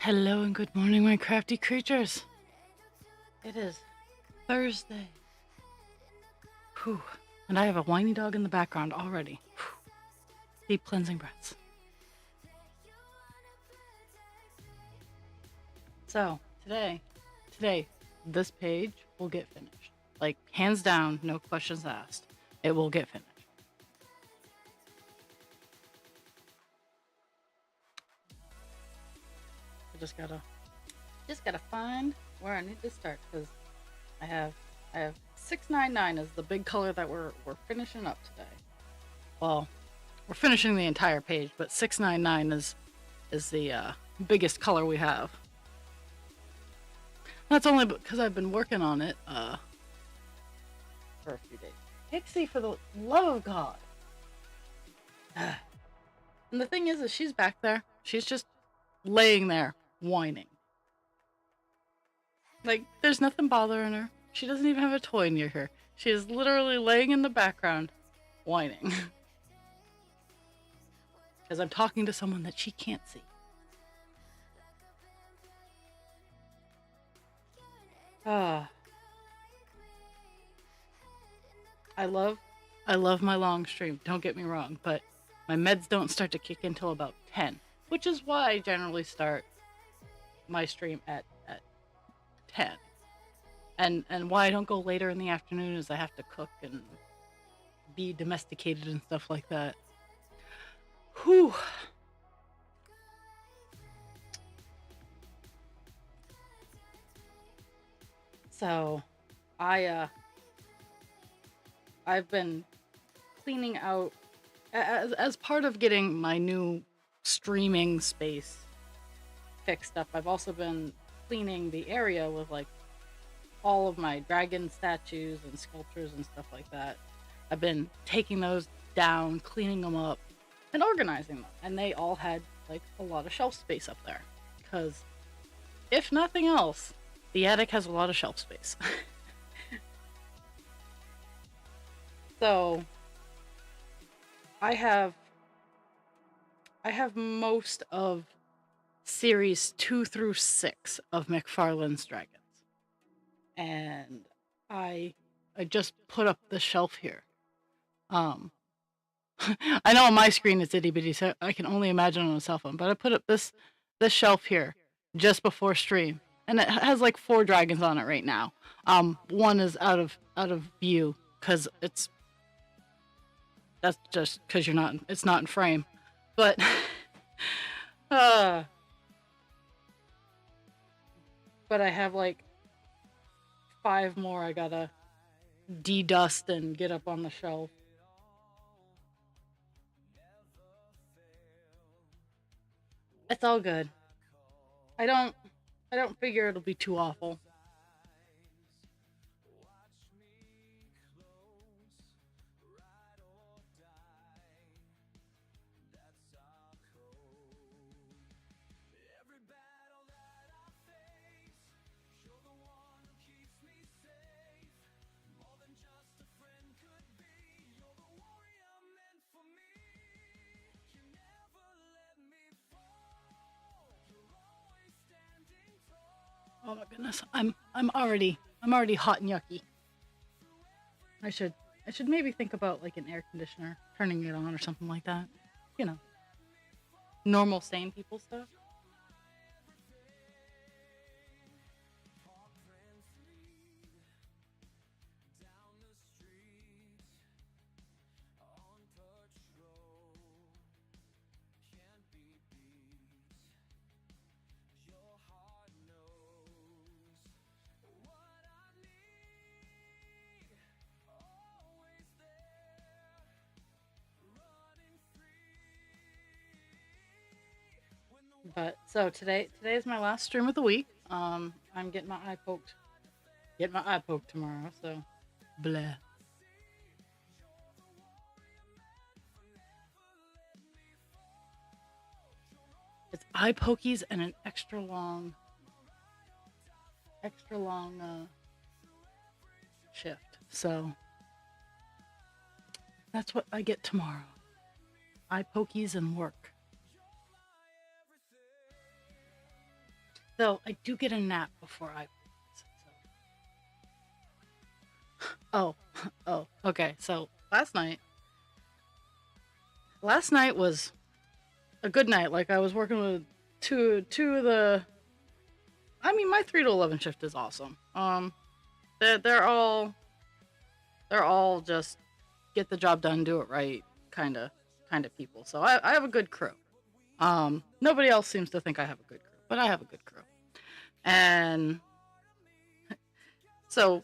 Hello and good morning, my crafty creatures. It is Thursday. Whew. And I have a whiny dog in the background already. Whew. Deep cleansing breaths. So, today, this page will get finished. Like, hands down, no questions asked. It will get finished. I just gotta find where I need to start, because I have 699 is the big color that we're finishing up today. Well, we're finishing the entire page, but 699 is the biggest color we have. That's only because I've been working on it for a few days. Pixie, for the love of God. And the thing is she's back there. She's just laying there, whining. Like, there's nothing bothering her. She doesn't even have a toy near her. She is literally laying in the background, whining. Because I'm talking to someone that she can't see. I love my long stream, don't get me wrong, but my meds don't start to kick in until about 10, which is why I generally start my stream at 10. And why I don't go later in the afternoon is I have to cook and be domesticated and stuff like that. Whew. So, I've been cleaning out as part of getting my new streaming space fixed up. I've also been cleaning the area with like all of my dragon statues and sculptures and stuff like that. I've been taking those down, cleaning them up, and organizing them. And they all had like a lot of shelf space up there. Because if nothing else, the attic has a lot of shelf space. So I have most of series 2 through 6 of McFarlane's Dragons. And I just put up the shelf here. I know on my screen it's itty bitty, so I can only imagine on a cell phone, but I put up this shelf here just before stream. And it has like 4 dragons on it right now. One is out of view because that's just because it's not in frame. But but I have like 5 more I gotta de-dust and get up on the shelf. It's all good. I don't figure it'll be too awful. Oh my goodness, I'm already hot and yucky. I should maybe think about like an air conditioner, turning it on or something like that. You know, normal sane people stuff. But so today is my last stream of the week. I'm getting my eye poked. Get my eye poked tomorrow, so blah. It's eye pokies and an extra long shift. So that's what I get tomorrow. Eye pokies and work. Though I do get a nap before I. Oh, oh, okay. So last night was a good night. Like I was working with two of the. I mean, my 3 to 11 shift is awesome. They're all just get the job done, do it right, kind of people. So I have a good crew. Nobody else seems to think I have a good crew, but I have a good crew. And so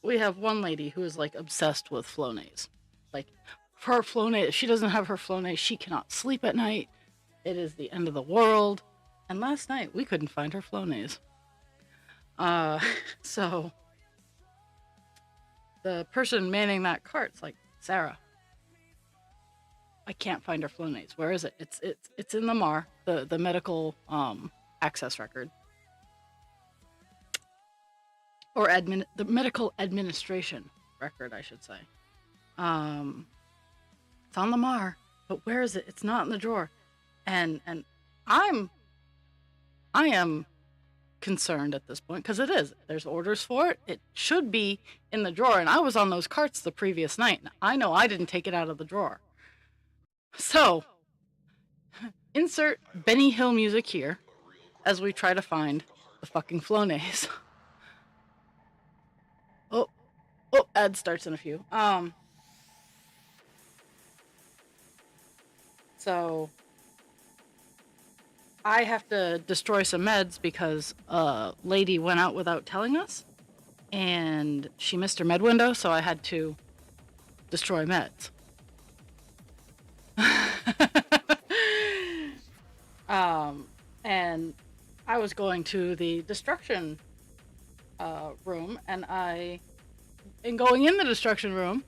we have one lady who is like obsessed with Flonase. Like her Flonase, she doesn't have her Flonase, she cannot sleep at night. It is the end of the world. And last night we couldn't find her Flonase. So the person manning that cart's like, Sarah, I can't find her Flonase. Where is it? It's in the MAR, the medical access record. Or the medical administration record, I should say. It's on the MAR, but where is it? It's not in the drawer. And I am concerned at this point because it is. There's orders for it. It should be in the drawer, and I was on those carts the previous night. And I know I didn't take it out of the drawer. So, insert Benny Hill music here as we try to find the fucking Flonase. Oh, ad starts in a few. So I have to destroy some meds because a lady went out without telling us, and she missed her med window, so I had to destroy meds. And I was going to the destruction room, and in going in the destruction room,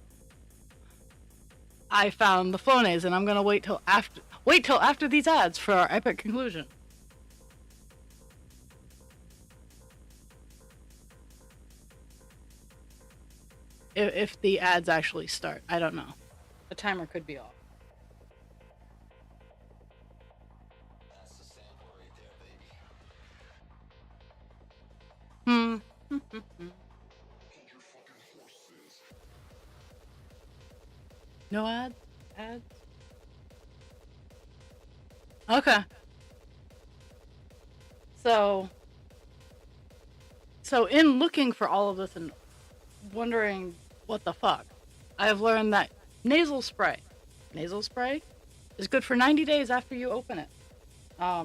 I found the Flonase, and I'm gonna wait till after these ads for our epic conclusion. If the ads actually start, I don't know. The timer could be off. No ads? Ads? Okay. So in looking for all of this and wondering what the fuck, I have learned that nasal spray is good for 90 days after you open it.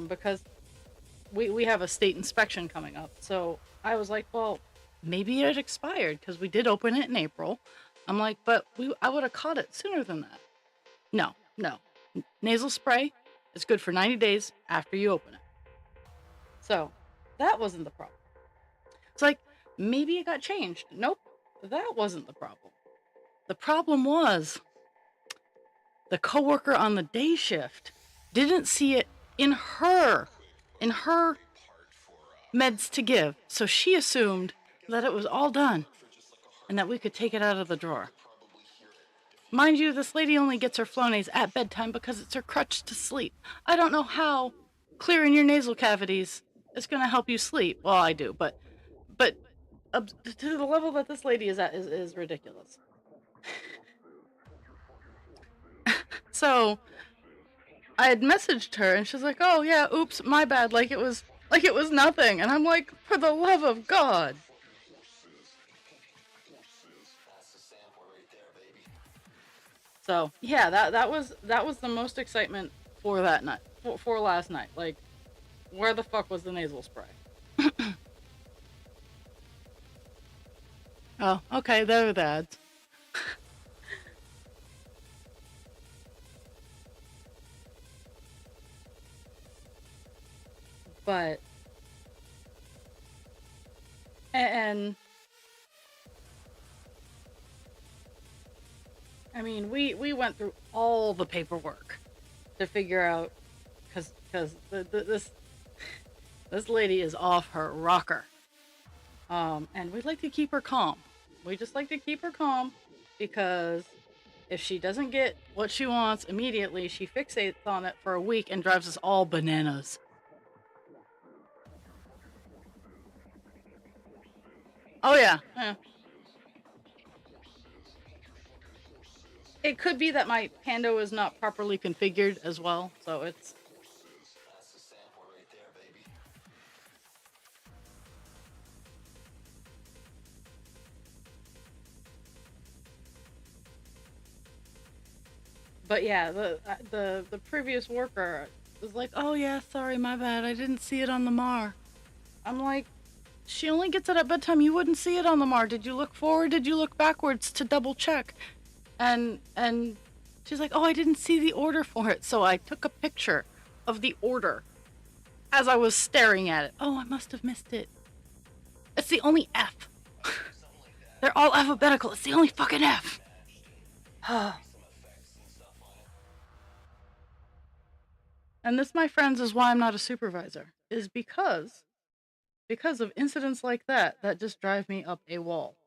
Because we have a state inspection coming up. So I was like, well, maybe it expired because we did open it in April. I'm like, but I would have caught it sooner than that. No. Nasal spray is good for 90 days after you open it. So that wasn't the problem. It's like, maybe it got changed. Nope, that wasn't the problem. The problem was the coworker on the day shift didn't see it in her meds to give. So she assumed that it was all done and that we could take it out of the drawer. Mind you, this lady only gets her Flonase at bedtime because it's her crutch to sleep. I don't know how clearing your nasal cavities is going to help you sleep. Well, I do, but to the level that this lady is at is ridiculous. So I had messaged her and she's like, "Oh yeah, oops, my bad." Like it was nothing. And I'm like, for the love of God. So yeah, that was the most excitement for that night, for last night. Like, where the fuck was the nasal spray? Oh, okay, there are the ads. But and I mean, we went through all the paperwork to figure out because this lady is off her rocker, and we'd like to keep her calm. We just like to keep her calm because if she doesn't get what she wants immediately, she fixates on it for a week and drives us all bananas. Oh yeah. Yeah. It could be that my Pando is not properly configured as well, so it's. But yeah, the previous worker was like, "Oh yeah, sorry, my bad. I didn't see it on the Mar." I'm like, "She only gets it at bedtime. You wouldn't see it on the Mar. Did you look forward? Did you look backwards to double check?" And she's like, "Oh, I didn't see the order for it." So I took a picture of the order as I was staring at it. Oh, I must have missed it. It's the only F. They're all alphabetical. It's the only fucking F. And this, my friends, is why I'm not a supervisor. Is because of incidents like that just drive me up a wall.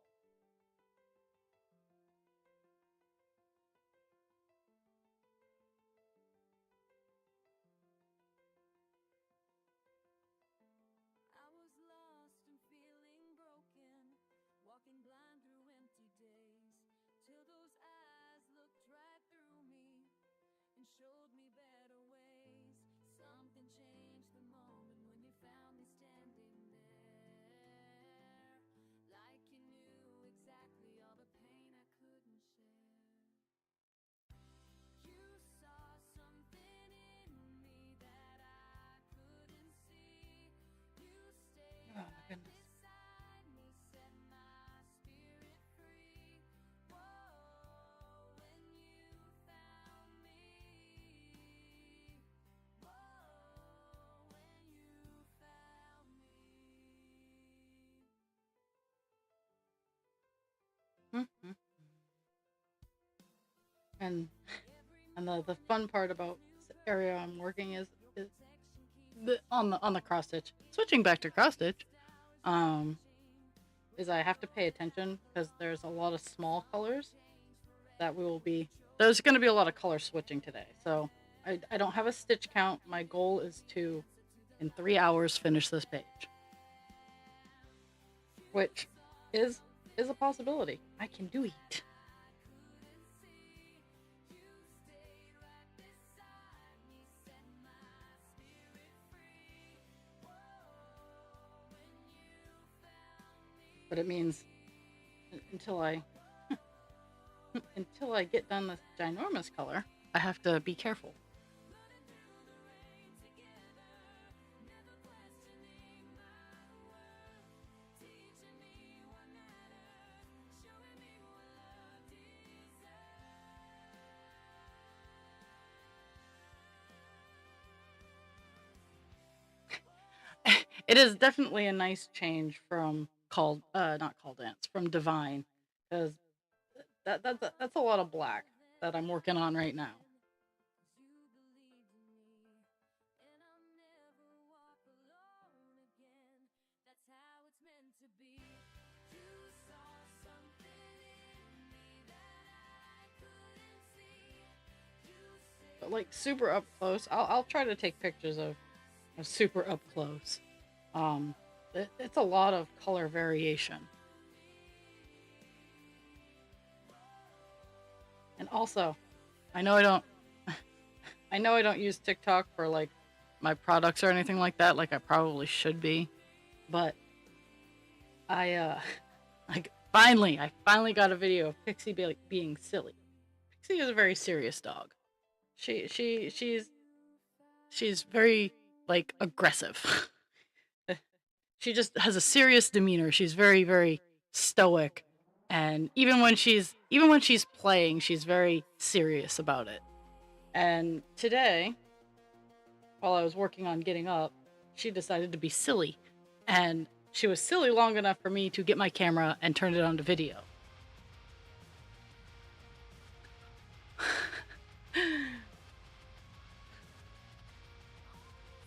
Oh my goodness. Mm-hmm. And the fun part about this area I'm working is on the cross stitch. Switching back to cross stitch, um, is I have to pay attention because there's a lot of small colors that we will be. There's going to be a lot of color switching today, so I don't have a stitch count. My goal is to, in 3 hours, finish this page, which is a possibility. I can do it. But it means until I until I get done this ginormous color, I have to be careful. It is definitely a nice change from not call dance, from divine, because that's a lot of black that I'm working on right now. But like super up close, I'll try to take pictures of super up close. It's a lot of color variation. And also, I know I don't I know I don't use TikTok for like my products or anything like that, like I probably should be, but I I finally got a video of Pixie being silly. Pixie is a very serious dog. She's very like aggressive. She just has a serious demeanor. She's very stoic, and even when she's playing, she's very serious about it. And today, while I was working on getting up, she decided to be silly, and she was silly long enough for me to get my camera and turn it on to video.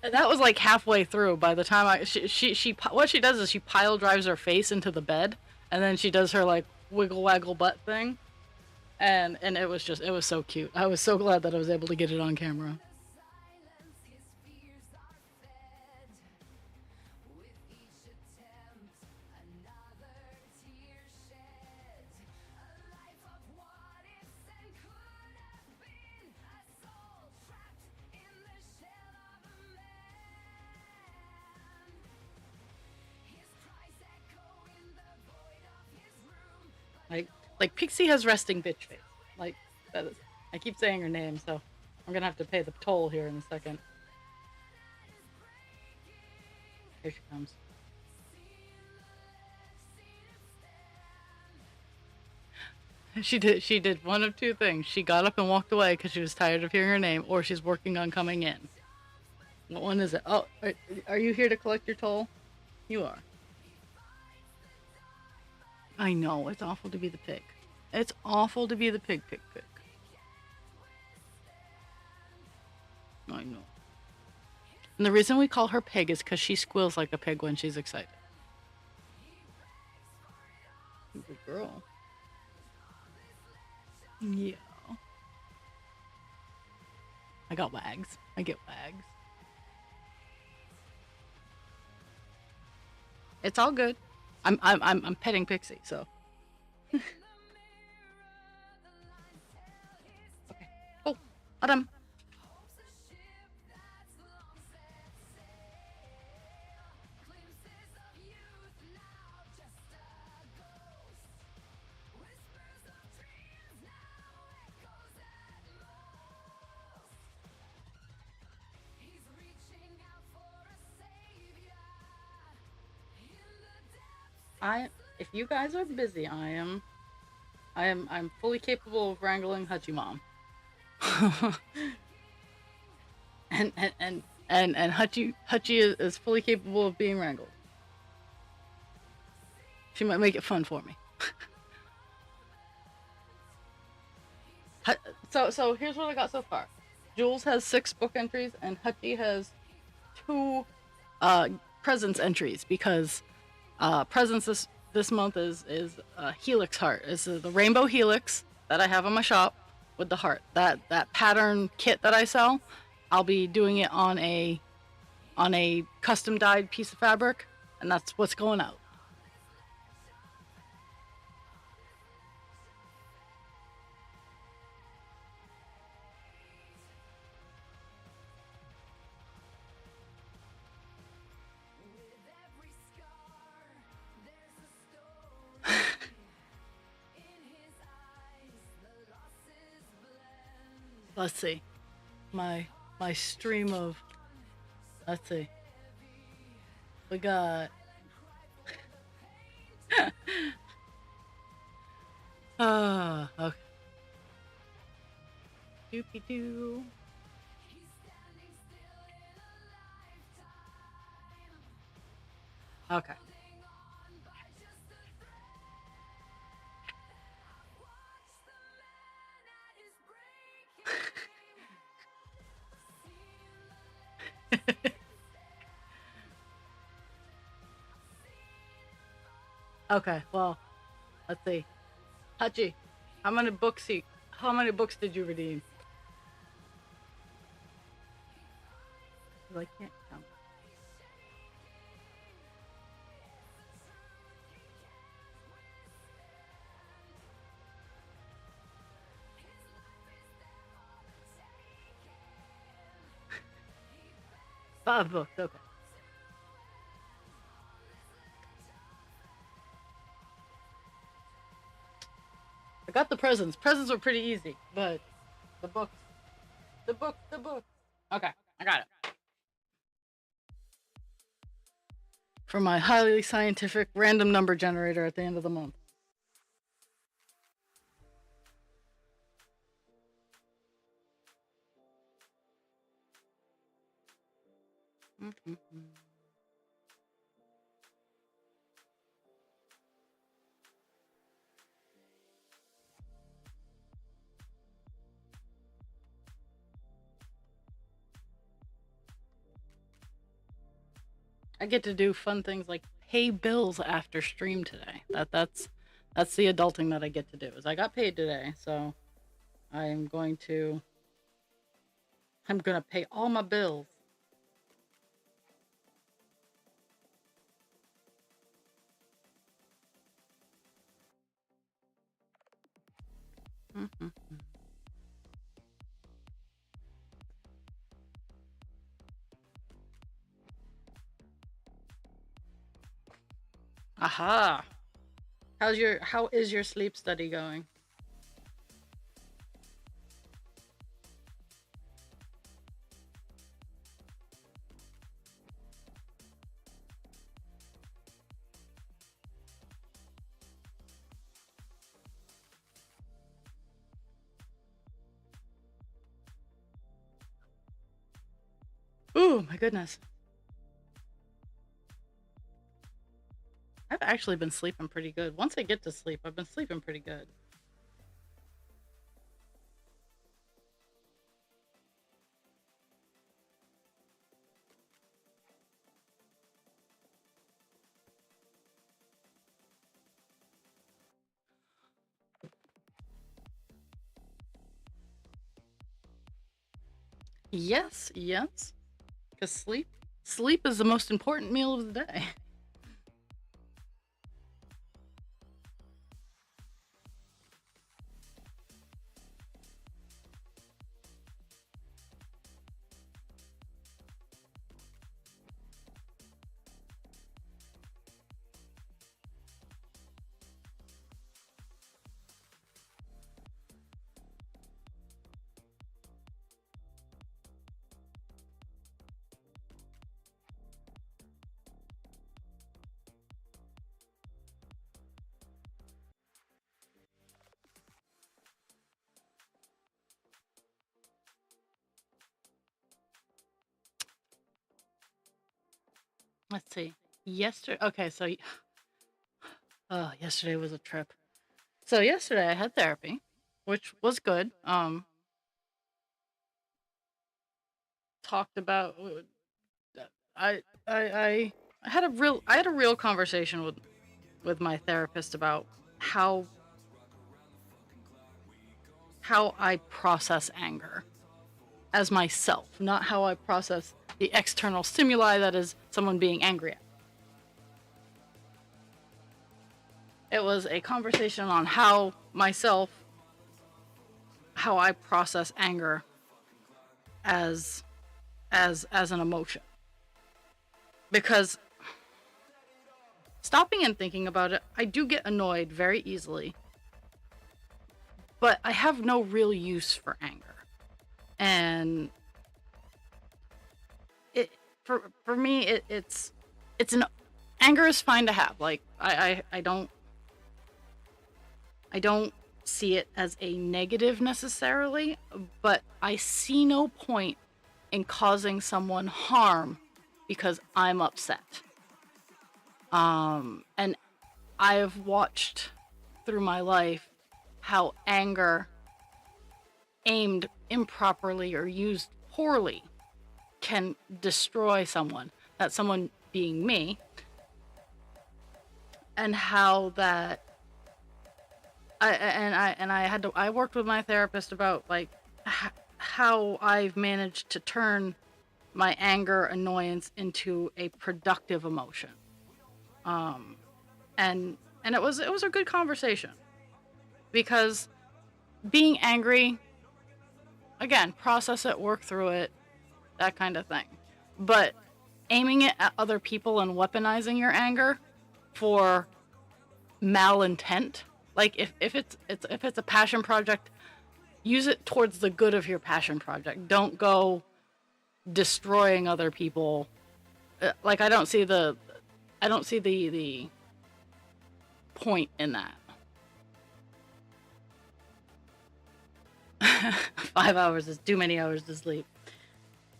And that was like halfway through. By the time she what she does is she pile drives her face into the bed, and then she does her like wiggle waggle butt thing, and it was so cute. I was so glad that I was able to get it on camera. Like like Pixie has resting bitch face. Like that is. I keep saying her name, so I'm gonna have to pay the toll here in a second. Here she comes. She did one of two things. She got up and walked away because she was tired of hearing her name, or she's working on coming in. What one is it? Oh, are you here to collect your toll? You are. I know, it's awful to be the pig. It's awful to be the pig. I know. And the reason we call her pig is because she squeals like a pig when she's excited. Good girl. Yeah. I got wags. I get wags. It's all good. I'm petting Pixie, so. Okay. Oh, Adam. If you guys are busy, I'm fully capable of wrangling Hutchie Mom. and Hutchie is fully capable of being wrangled. She might make it fun for me. So here's what I got so far. Jules has 6 book entries, and Hutchie has 2 presents entries because presents this month is Helix Heart. Is the rainbow helix that I have on my shop with the heart. That pattern kit that I sell, I'll be doing it on a custom dyed piece of fabric, and that's what's going out. Let's see. My stream of, let's see. We got okay. Doopy doo. Okay. Okay, well, let's see. Hachi, how many books did you redeem? I can't count. Five books, okay. I got the presents. Presents were pretty easy, but the books. The books. Okay, I got it. For my highly scientific random number generator at the end of the month. Mm-hmm. I get to do fun things like pay bills after stream today. That's the adulting that I get to do. Is I got paid today, so I'm gonna pay all my bills. Mm-hmm. Aha! How is your sleep study going? Ooh, my goodness. I've actually been sleeping pretty good. Once I get to sleep, I've been sleeping pretty good. Yes, yes. Because sleep is the most important meal of the day. Let's see. Yesterday, okay, so yesterday was a trip. So yesterday I had therapy, which was good. Talked about I had a real conversation with my therapist about how I process anger as myself, not how I process the external stimuli that is someone being angry at. It was a conversation on how I process anger as an emotion. Because stopping and thinking about it, I do get annoyed very easily. But I have no real use for anger. And for me it's an anger is fine to have. Like I don't see it as a negative necessarily, but I see no point in causing someone harm because I'm upset. And I've watched through my life how anger aimed improperly or used poorly can destroy someone. That someone being me, and how that I worked with my therapist about like how I've managed to turn my anger annoyance into a productive emotion. And it was a good conversation because being angry, again, process it, work through it, that kind of thing. But aiming it at other people and weaponizing your anger for malintent, like if it's a passion project, use it towards the good of your passion project. Don't go destroying other people. Like I don't see the point in that. 5 hours is too many hours to sleep.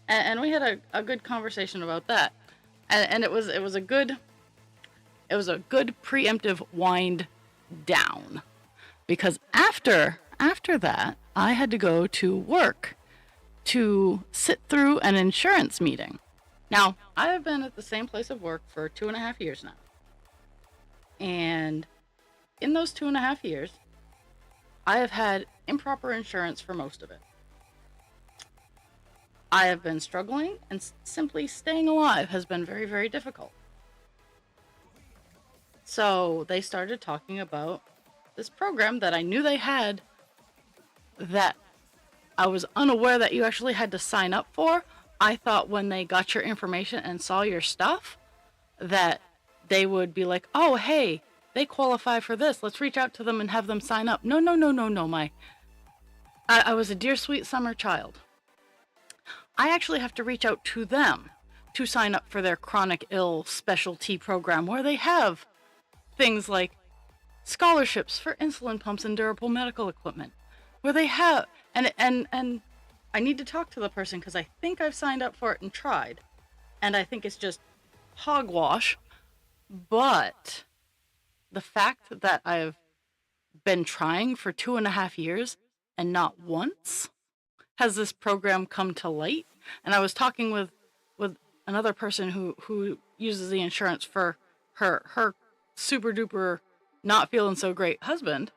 And we had a good conversation about that. And it was a good preemptive wind down. Because after that, I had to go to work to sit through an insurance meeting. Now, I have been at the same place of work for 2.5 years now. And in those 2.5 years, I have had improper insurance for most of it. I have been struggling, and simply staying alive has been very, very difficult. So they started talking about this program that I knew they had that I was unaware that you actually had to sign up for. I thought when they got your information and saw your stuff that they would be like, oh, hey, they qualify for this. Let's reach out to them and have them sign up. No, no, no, no, no. I was a dear sweet summer child. I actually have to reach out to them to sign up for their chronic ill specialty program, where they have things like scholarships for insulin pumps and durable medical equipment, where they have, and I need to talk to the person because I think I've signed up for it and tried, and I think it's just hogwash. But the fact that I've been trying for 2.5 years and not once has this program come to light. And I was talking with another person who uses the insurance for her super duper not feeling so great husband,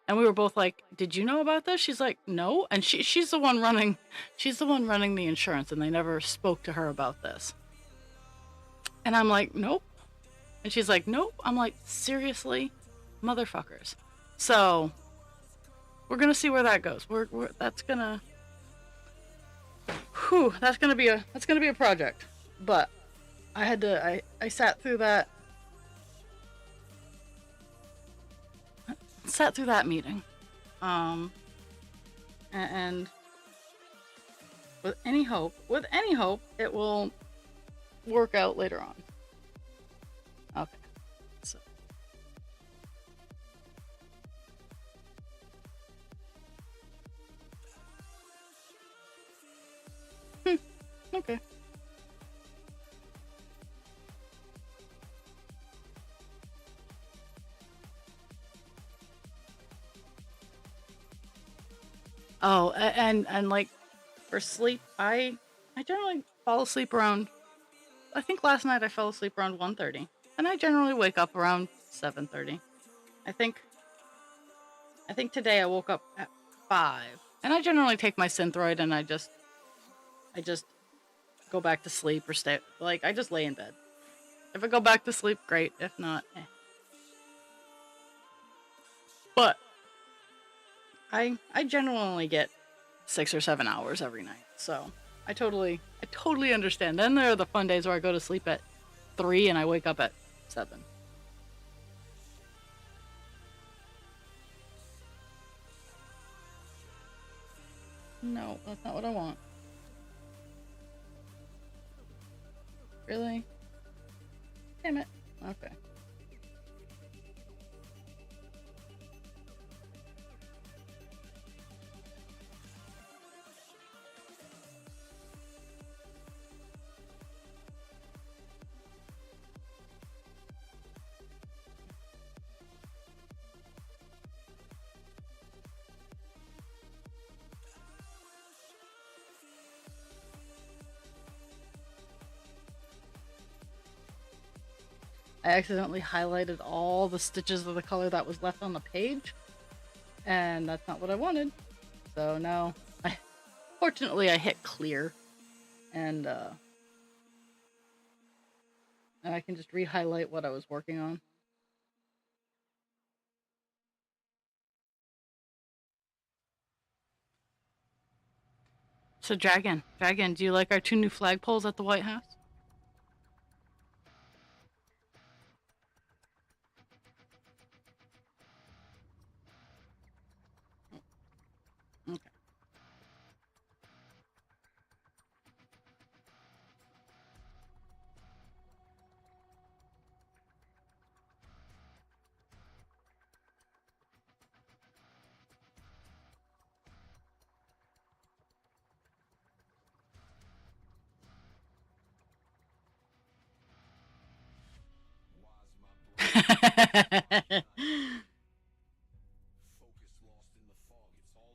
and we were both like, did you know about this? She's like, no. And she's the one running the insurance, and they never spoke to her about this. And I'm like, nope. And she's like, nope. I'm like, seriously, motherfuckers. So we're gonna see where that goes. That's gonna be a project. But I sat through that meeting, and with any hope, it will work out later on. Okay, so okay. Oh, and like for sleep, I generally fall asleep around. I think last night I fell asleep around 1:30, and I generally wake up around 7:30. I think today I woke up at 5, and I generally take my Synthroid and I just go back to sleep or stay, like, I just lay in bed. If I go back to sleep, great. If not, But I generally get 6 or 7 hours every night, so I totally understand. Then there are the fun days where I go to sleep at 3 and I wake up at 7. No, that's not what I want. Really? Damn it. Okay. I accidentally highlighted all the stitches of the color that was left on the page, and that's not what I wanted. So now, fortunately I hit clear, and I can just re-highlight what I was working on. So Dragon, do you like our 2 new flagpoles at the White House? Okay.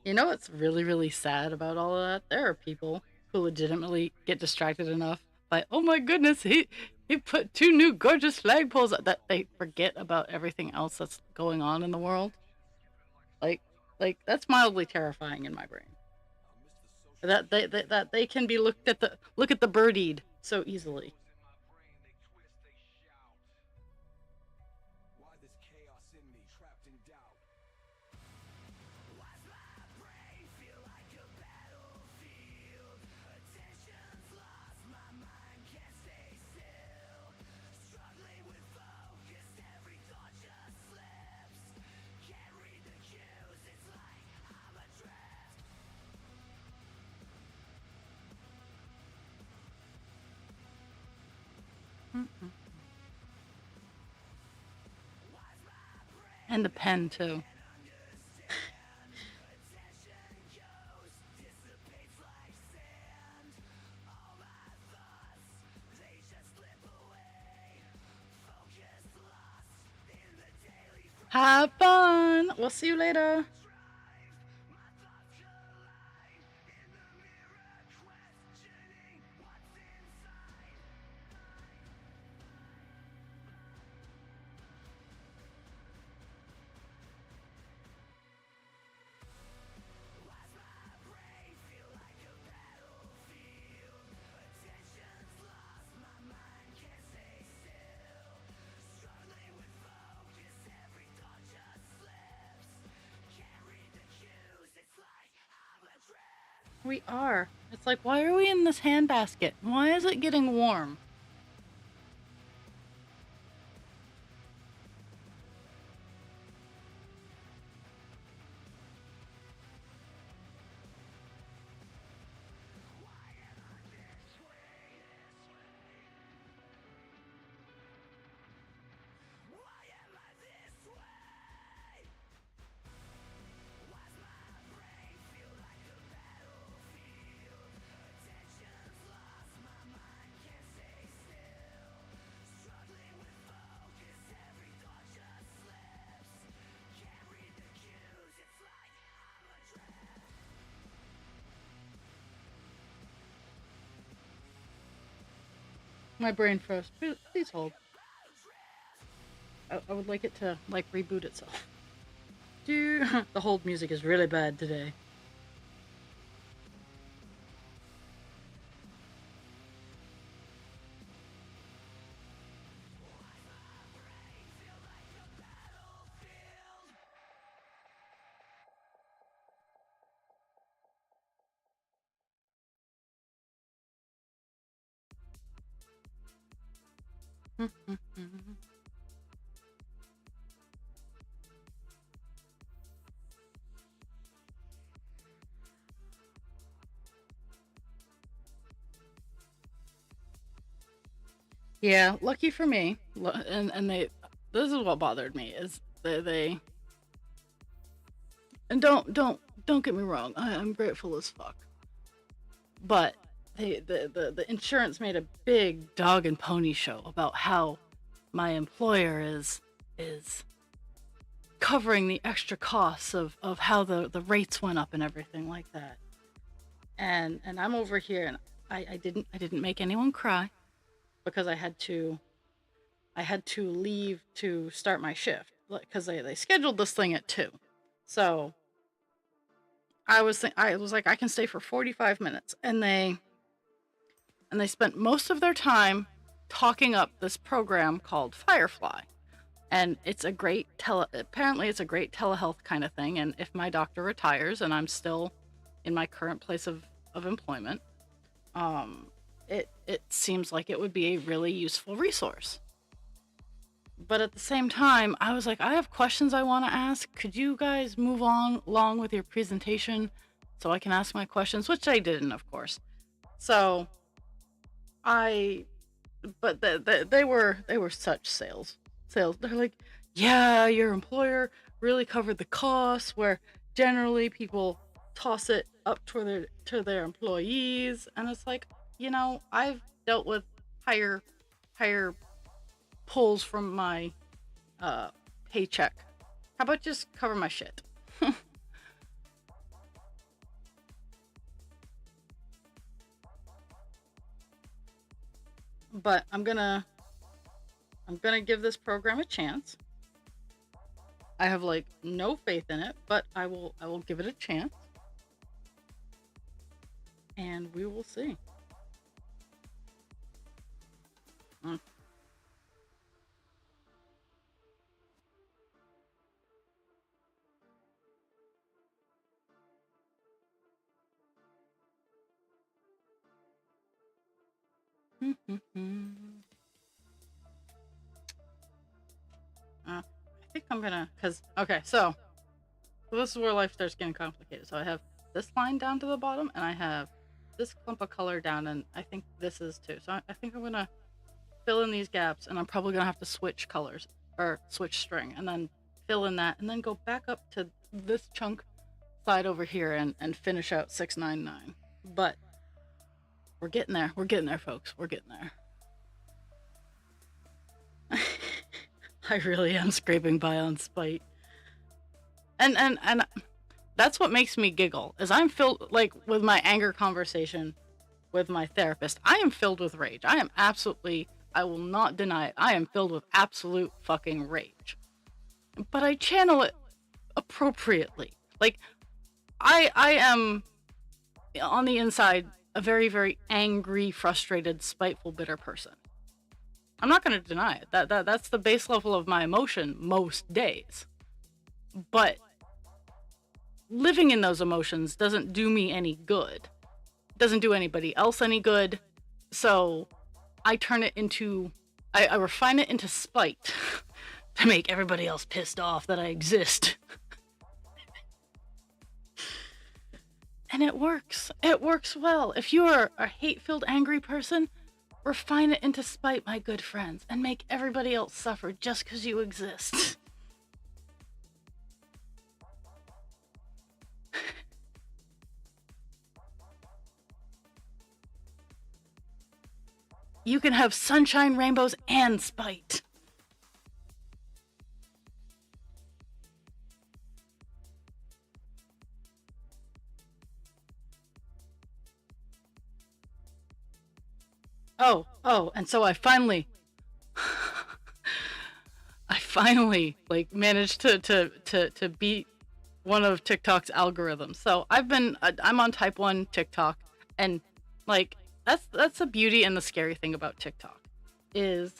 You know what's really, really sad about all of that? There are people who legitimately get distracted enough by, oh my goodness, he put 2 new gorgeous flagpoles that they forget about everything else that's going on in the world. Like, that's mildly terrifying in my brain. That they can be look at the birdied so easily. And the pen too. Have fun. We'll see you later. We are. It's like, why are we in this handbasket? Why is it getting warm? My brain froze. Please hold. I would like it to, like, reboot itself. Dude, the hold music is really bad today. Yeah, lucky for me. And they, this is what bothered me is they and don't get me wrong. I'm grateful as fuck, but the insurance made a big dog and pony show about how my employer is covering the extra costs of how the rates went up and everything like that. And I'm over here and I didn't make anyone cry because I had to leave to start my shift because they scheduled this thing at 2. So I was like I can stay for 45 minutes and they spent most of their time talking up this program called Firefly. And it's a great apparently it's a great telehealth kind of thing, and if my doctor retires and I'm still in my current place of employment, um it seems like it would be a really useful resource. But at the same time, I was like, I have questions I want to ask. Could you guys move on along with your presentation so I can ask my questions? Which I didn't, of course. So I, but they were such sales. They're like, yeah, your employer really covered the costs. Where generally people toss it up to their employees, and it's like, I've dealt with higher pulls from my uh paycheck. How about just cover my shit? But I'm gonna give this program a chance. I have like no faith in it, but I will give it a chance and we will see. Mm. I think I'm gonna, cause okay, so this is where life starts getting complicated. So I have this line down to the bottom, and I have this clump of color down, and I think this is too. So I think I'm gonna fill in these gaps, and I'm probably gonna have to switch colors or switch string, and then fill in that, and then go back up to this chunk side over here and finish out 699. But we're getting there. We're getting there, folks. We're getting there. I really am scraping by on spite. And that's what makes me giggle, is I'm filled, like, with my anger conversation with my therapist, I am filled with rage. I am absolutely, I will not deny it, I am filled with absolute fucking rage. But I channel it appropriately. Like, I am, on the inside, a very, very angry, frustrated, spiteful, bitter person. I'm not going to deny it. That's the base level of my emotion most days. But living in those emotions doesn't do me any good. It doesn't do anybody else any good. So I turn it into, I refine it into spite to make everybody else pissed off that I exist. And it works. It works well. If you are a hate-filled, angry person, refine it into spite, my good friends, and make everybody else suffer just because you exist. You can have sunshine, rainbows, and spite. Oh, and so I finally like managed to beat one of TikTok's algorithms. So I'm on type 1 TikTok, and like that's the beauty and the scary thing about TikTok is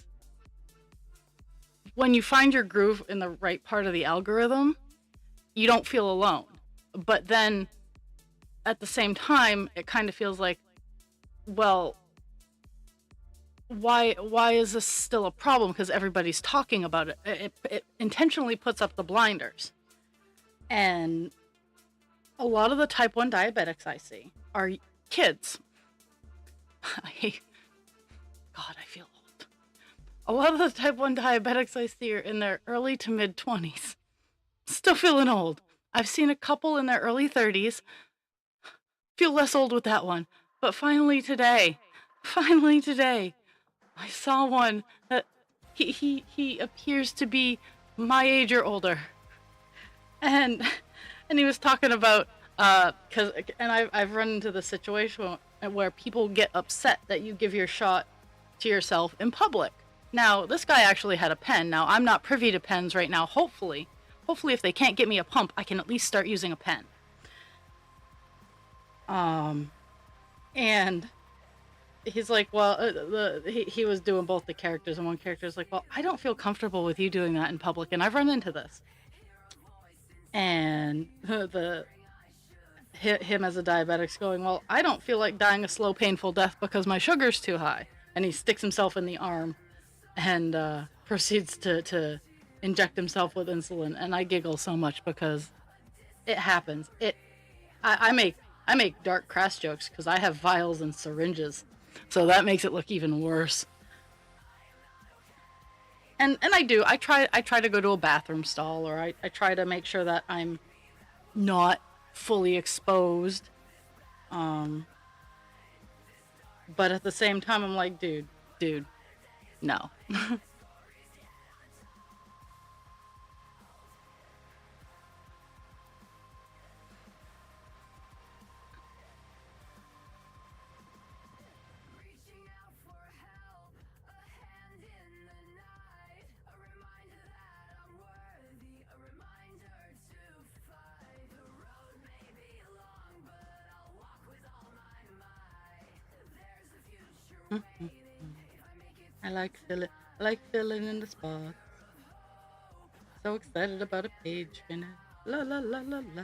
when you find your groove in the right part of the algorithm, you don't feel alone. But then at the same time, it kind of feels like, well, why is this still a problem? Because everybody's talking about it. It intentionally puts up the blinders. And a lot of the type 1 diabetics I see are kids. God, I feel old. A lot of the type 1 diabetics I see are in their early to mid 20s. Still feeling old. I've seen a couple in their early 30s. Feel less old with that one. But finally today, I saw one that he appears to be my age or older, and he was talking about I've run into the situation where people get upset that you give your shot to yourself in public. Now this guy actually had a pen. Now I'm not privy to pens right now. Hopefully if they can't get me a pump, I can at least start using a pen. And he's like, well, he was doing both the characters, and one character is like, well, I don't feel comfortable with you doing that in public, and I've run into this. And him as a diabetic's going, well, I don't feel like dying a slow, painful death because my sugar's too high. And he sticks himself in the arm and proceeds to inject himself with insulin. And I giggle so much because it happens. I make dark, crass jokes because I have vials and syringes. So that makes it look even worse. And I try to go to a bathroom stall, or I try to make sure that I'm not fully exposed. But at the same time, I'm like, dude, no. I like filling in the spots. So excited about a page finish. La la la la la.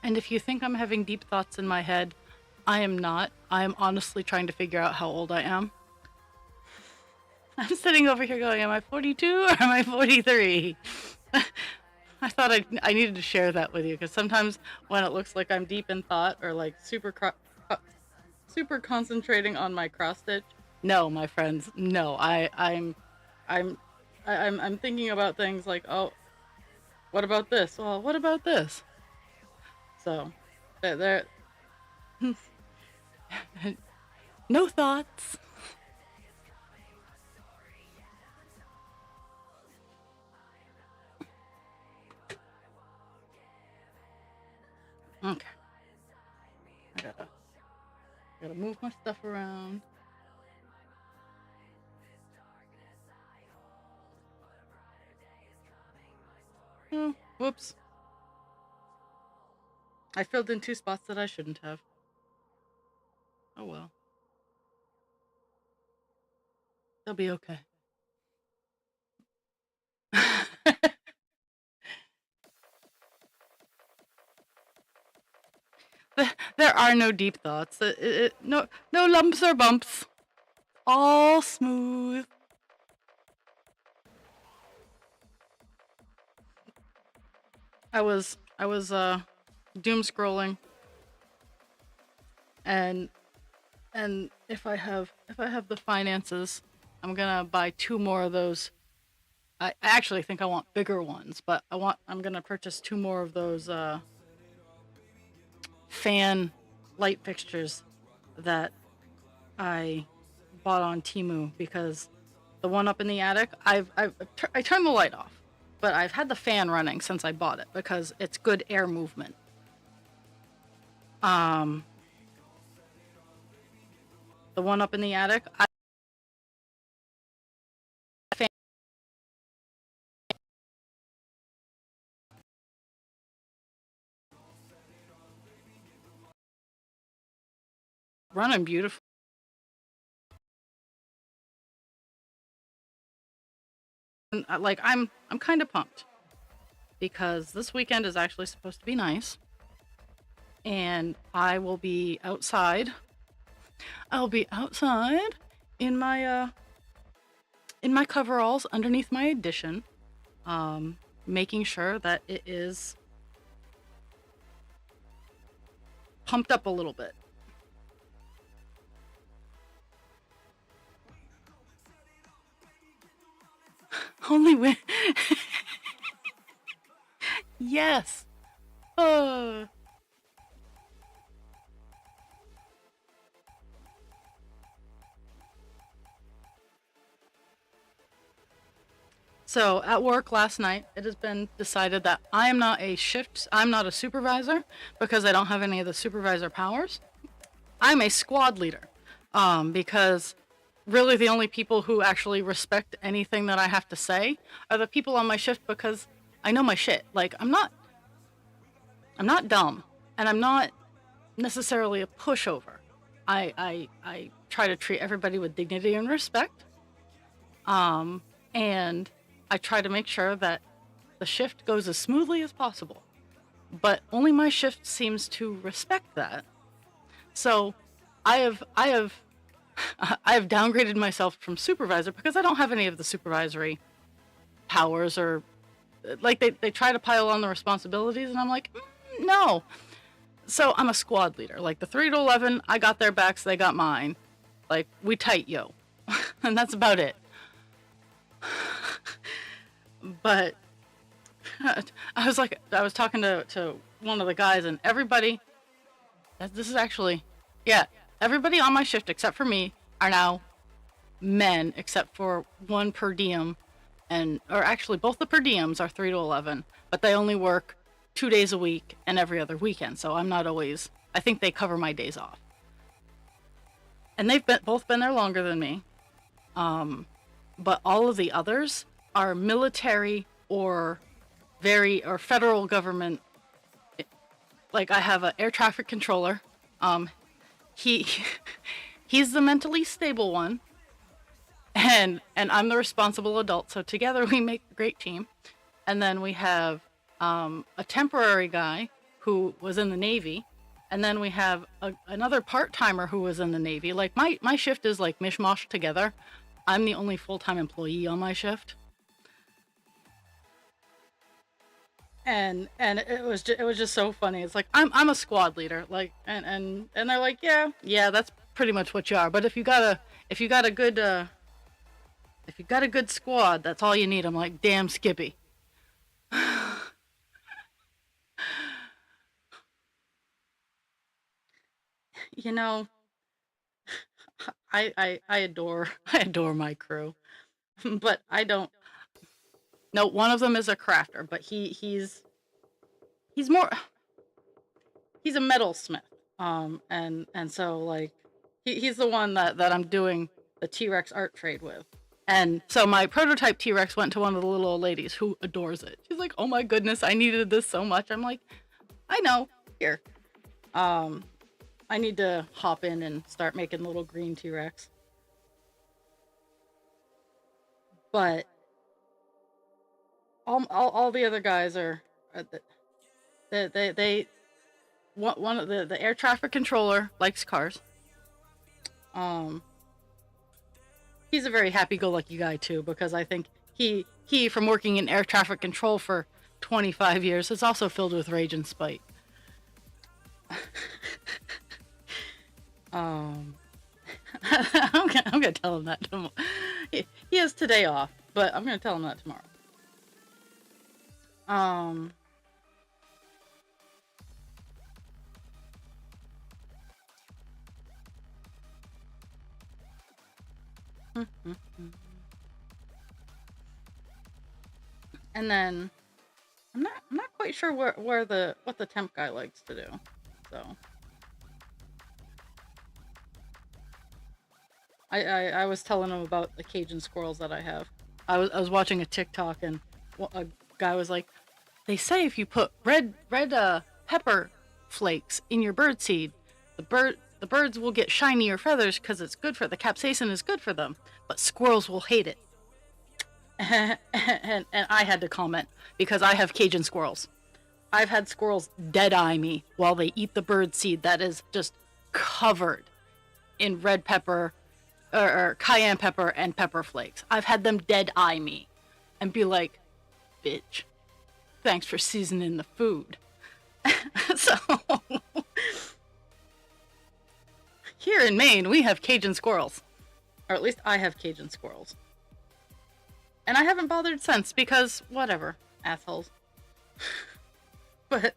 And if you think I'm having deep thoughts in my head, I am not. I am honestly trying to figure out how old I am. I'm sitting over here going, am I 42 or am I 43? I thought I needed to share that with you because sometimes when it looks like I'm deep in thought or like super concentrating on my cross stitch, no, my friends, no, I'm I'm thinking about things like, oh, what about this? Well, what about this? So there no thoughts. Okay, I gotta move my stuff around. Oh, whoops. I filled in 2 spots that I shouldn't have. Oh well. They'll be okay. There are no deep thoughts. No, no lumps or bumps. All smooth. I was doom scrolling, and if I have the finances, I'm gonna buy 2 more of those. I actually think I want bigger ones, but I'm gonna purchase 2 more of those fan light fixtures that I bought on Temu because the one up in the attic, I turned the light off, but I've had the fan running since I bought it because it's good air movement. Um, the one up in the attic, I fan running beautiful. And, like I'm kind of pumped because this weekend is actually supposed to be nice, and I will be outside. I'll be outside in my coveralls underneath my edition, making sure that it is pumped up a little bit. Only when yes. Uh. So at work last night, it has been decided that I'm not a supervisor because I don't have any of the supervisor powers. I'm a squad leader, because really the only people who actually respect anything that I have to say are the people on my shift because I know my shit. Like I'm not dumb, and I'm not necessarily a pushover. I try to treat everybody with dignity and respect. And I try to make sure that the shift goes as smoothly as possible. But only my shift seems to respect that. So I have I have downgraded myself from supervisor because I don't have any of the supervisory powers, or like they try to pile on the responsibilities, and I'm like, no. So I'm a squad leader. Like the 3 to 11, I got their backs, they got mine. Like we tight, yo. And that's about it. But I was talking to one of the guys, and everybody, this is actually, yeah, everybody on my shift except for me are now men, except for one per diem, or actually both the per diems are 3 to 11, but they only work 2 days a week and every other weekend. So I'm not always, I think they cover my days off. And they've both been there longer than me. But all of the others are military or federal government. Like I have an air traffic controller. He he's the mentally stable one, and I'm the responsible adult. So together we make a great team. And then we have a temporary guy who was in the Navy, and then we have another part-timer who was in the Navy. Like my shift is like mishmash together. I'm the only full-time employee on my shift. And it was just so funny. It's like I'm a squad leader, like, and they're like, yeah, that's pretty much what you are. But if you got a good if you got a good squad, that's all you need. I'm like, damn, Skippy. You know, I adore I adore my crew, but I don't. No, one of them is a crafter, but he's more he's a metalsmith. And so like he's the one that I'm doing the T-Rex art trade with. And so my prototype T-Rex went to one of the little old ladies who adores it. She's like, "Oh my goodness, I needed this so much." I'm like, "I know. Here. Um I need to hop in and start making little green T-Rex." But all the other guys are they one of the air traffic controller likes cars. Um he's a very happy-go-lucky guy too, because I think he from working in air traffic control for 25 years is also filled with rage and spite. um I'm gonna tell him that tomorrow. He has today off, but I'm gonna tell him that tomorrow. Um and then I'm not quite sure where the what the temp guy likes to do. So I was telling him about the Cajun squirrels that I have. I was watching a TikTok, and a guy was like, "They say if you put red pepper flakes in your bird seed, the birds will get shinier feathers because it's good for the capsaicin is good for them, but squirrels will hate it." And I had to comment because I have Cajun squirrels. I've had squirrels dead eye me while they eat the bird seed that is just covered in red pepper or cayenne pepper and pepper flakes. I've had them dead eye me and be like, "Bitch, thanks for seasoning the food." So here in Maine, we have Cajun squirrels, or at least I have Cajun squirrels. And I haven't bothered since because whatever, assholes. But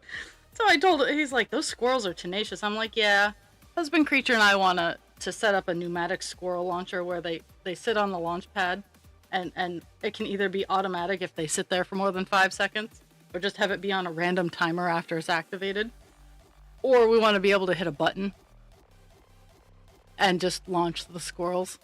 so I told him, he's like, "Those squirrels are tenacious." I'm like, "Yeah, husband creature and I want to set up a pneumatic squirrel launcher where they sit on the launch pad, and it can either be automatic if they sit there for more than 5 seconds, or just have it be on a random timer after it's activated, or we want to be able to hit a button and just launch the squirrels."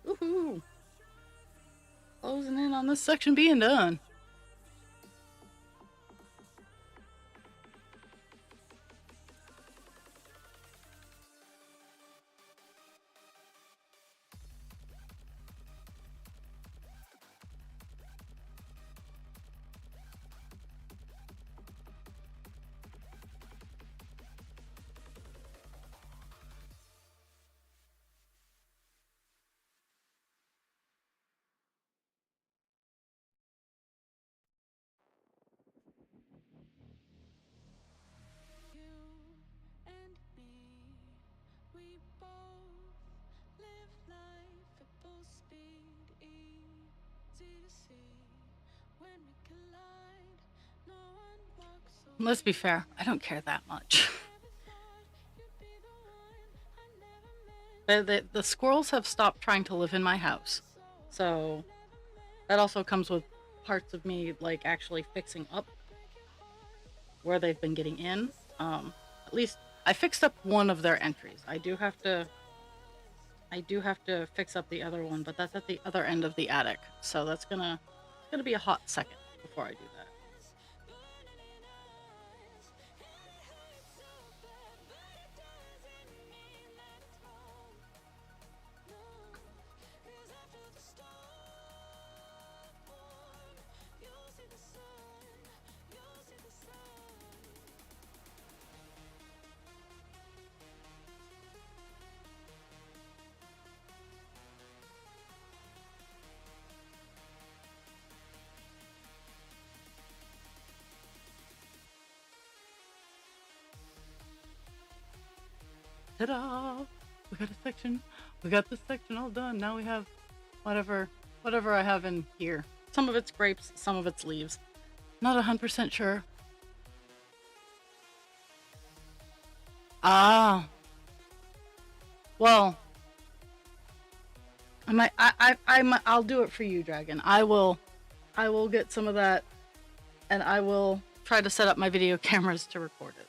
Woohoo! Closing in on this section being done. Let's be fair, I don't care that much. The squirrels have stopped trying to live in my house. So that also comes with parts of me like actually fixing up where they've been getting in. At least I fixed up one of their entries. I do have to fix up the other one, but that's at the other end of the attic. So that's gonna gonna be a hot second before I do that. Ta-da! We got a section. We got this section all done. Now we have whatever I have in here. Some of it's grapes, some of it's leaves. Not 100% sure. Ah. Well, I'll do it for you, Dragon. I will get some of that, and I will try to set up my video cameras to record it.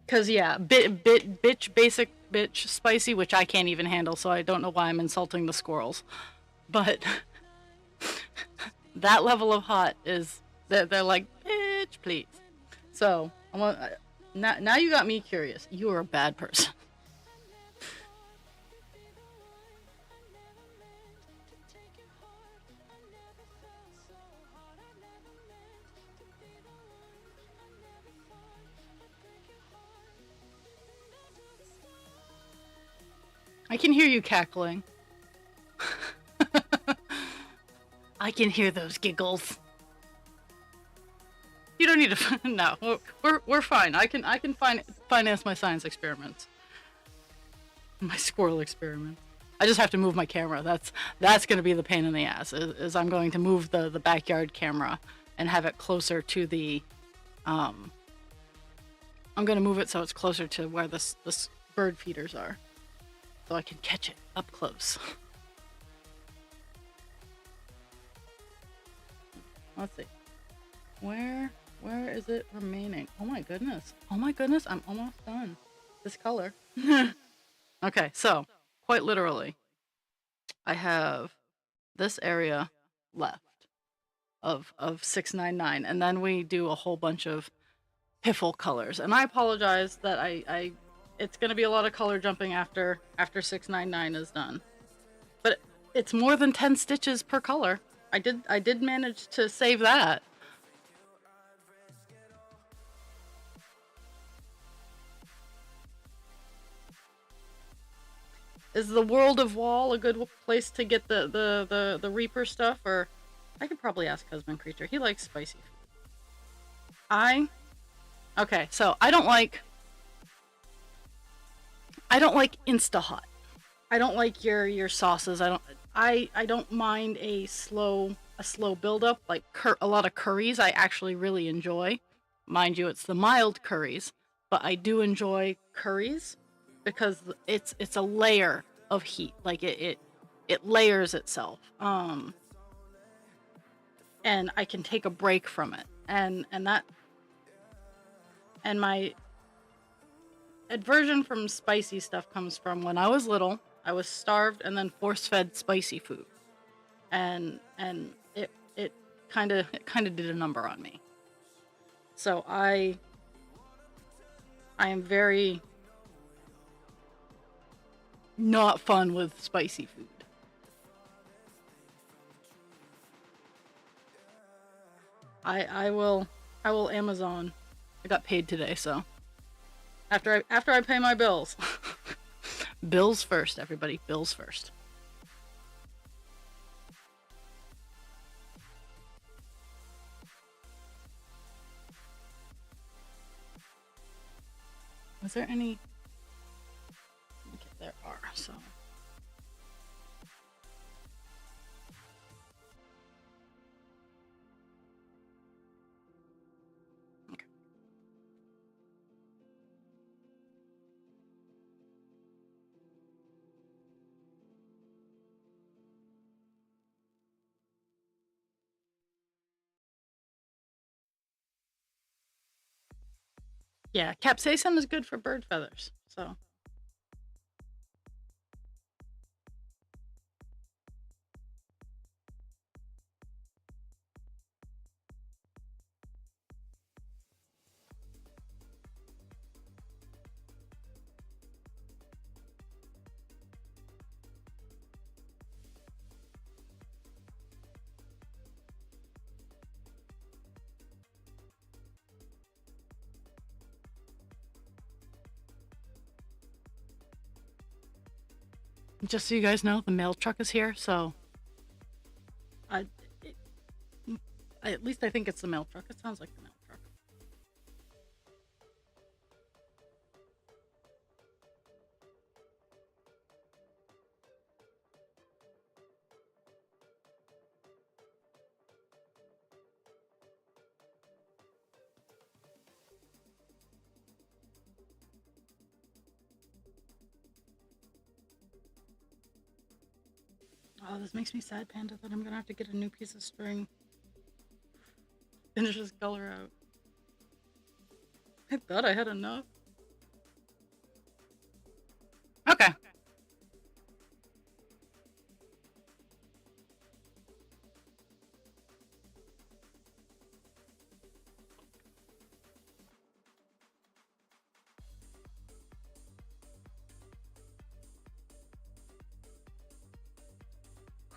Cause yeah, basic bitch spicy, which I can't even handle, so I don't know why I'm insulting the squirrels. But that level of hot is they're like, bitch, please. So now you got me curious. You are a bad person. I can hear you cackling. I can hear those giggles. You don't need to. No, we're fine. I can finance my science experiments, my squirrel experiments. I just have to move my camera. That's going to be the pain in the ass. Is I'm going to move the backyard camera and have it closer to the. I'm going to move it so it's closer to where this bird feeders are, so I can catch it up close. Let's see. Where is it remaining? Oh my goodness. Oh my goodness, I'm almost done. This color. Okay, so quite literally, I have this area left of 699, and then we do a whole bunch of piffle colors. And I apologize that I it's gonna be a lot of color jumping after 699 is done. But it's more than 10 stitches per color. I did manage to save that. Is the World of Wall a good place to get the Reaper stuff? Or I could probably ask Husband Creature. He likes spicy food. Okay, so I don't like insta hot. I don't like your sauces. I don't mind a slow build up, like a lot of curries I actually really enjoy. Mind you, it's the mild curries, but I do enjoy curries because it's a layer of heat. Like it layers itself. And I can take a break from it. And my aversion from spicy stuff comes from when I was little. I was starved and then force-fed spicy food. And it kind of did a number on me. So I am very not fun with spicy food. I will Amazon. I got paid today, so after I pay my bills. Bills first, everybody. Bills first. Was there any? Okay, there are. So. Okay. Yeah, capsaicin is good for bird feathers. So. Just so you guys know, the mail truck is here, so I, it, at least I think it's the mail truck. It sounds like the mail truck. Oh, this makes me sad, Panda, that I'm gonna have to get a new piece of string. Finish this color out. I thought I had enough. Okay.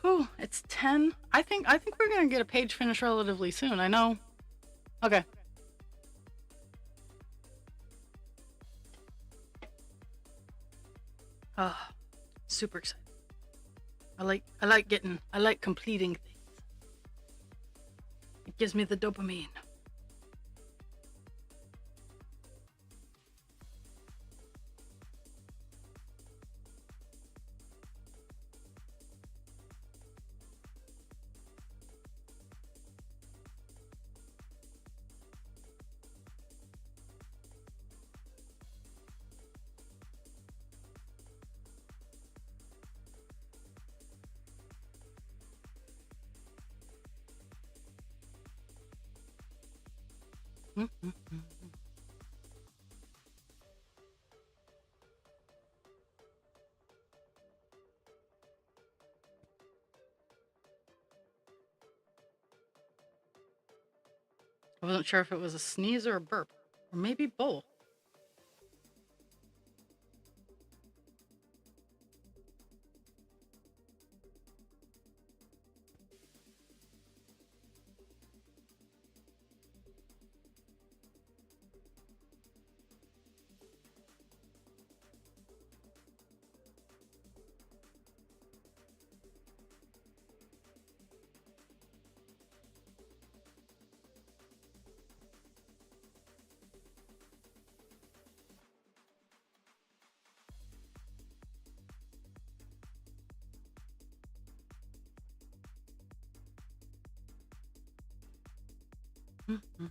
Whew, it's 10. I think we're gonna get a page finished relatively soon. I know. Okay. Oh, super excited. I like completing things. It gives me the dopamine. Mm-hmm. I wasn't sure if it was a sneeze or a burp, or maybe both. Mm-hmm.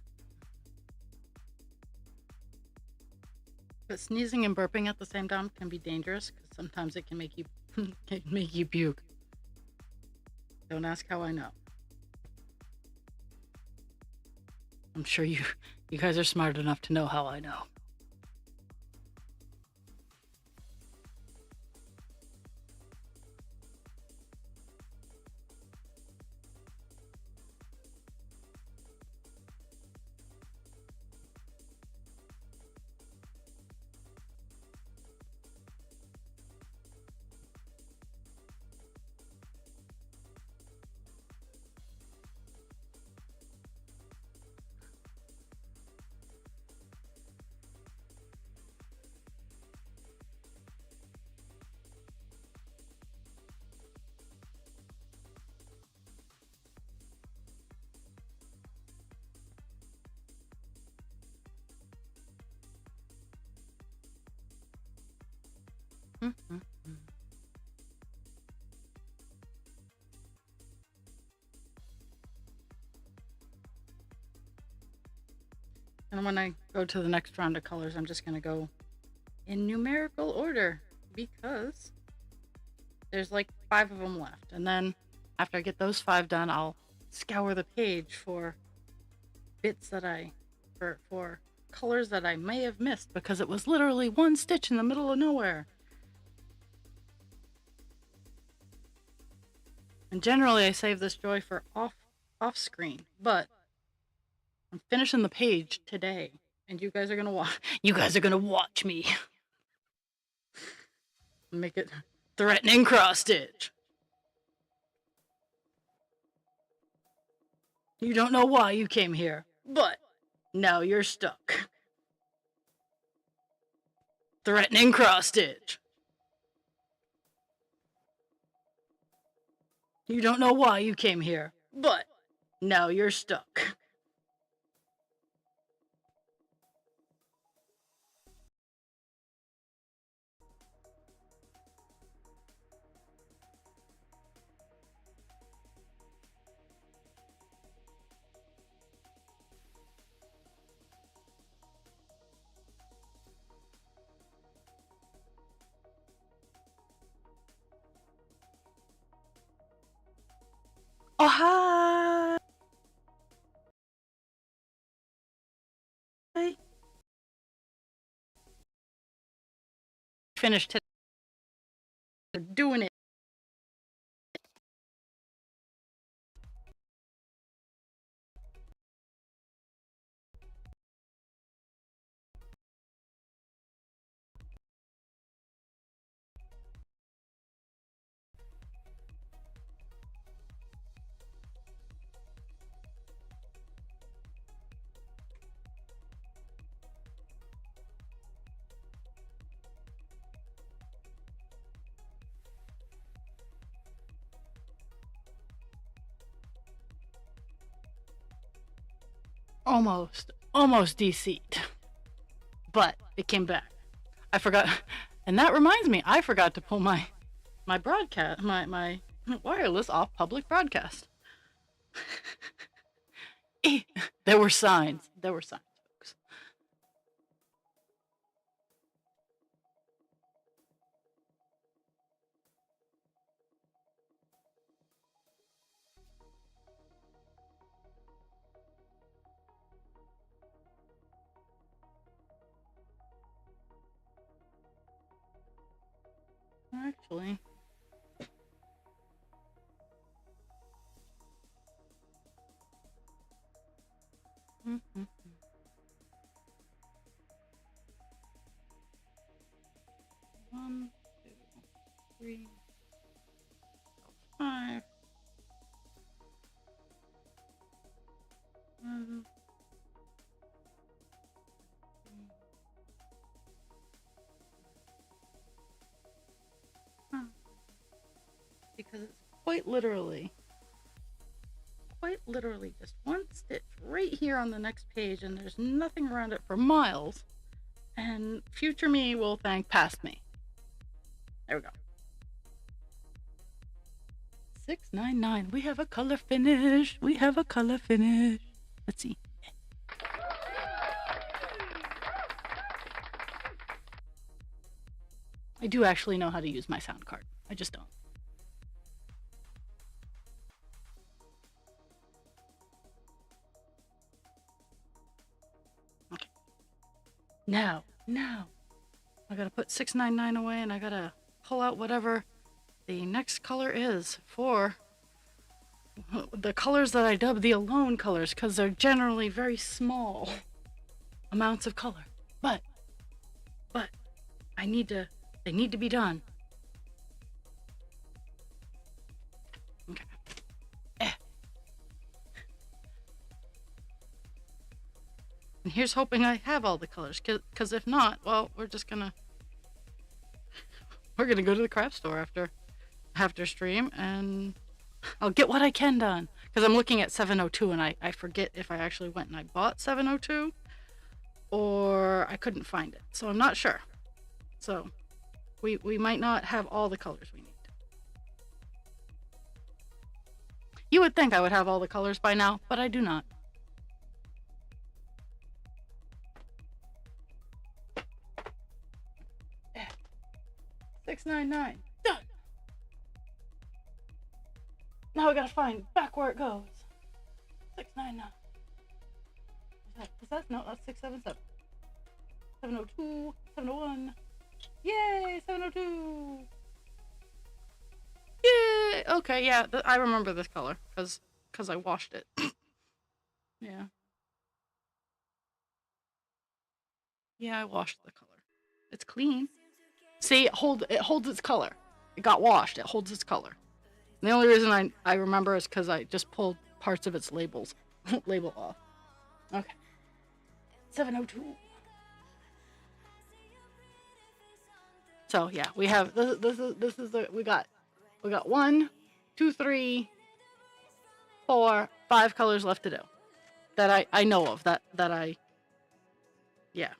But sneezing and burping at the same time can be dangerous because sometimes it can make you can make you puke. Don't ask how I know. I'm sure you guys are smart enough to know how I know. Mm-hmm. And when I go to the next round of colors, I'm just going to go in numerical order because there's like 5 of them left. And then after I get those 5 done, I'll scour the page for bits that for colors that I may have missed because it was literally one stitch in the middle of nowhere. And generally I save this joy for off screen, but I'm finishing the page today and you guys are going to watch me make it threatening cross stitch. You don't know why you came here, but now you're stuck. Threatening cross stitch. You don't know why you came here, but now you're stuck. Oh, hi! Finished doing it. Almost DC'd. But it came back. I forgot, and that reminds me, I forgot to pull my broadcast, my wireless off public broadcast. There were signs. There were signs, folks. Actually. Mm-hmm. 1, 2, 3, 5. Because it's quite literally just one stitch right here on the next page, and there's nothing around it for miles. And future me will thank past me. There we go. 699. We have a color finish. We have a color finish. Let's see. I do actually know how to use my sound card. I just don't. Okay. Now. I gotta put 699 away, and I gotta pull out whatever the next color is for the colors that I dub the alone colors, because they're generally very small amounts of color. But they need to be done. Okay. And here's hoping I have all the colors, because if not, well, we're gonna go to the craft store after stream, and I'll get what I can done. Because I'm looking at 702, and I forget if I actually went and I bought 702, or I couldn't find it. So I'm not sure. So we might not have all the colors we need. You would think I would have all the colors by now, but I do not. $6.99. Done. Now I gotta find back where it goes. $6.99. Is that no? That's 677. 702. 701. Yay! 702. Yay! Okay, yeah, I remember this color because I washed it. Yeah. Yeah, I washed the color. It's clean. See, it holds its color. It got washed. It holds its color. And the only reason I remember is because I just pulled parts of its label off. Okay. 702. So yeah, we have this is we got 1, 2, 3, 4, 5 colors left to do that I know of. Yeah.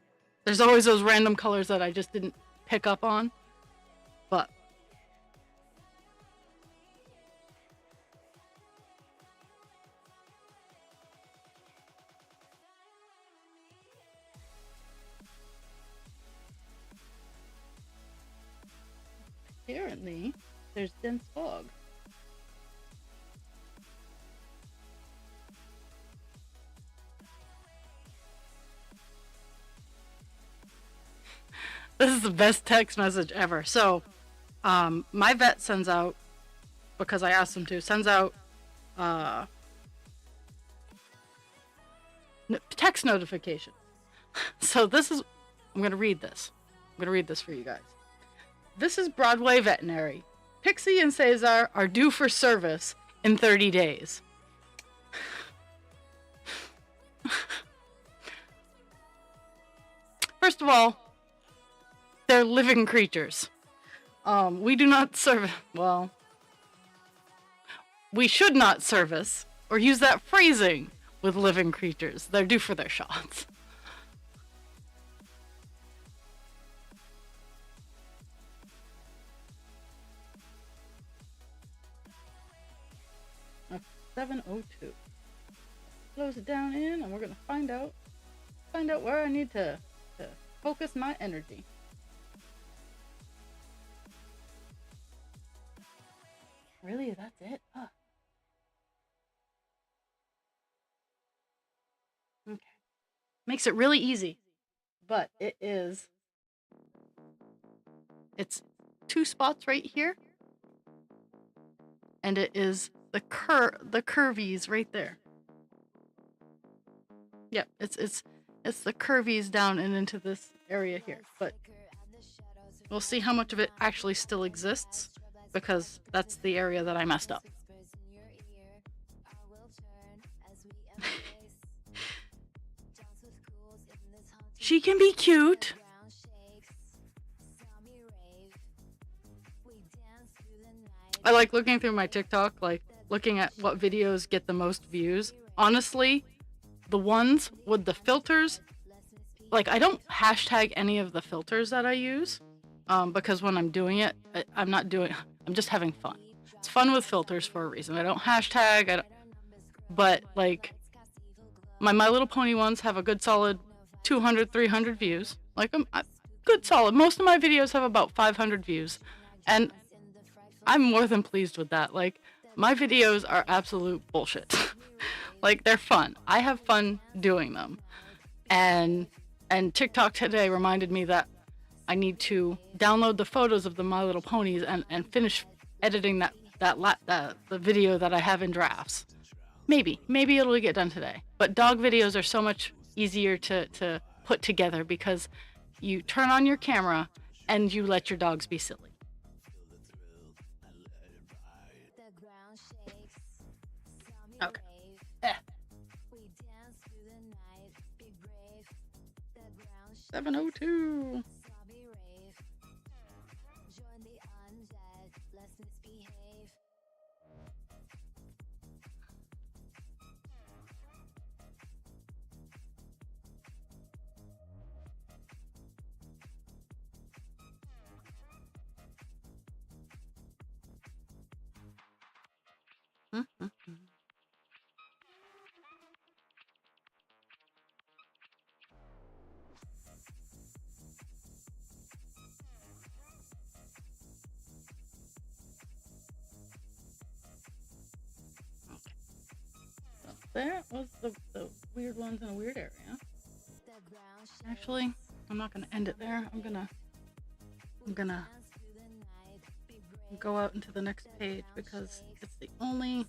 There's always those random colors that I just didn't pick up on, but apparently there's dense fog. This is the best text message ever. So, my vet sends out, because I asked him to, sends out text notification. So this is, I'm going to read this. I'm going to read this for you guys. This is Broadway Veterinary. Pixie and Cesar are due for service in 30 days. First of all, they're living creatures. We do not service, well, we should not service or use that phrasing with living creatures. They're due for their shots. 7:02. Close it down in, and we're gonna find out where I need to focus my energy. Really, that's it? Huh. Okay. Makes it really easy, but it's 2 spots right here, and it is the curvies right there. Yep, it's the curvies down and into this area here, but we'll see how much of it actually still exists, because that's the area that I messed up. She can be cute. I like looking through my TikTok, like looking at what videos get the most views. Honestly, the ones with the filters, like I don't hashtag any of the filters that I use, because when I'm doing it, I'm just having fun. It's fun with filters for a reason. I don't hashtag, but like my Little Pony ones have a good solid 200, 300 views. Like good solid. Most of my videos have about 500 views, and I'm more than pleased with that. Like, my videos are absolute bullshit. Like, they're fun. I have fun doing them. And TikTok today reminded me that I need to download the photos of the My Little Ponies and finish editing the video that I have in drafts. Maybe it'll get done today. But dog videos are so much easier to put together because you turn on your camera and you let your dogs be silly. Okay. 7:02. That was the weird ones in a weird area. Actually, I'm not gonna end it there. I'm gonna go out into the next page because it's the only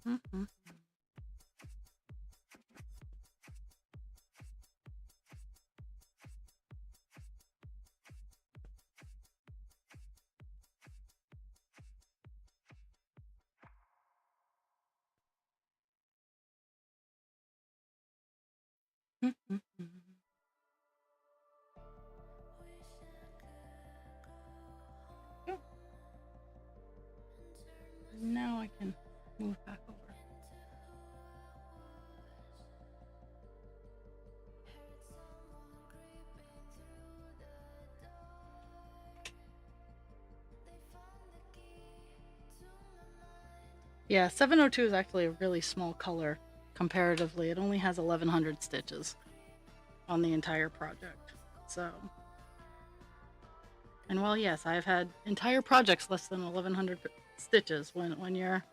Mhm. Mhm. Oh, now I can move back over. Yeah, 702 is actually a really small color comparatively. It only has 1100 stitches on the entire project. So, and well, yes, I've had entire projects less than 1100 stitches. When you're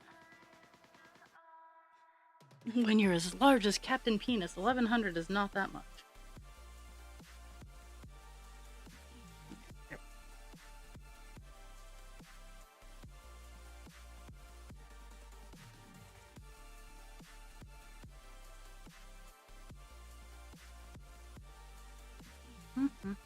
as large as Captain Penis, 1100 is not that much. Mhm.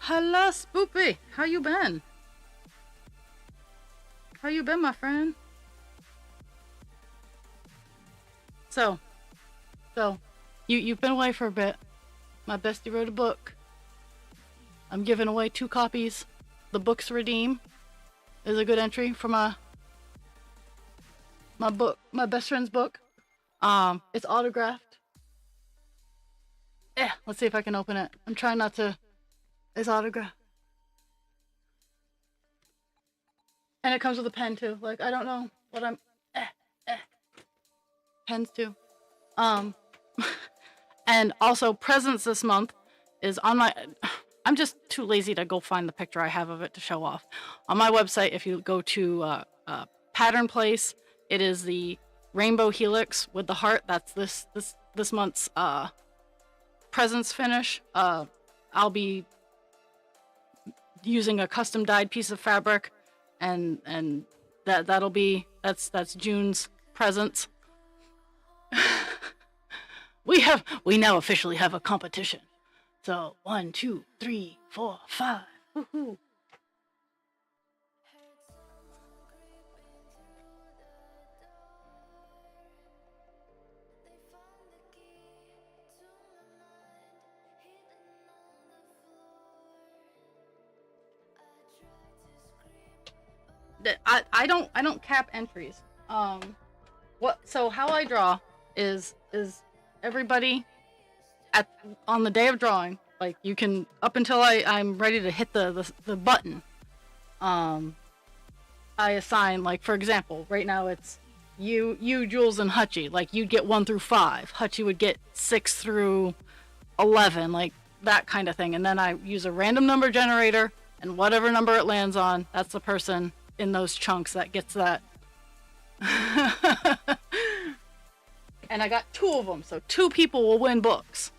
Hello, Spoopy. How you been? How you been, my friend? So, you've been away for a bit. My bestie wrote a book. I'm giving away 2 copies. The book's redeem is a good entry for my book, my best friend's book. It's autographed. Yeah, let's see if I can open it. I'm trying not to. It's autographed. And it comes with a pen too. Like, I don't know what I'm. Pens too. And also presents this month is on my. I'm just too lazy to go find the picture I have of it to show off. On my website, if you go to Pattern Place, it is the Rainbow Helix with the heart. That's this month's presents finish. I'll be using a custom dyed piece of fabric, and that's June's presents. We now officially have a competition. So 1, 2, 3, 4, 5. Woohoo! I don't cap entries. So how I draw is everybody at on the day of drawing, like you can up until I'm ready to hit the button. I assign, like, for example, right now it's you, Jules, and Hutchie. Like, you'd get 1 through 5. Hutchie would get 6 through 11, like that kind of thing. And then I use a random number generator, and whatever number it lands on, that's the person in those chunks that gets that. And I got 2 of them, so 2 people will win books.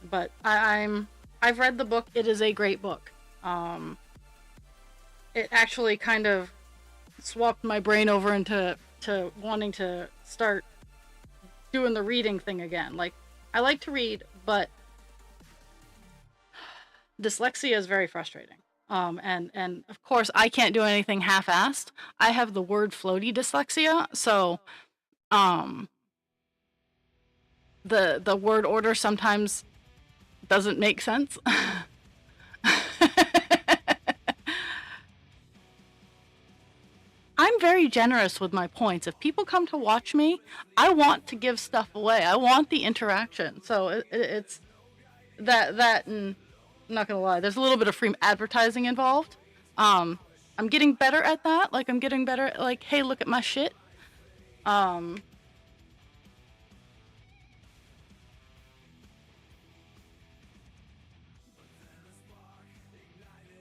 But I've read the book. It is a great book. It actually kind of swapped my brain over into wanting to start doing the reading thing again. Like, I like to read, but dyslexia is very frustrating. And of course I can't do anything half-assed. I have the word floaty dyslexia, so the word order sometimes doesn't make sense. I'm very very generous with my points. If people come to watch me, I want to give stuff away. I want the interaction. So it's that and I'm not gonna lie, there's a little bit of free advertising involved. Um, I'm getting better at that. Like I'm getting better at like, hey, look at my shit. Um,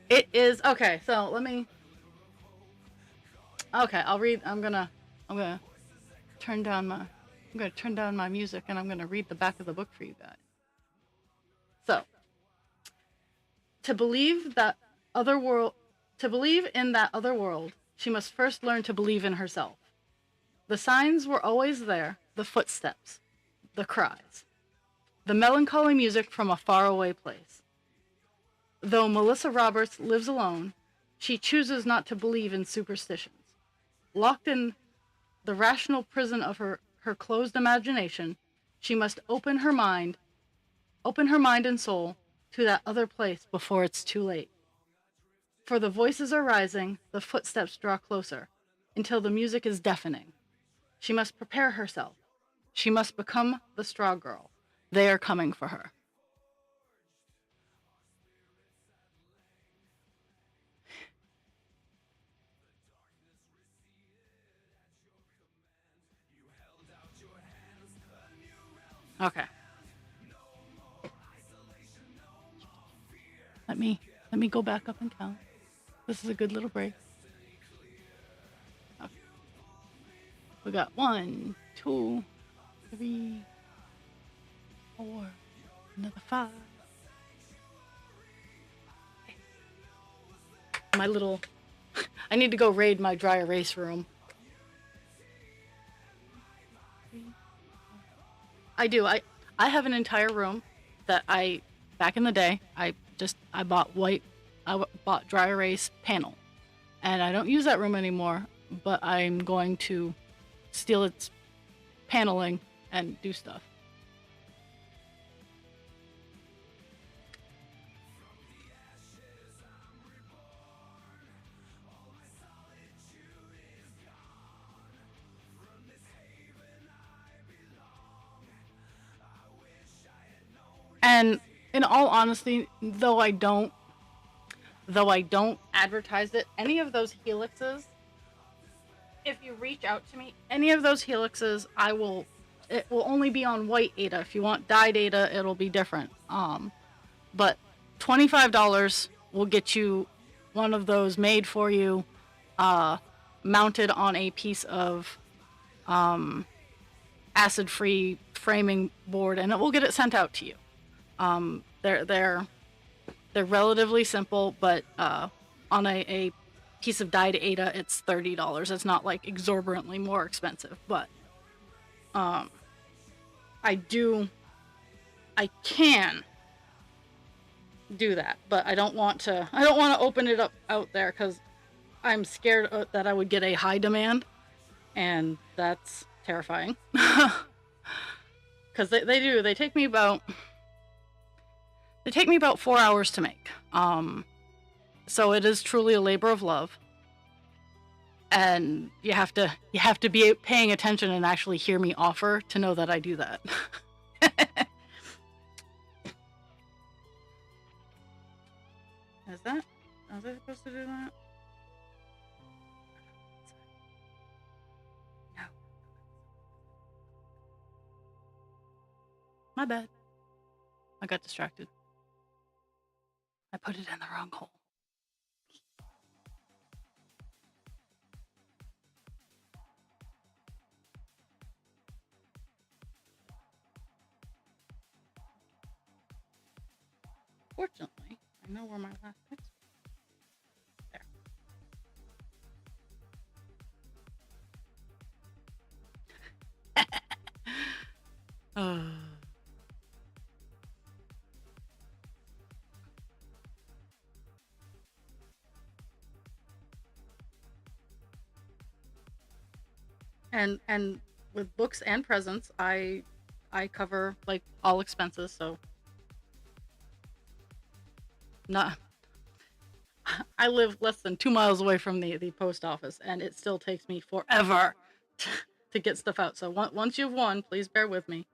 it is okay. So let me. Okay, I'll read. I'm gonna turn down my. I'm gonna turn down my music and I'm gonna read the back of the book for you guys. So, to believe that other world, to believe in that other world, she must first learn to believe in herself. The signs were always there, the footsteps, the cries, the melancholy music from a faraway place. Though Melissa Roberts lives alone, she chooses not to believe in superstitions. Locked in the rational prison of her closed imagination, she must open her mind and soul to that other place before it's too late. For the voices are rising, the footsteps draw closer, until the music is deafening. She must prepare herself. She must become the straw girl. They are coming for her. Okay. Let me go back up and count. This is a good little break. Okay. We got 1, 2, 3, 4, another 5. My little I need to go raid my dry erase room. I do. I have an entire room that back in the day, I bought dry erase panel. And I don't use that room anymore, but I'm going to steal its paneling and do stuff. And in all honesty, though I don't advertise it, any of those helixes, if you reach out to me, any of those helixes, it will only be on white Ada. If you want dyed Ada, it'll be different. But $25 will get you one of those made for you, mounted on a piece of acid-free framing board, and it will get it sent out to you. They're relatively simple, but on a piece of dyed Ada, it's $30. It's not like exorbitantly more expensive, but I can do that, but I don't want to open it up out there because I'm scared that I would get a high demand, and that's terrifying. Because they take me about 4 hours to make. So it is truly a labor of love, and you have to be paying attention and actually hear me offer to know that I do that. Was I supposed to do that? No. My bad. I got distracted. I put it in the wrong hole. Fortunately, I know where my last text was. There. And with books and presents, I cover like all expenses, so not I live less than 2 miles away from the post office, and it still takes me forever to get stuff out. So once you've won, please bear with me.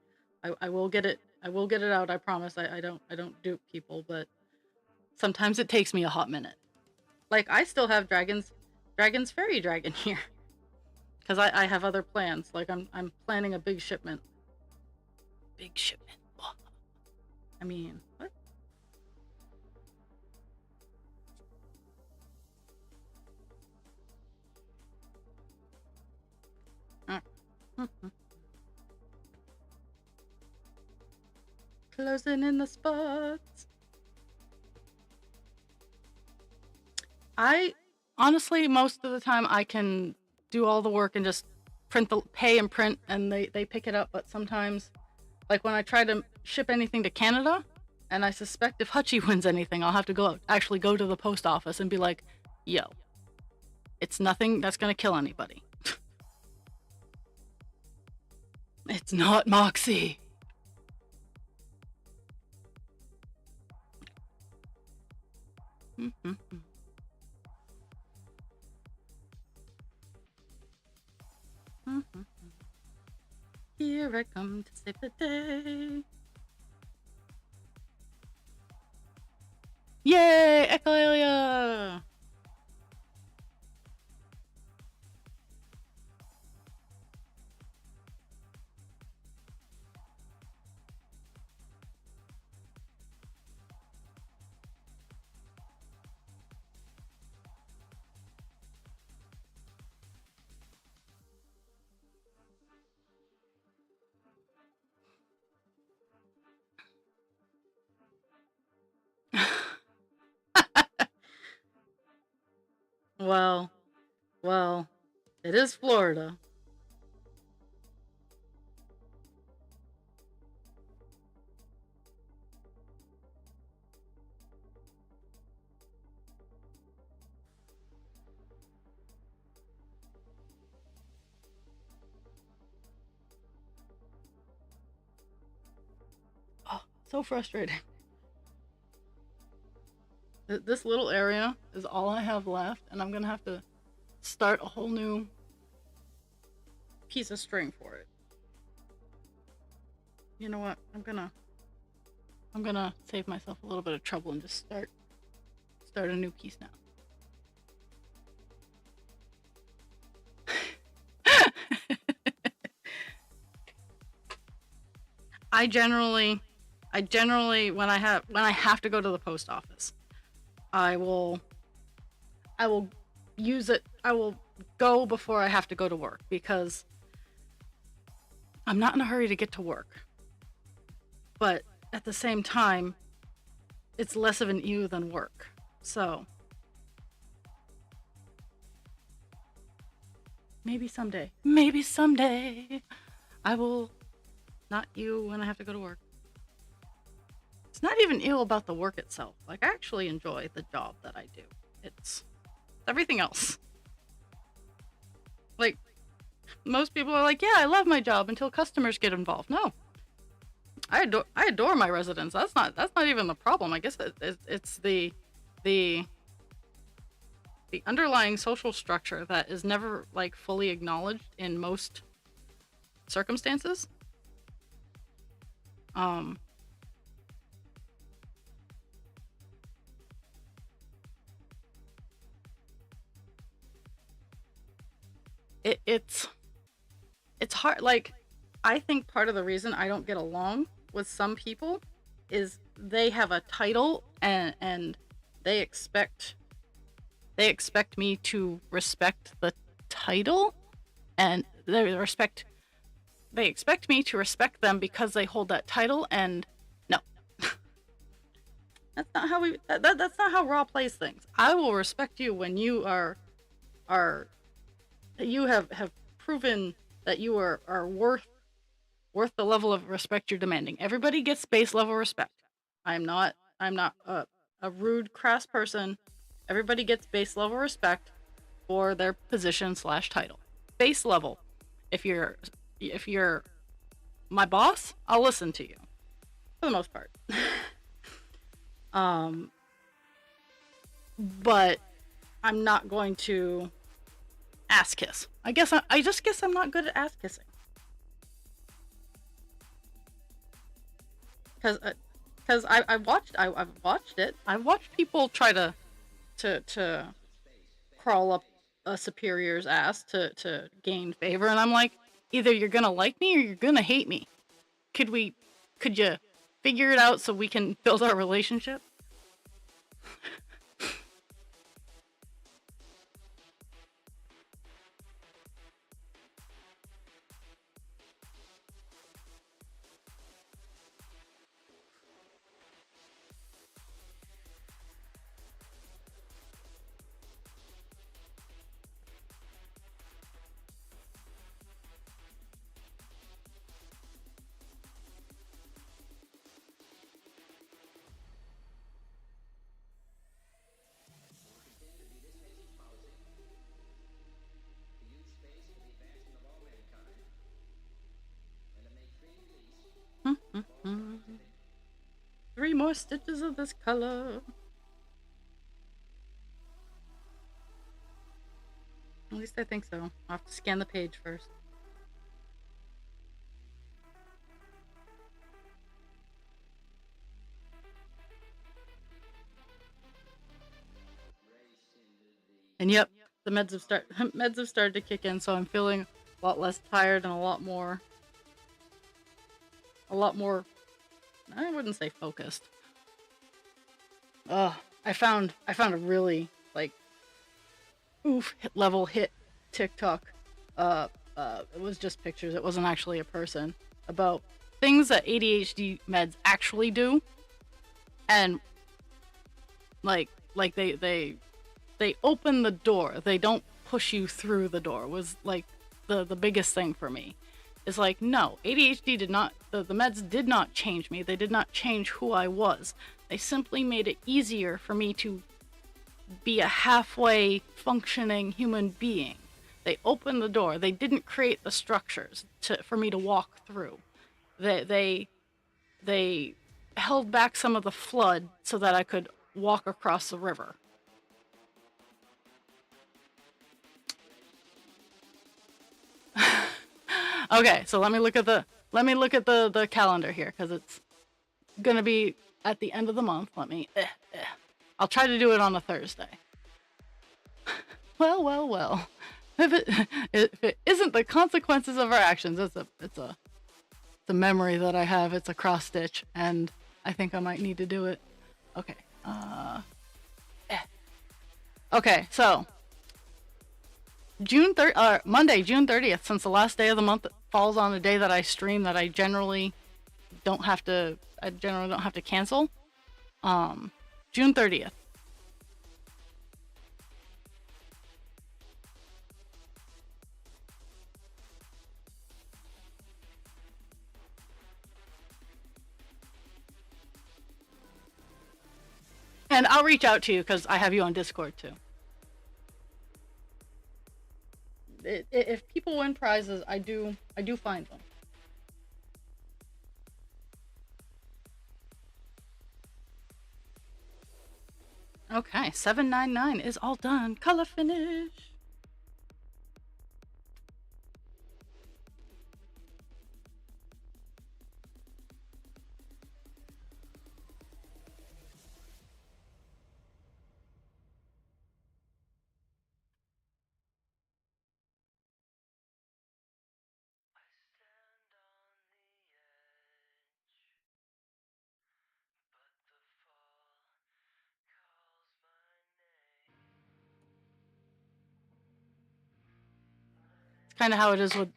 I will get it. I will get it out. I promise. I don't dupe people, but sometimes it takes me a hot minute. Like I still have Dragon's fairy dragon here because I have other plans. Like I'm planning a big shipment. Big shipment. I mean, what? Closing in the spots. I honestly, most of the time, I can do all the work and just pay and print, and they pick it up. But sometimes, like when I try to ship anything to Canada, and I suspect if Hutchie wins anything, I'll have to actually go to the post office and be like, "Yo, it's nothing that's gonna kill anybody. It's not Moxie." Here I come to save the day. Yay, Echolalia! Well, it is Florida. Oh, so frustrating. This little area is all I have left, and I'm gonna have to start a whole new piece of string for it. You know what? I'm gonna save myself a little bit of trouble and just start a new piece now. I generally when I have to go to the post office, I will use it. I will go before I have to go to work because I'm not in a hurry to get to work. But at the same time, it's less of an ew than work. So maybe someday I will not ew when I have to go to work. It's not even ill about the work itself. Like, I actually enjoy the job that I do. It's everything else. Like, most people are like, yeah, I love my job until customers get involved. No. I adore my residents. That's not even the problem. I guess it's the underlying social structure that is never like fully acknowledged in most circumstances. It's hard. Like, I think part of the reason I don't get along with some people is they have a title and they expect me to respect the title, and they expect me to respect them because they hold that title, and no. That's not how that's not how Raw plays things. I will respect you when you are you have proven that you are worth the level of respect you're demanding. Everybody gets base level respect. I'm not a rude, crass person. Everybody gets base level respect for their position / title. Base level. If you're my boss, I'll listen to you for the most part. but I'm not going to ass kiss. I just guess I'm not good at ass kissing. Because I've watched it. I've watched people try to crawl up a superior's ass to gain favor, and I'm like, either you're gonna like me or you're gonna hate me. Could you figure it out so we can build our relationship? Three more stitches of this color. At least I think so. I'll have to scan the page first. And yep, the meds have started to kick in, so I'm feeling a lot less tired and a lot more I wouldn't say focused. I found a really like level hit TikTok. It was just pictures. It wasn't actually a person, about things that ADHD meds actually do, and like they open the door. They don't push you through the door. Was like the biggest thing for me. It's like, no, ADHD did not, the meds did not change me. They did not change who I was. They simply made it easier for me to be a halfway functioning human being. They opened the door. They didn't create the structures for me to walk through. They held back some of the flood so that I could walk across the river. Okay, so let me look at the calendar here, because it's gonna be at the end of the month. I'll try to do it on a Thursday. Well. If it isn't the consequences of our actions, it's a memory that I have. It's a cross stitch, and I think I might need to do it. Okay. Okay, so Monday, June 30th, since the last day of the month falls on a day that I stream that I generally don't have to cancel. June 30th. And I'll reach out to you because I have you on Discord too. If people win prizes, I do find them. Okay, 799 is all done. Color finish. It's kind of how it is with.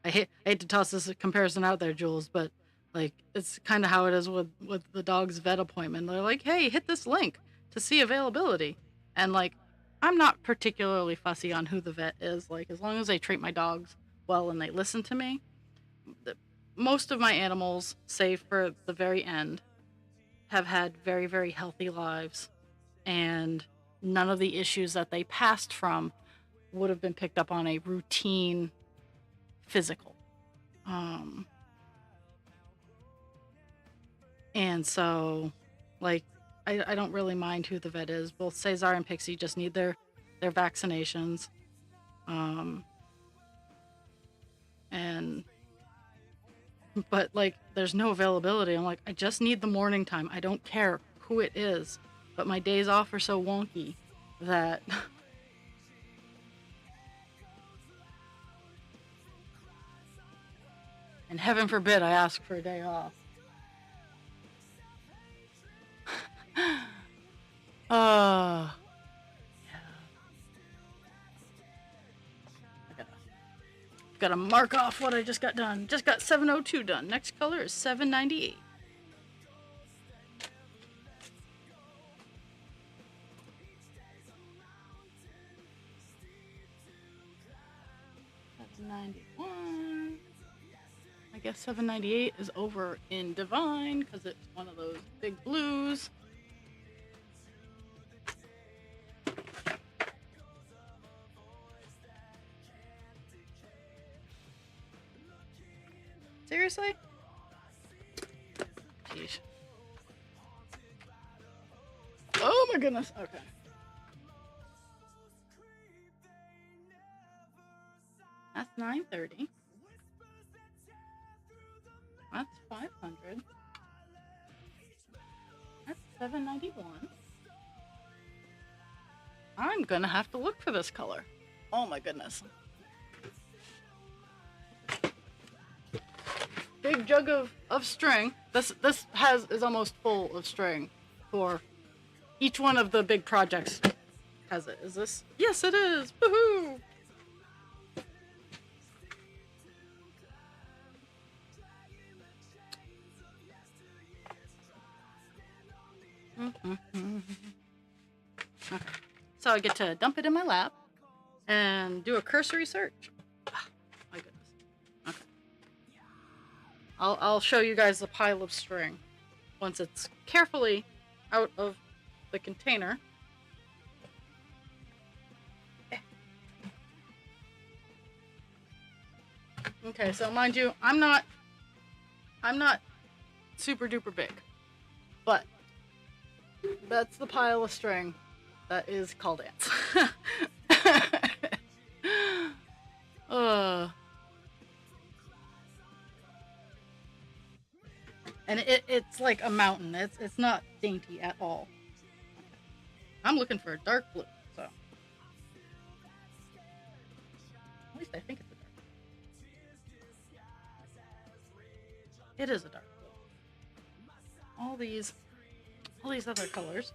I hate to toss this comparison out there, Jules, but like it's kind of how it is with the dog's vet appointment. They're like, "Hey, hit this link to see availability," and like, I'm not particularly fussy on who the vet is. Like, as long as they treat my dogs well and they listen to me, most of my animals, save for the very end, have had very, very healthy lives, and none of the issues that they passed from would have been picked up on a routine physical. And so, like, I don't really mind who the vet is. Both Cesar and Pixie just need their vaccinations. And but like there's no availability. I'm like, I just need the morning time. I don't care who it is, but my days off are so wonky that and heaven forbid I ask for a day off. Yeah. Gotta mark off what I just got done. Just got 702 done. Next color is 798. That's 91. I guess 798 is over in Divine because it's one of those big blues. Seriously? Jeez. Oh my goodness. Okay. That's 930. That's 500. That's 791. I'm gonna have to look for this color. Oh my goodness. Big jug of string. This is almost full of string for each one of the big projects. Has it? Is this? Yes, it is. Woohoo! Okay. So I get to dump it in my lap and do a cursory search. My goodness. Okay. I'll show you guys the pile of string once it's carefully out of the container. Okay, so mind you, I'm not super duper big, but that's the pile of string that is called ants. And it's like a mountain. It's not dainty at all. I'm looking for a dark blue, so at least I think it's a dark blue. It is a dark blue. All these other colors.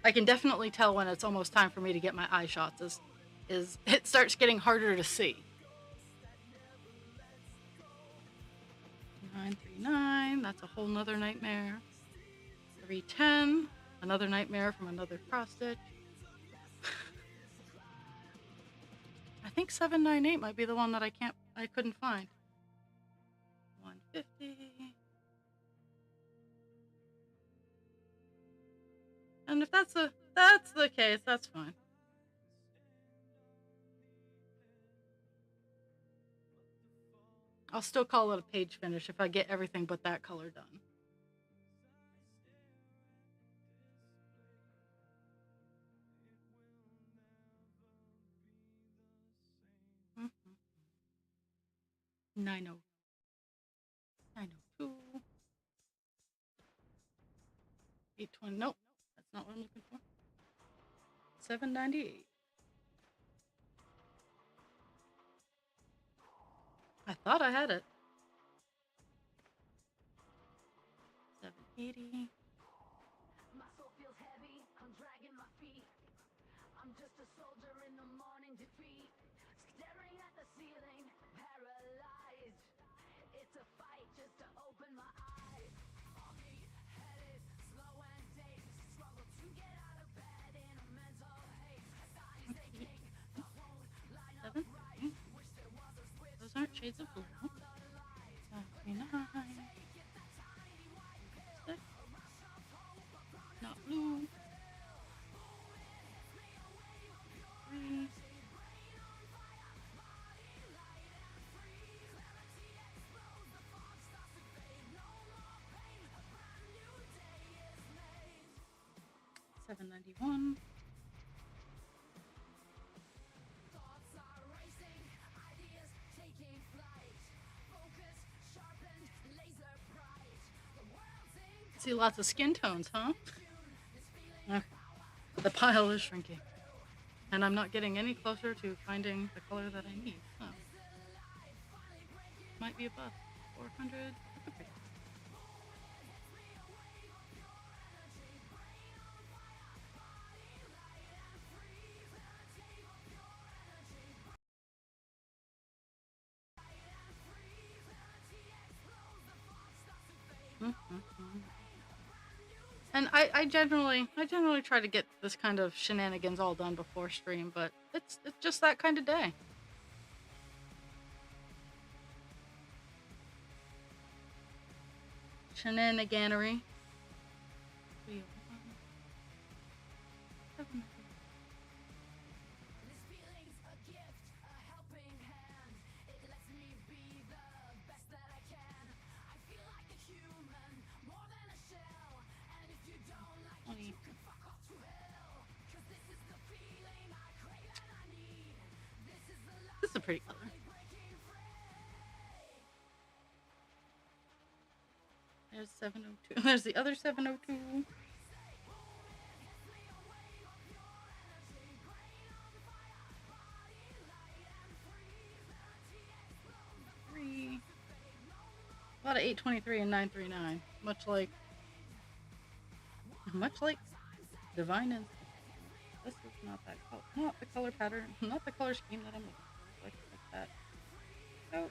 I can definitely tell when it's almost time for me to get my eye shots. Is it starts getting harder to see. 939, that's a whole nother nightmare. 310, another nightmare from another cross stitch. I think 798 might be the one that I couldn't find. 150. And if that's the case, that's fine. I'll still call it a page finish if I get everything but that color done. Mm-hmm. 902. 820. Nope, that's not what I'm looking for. 798. I thought I had it. 780. My soul feels heavy, I'm dragging my feet. I'm just a soldier in the morning defeat. Staring at the ceiling, paralyzed. It's a fight just to open my eyes. Foggy headed, slow and dazed. Struggle to get out of bed in a mental haze. Signs aching, the won't line up right. Wish there was a switch. Those aren't shades of blue. 79. Not blue. 3. 791. Thoughts are racing, ideas taking flight. Focus sharpened, laser bright. The world's in See lots of skin tones, huh? tune. This feeling Okay. The pile is shrinking. And I'm not getting any closer to finding the color that I need. Oh. Might be a bust. 400. And I generally try to get this kind of shenanigans all done before stream, but it's just that kind of day. Shenaniganery. This feeling's a gift, a helping hand. It lets me be the best that I can. I feel like a human, more than a shell. And if you don't like it, you can fuck off to hell. 'Cause this is the feeling I crave and I need. This is the life This is a pretty color. breaking free. There's 702. There's the other 702. A lot of 823 and 939, much like Divine Instinct. This is not that color, not the color pattern, not the color scheme that I'm looking for. Like that. Oh,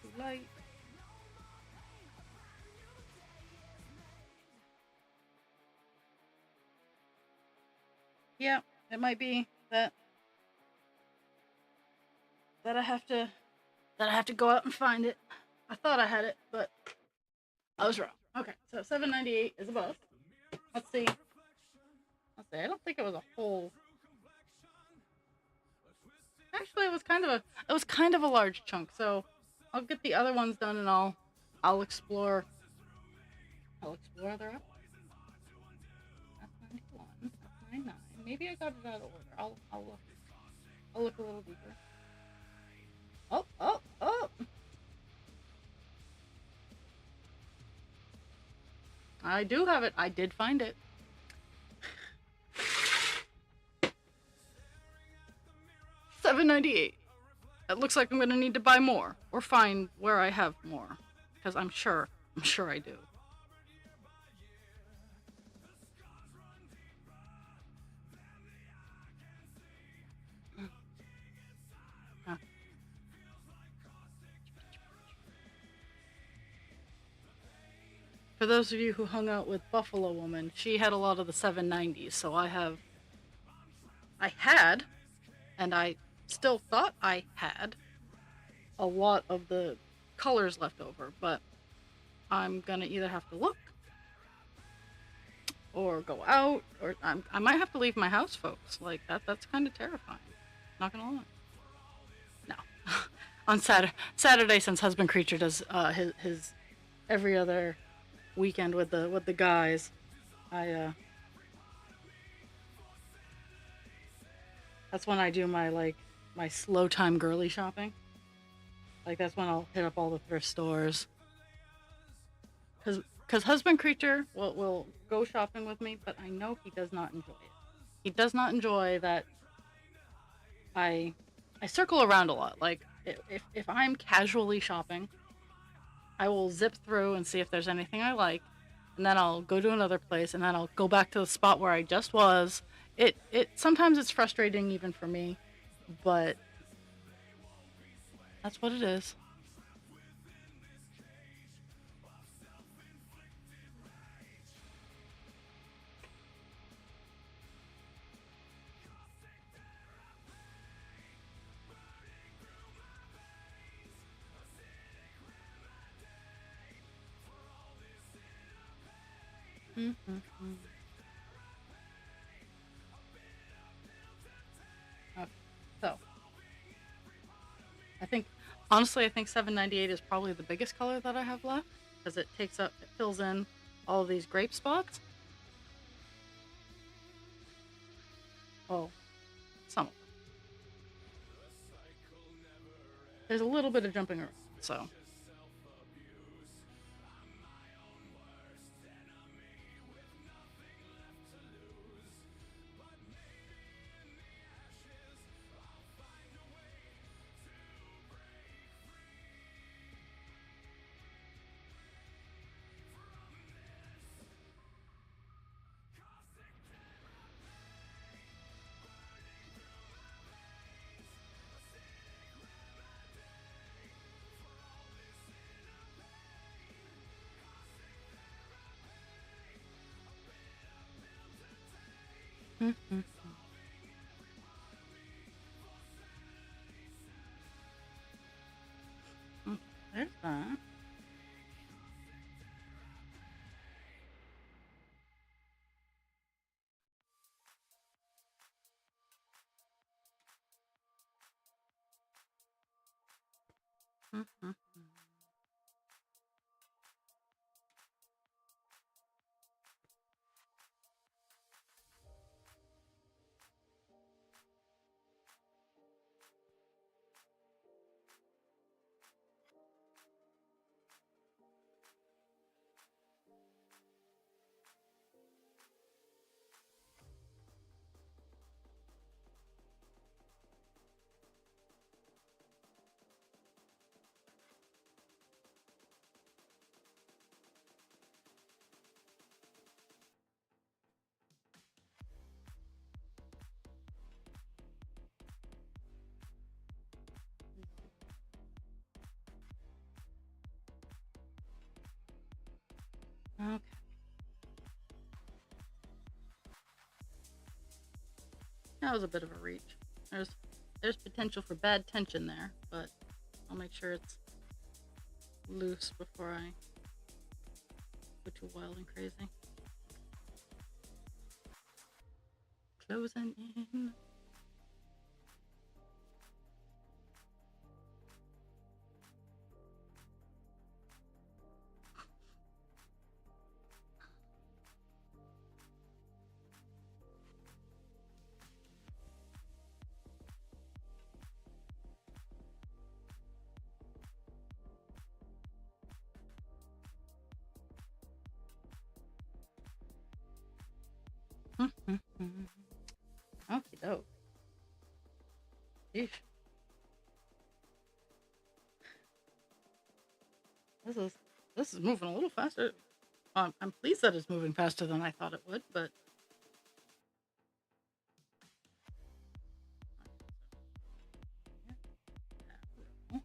too light. Yeah, it might be that I have to go out and find it. I thought I had it, but I was wrong. Okay, so 798 is a bust. Let's see. I don't think it was a whole. Actually, it was kind of a large chunk. So I'll get the other ones done, and I'll explore. Other up. That's 91. That's 99. Maybe I got it out of order. I'll look. I'll look a little deeper. Oh! I do have it. I did find it. $7.98. It looks like I'm gonna need to buy more or find where I have more, because I'm sure I do. For those of you who hung out with Buffalo Woman, she had a lot of the 790s, so I had, and I still thought I had, a lot of the colors left over, but I'm gonna either have to look, or go out, or I might have to leave my house, folks. Like, that's kind of terrifying. Not gonna lie. No. On Saturday, since Husband Creature does his every other weekend with the guys, that's when I do my slow time girly shopping. Like, that's when I'll hit up all the thrift stores. Cause Husband Creature will go shopping with me, but I know he does not enjoy it. He does not enjoy that I circle around a lot. Like, if I'm casually shopping, I will zip through and see if there's anything I like, and then I'll go to another place, and then I'll go back to the spot where I just was. It sometimes it's frustrating even for me, but that's what it is. Okay, so honestly, I think 798 is probably the biggest color that I have left, because it fills in all of these grape spots. Well, some of them. There's a little bit of jumping around, so. Mm-hmm. There's that. Mm-hmm. Okay. That was a bit of a reach. There's potential for bad tension there, but I'll make sure it's loose before I go too wild and crazy. Closing in. Okie doke. Yeesh. This is moving a little faster. I'm pleased that it's moving faster than I thought it would, but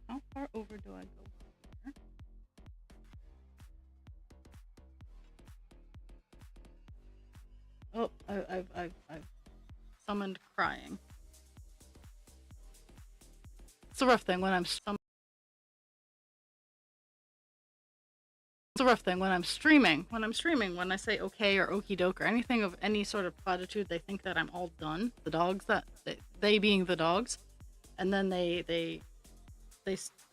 how far over do I go here? Oh, I've summoned crying. It's a rough thing when I'm It's a rough thing when I'm streaming. When I say okay or okie doke or anything of any sort of platitude, they think that I'm all done. The dogs they being the dogs, and then they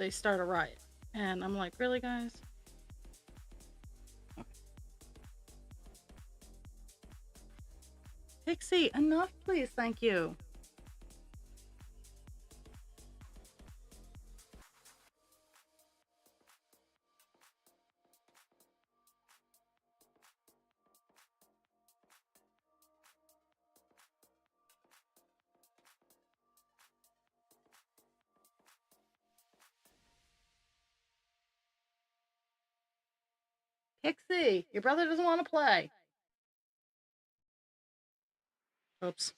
start a riot, and I'm like, really, guys? Okay. Pixie, enough, please, thank you. Pixie, your brother doesn't want to play. Oops.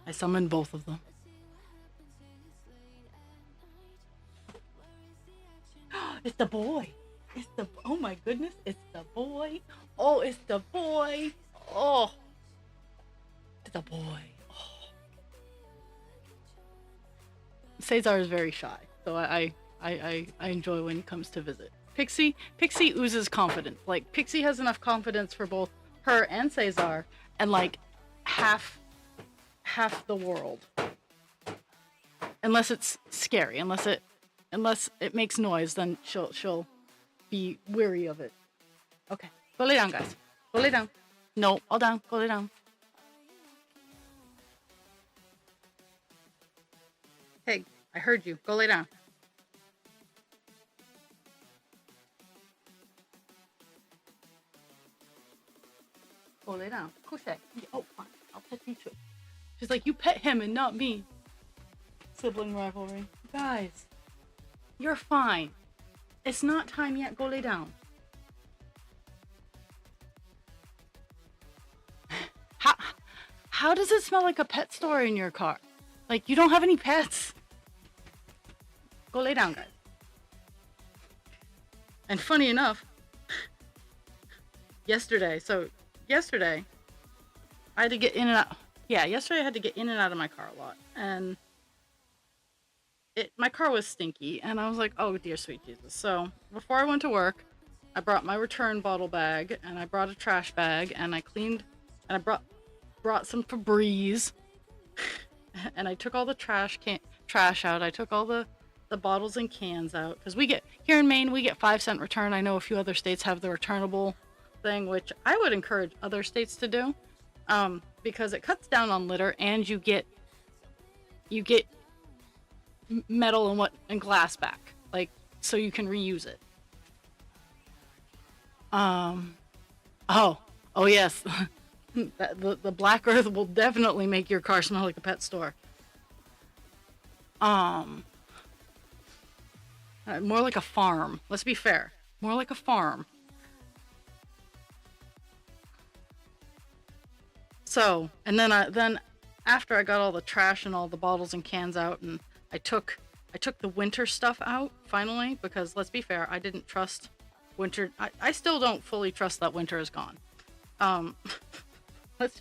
I summoned both of them. It's the boy. Oh my goodness, it's the boy. Oh, it's the boy. Oh, it's the boy. Oh. Cesar is very shy, so I enjoy when he comes to visit. Pixie oozes confidence. Like, Pixie has enough confidence for both her and Cesar, and like half the world. Unless it's scary, unless it makes noise, then she'll be weary of it. Okay, go lay down, guys. Go lay down. No, all down. Go lay down. Pig, I heard you. Go lay down. Go lay down. Couche. Oh, fine. I'll pet you too. She's like, you pet him and not me. Sibling rivalry. Guys, you're fine. It's not time yet. Go lay down. How does it smell like a pet store in your car? Like, you don't have any pets. Go lay down, guys. And funny enough, yesterday, I had to get in and out. Yeah, yesterday I had to get in and out of my car a lot. And my car was stinky. And I was like, oh, dear sweet Jesus. So before I went to work, I brought my return bottle bag. And I brought a trash bag. And I cleaned. And I brought some Febreze. And I took all the trash out. I took all the bottles and cans out. Because here in Maine, we get 5-cent return. I know a few other states have the returnable thing, which I would encourage other states to do. Because it cuts down on litter, and you get metal and glass back, like, so you can reuse it. Oh yes. The black earth will definitely make your car smell like a pet store. More like a farm. Let's be fair. More like a farm. So, and then after I got all the trash and all the bottles and cans out, and I took the winter stuff out finally, because let's be fair, I didn't trust winter. I still don't fully trust that winter is gone. Let's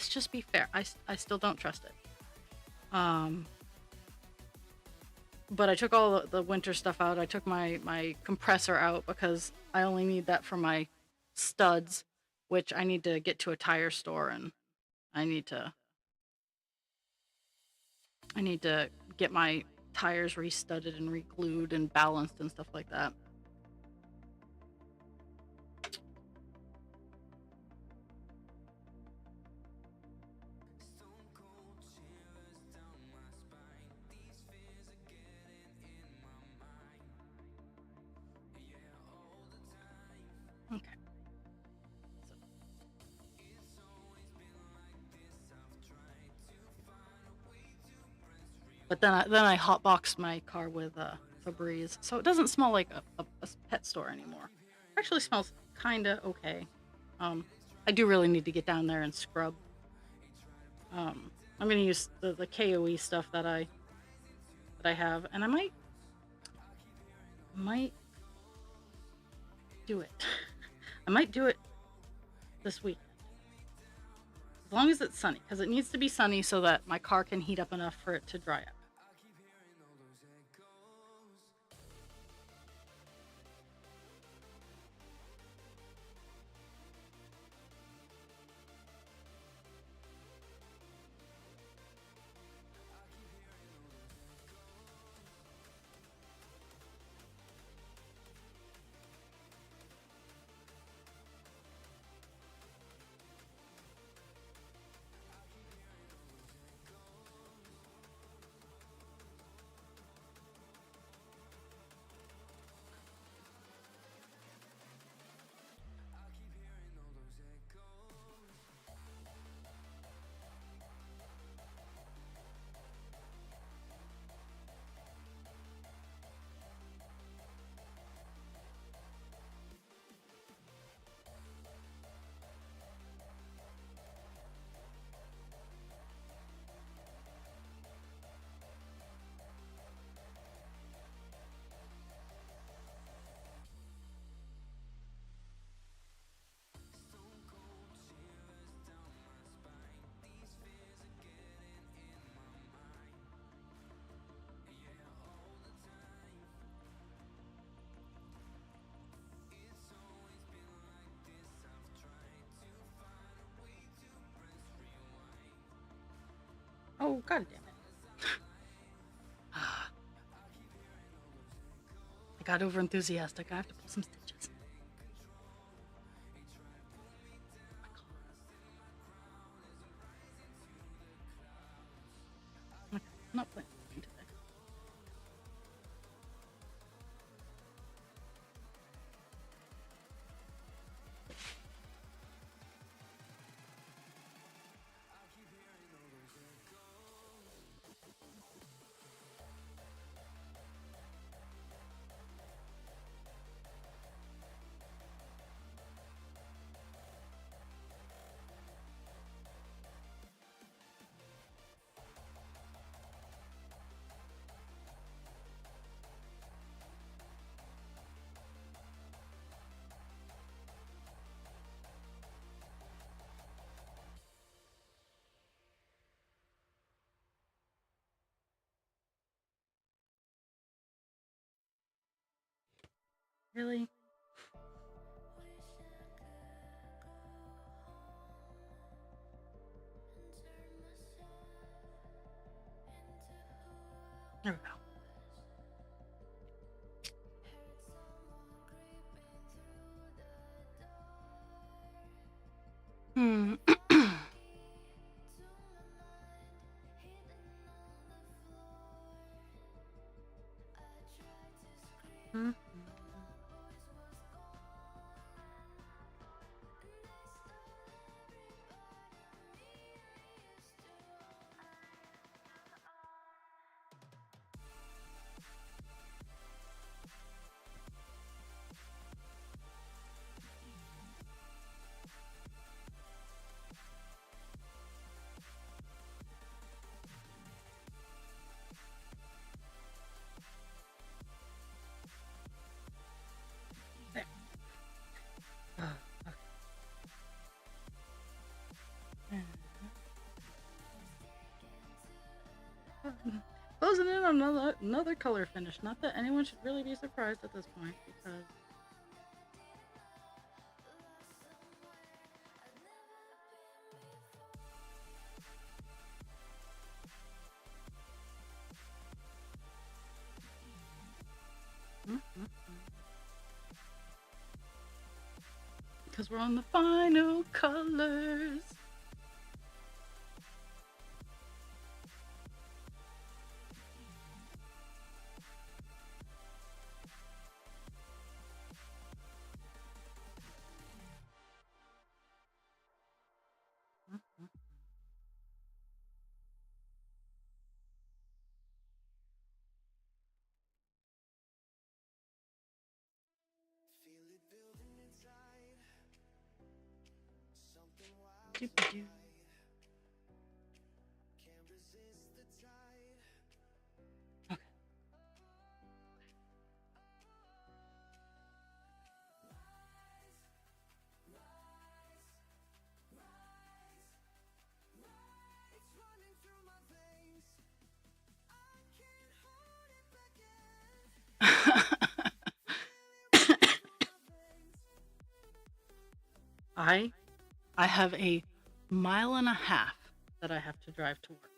just be fair. I still don't trust it. But I took all the winter stuff out. I took my compressor out because I only need that for my studs, which I need to get to a tire store, and I need to get my tires restudded and re-glued and balanced and stuff like that. Okay. But then I hotboxed my car with Febreze, so it doesn't smell like a pet store anymore. It actually smells kinda okay. I do really need to get down there and scrub. I'm gonna use the KOE stuff that I have, and I might do it. I might do it this week. As long as it's sunny, because it needs to be sunny so that my car can heat up enough for it to dry up. Oh, god damn it. I got over enthusiastic. I have to pull some stitches. Okay, I'm not playing today. Really? There we go. Hmm. Mhm. There. Okay. Closing in on another color finish. Not that anyone should really be surprised at this point, because because we're on the final colors. Doop-a-doo. Okay. I have a mile and a half that I have to drive to work.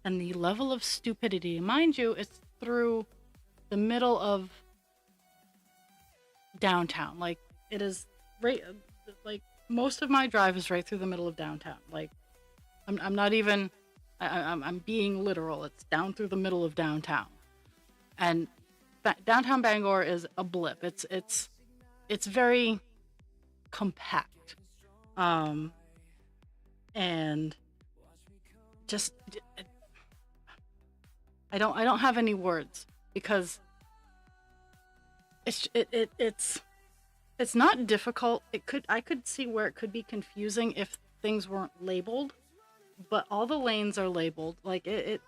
And the level of stupidity, mind you, it's through the middle of downtown. Like, it is right, like, most of my drive is right through the middle of downtown. Like, I'm not even, I'm being literal. It's down through the middle of downtown. And downtown Bangor is a blip. It's very compact. And just I don't have any words, because it's not difficult. I could see where it could be confusing if things weren't labeled, but all the lanes are labeled. Like it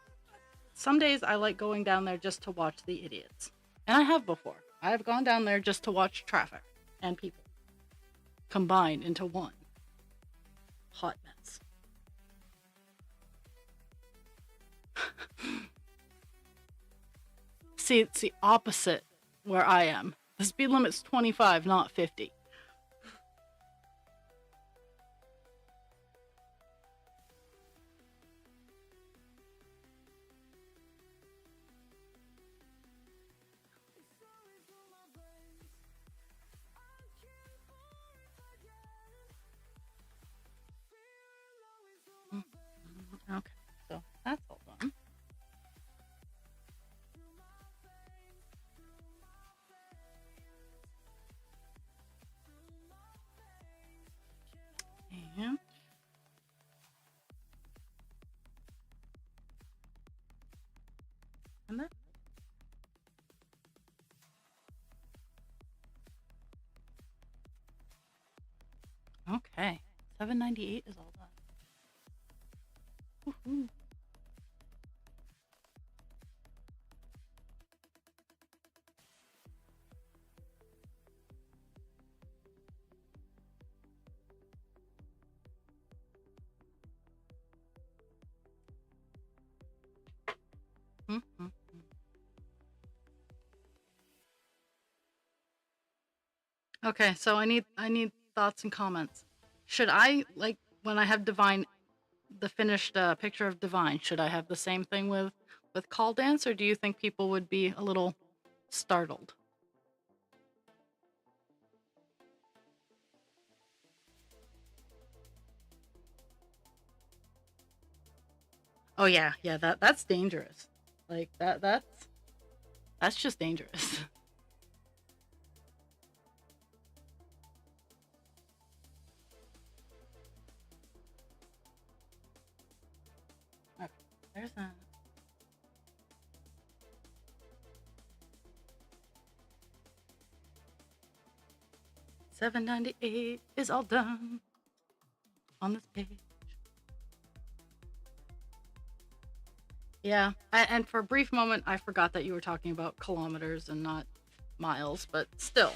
some days I like going down there just to watch the idiots. And I have before. I have gone down there just to watch traffic and people combined into one hot mess. See, it's the opposite where I am. The speed limit's 25, not 50. Okay, so that's all done. And that. Okay, 798 is all done. Woohoo. Mm-hmm. Okay, so I need thoughts and comments. Should I, like, when I have Divine, the finished picture of Divine, should I have the same thing with Call Dance, or do you think people would be a little startled? Oh yeah, yeah, that's dangerous. Like that's just dangerous. Okay, there's a 798 is all done on this page. Yeah, and for a brief moment, I forgot that you were talking about kilometers and not miles, but still.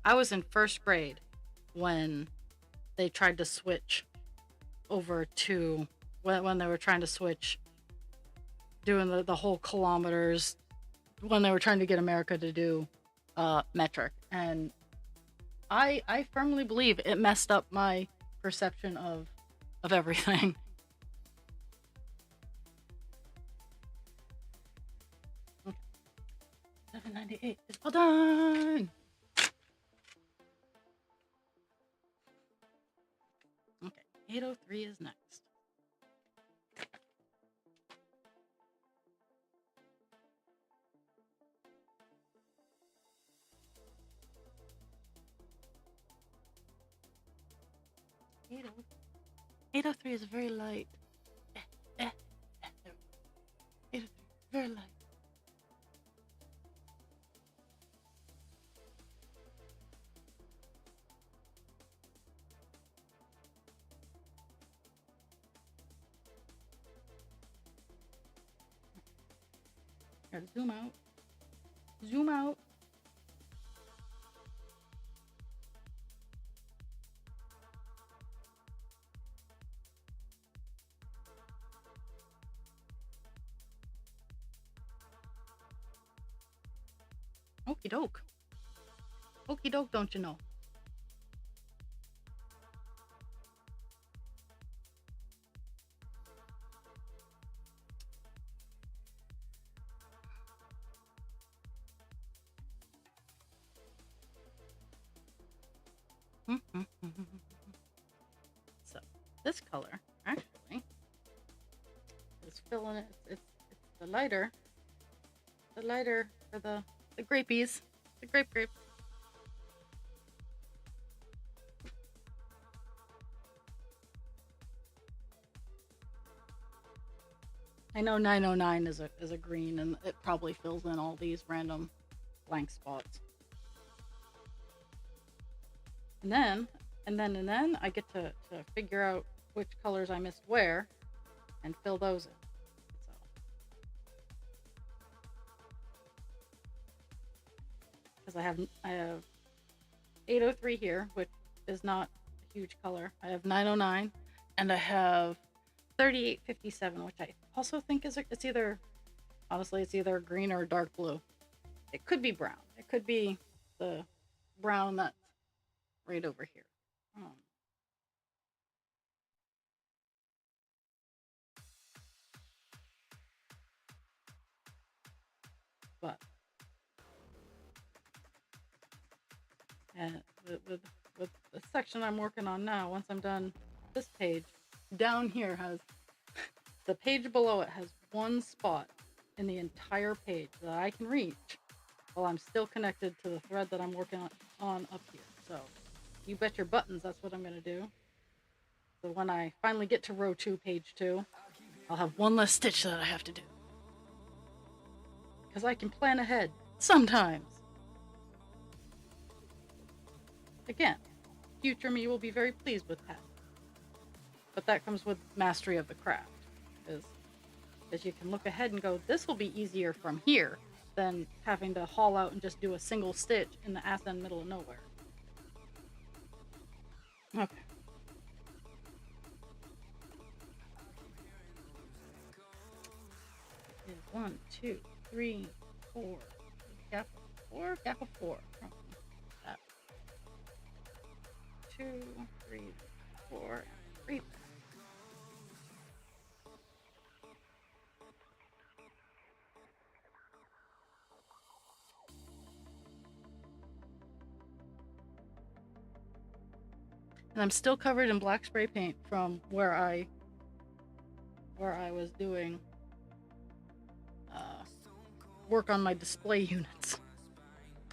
I was in first grade when they tried to switch over to when they were trying to switch doing the whole kilometers when they were trying to get America to do metric, and I firmly believe it messed up my perception of everything. Okay, 798 is all done. Okay, 803 is next. Eight oh 803 is very light. There we go. 803, very light. Gotta zoom out. Zoom out. Okie doke. Okie doke, don't you know? So this color actually is filling it. It's the lighter for the grapeys, the grape. I know 909 is a green, and it probably fills in all these random blank spots. And then I get to figure out which colors I missed where and fill those in. So because I have 803 here, which is not a huge color. I have 909, and I have 3857, which I also think it's either, honestly, it's either green or dark blue. It could be brown. It could be the brown that's right over here. Um, but and with the section I'm working on now, once I'm done this page, down here has the page below it has one spot in the entire page that I can reach while I'm still connected to the thread that I'm working on up here. So you bet your buttons that's what I'm going to do. So when I finally get to row 2, page 2, I'll have one less stitch that I have to do. Because I can plan ahead sometimes. Again, future me will be very pleased with that. But that comes with mastery of the craft. Is you can look ahead and go, this will be easier from here than having to haul out and just do a single stitch in the ass end middle of nowhere. Okay. 1, 2, 3, 4. Gap of 4, gap of 4. That. 2, 3, 4, 3. And I'm still covered in black spray paint from where I was doing work on my display units.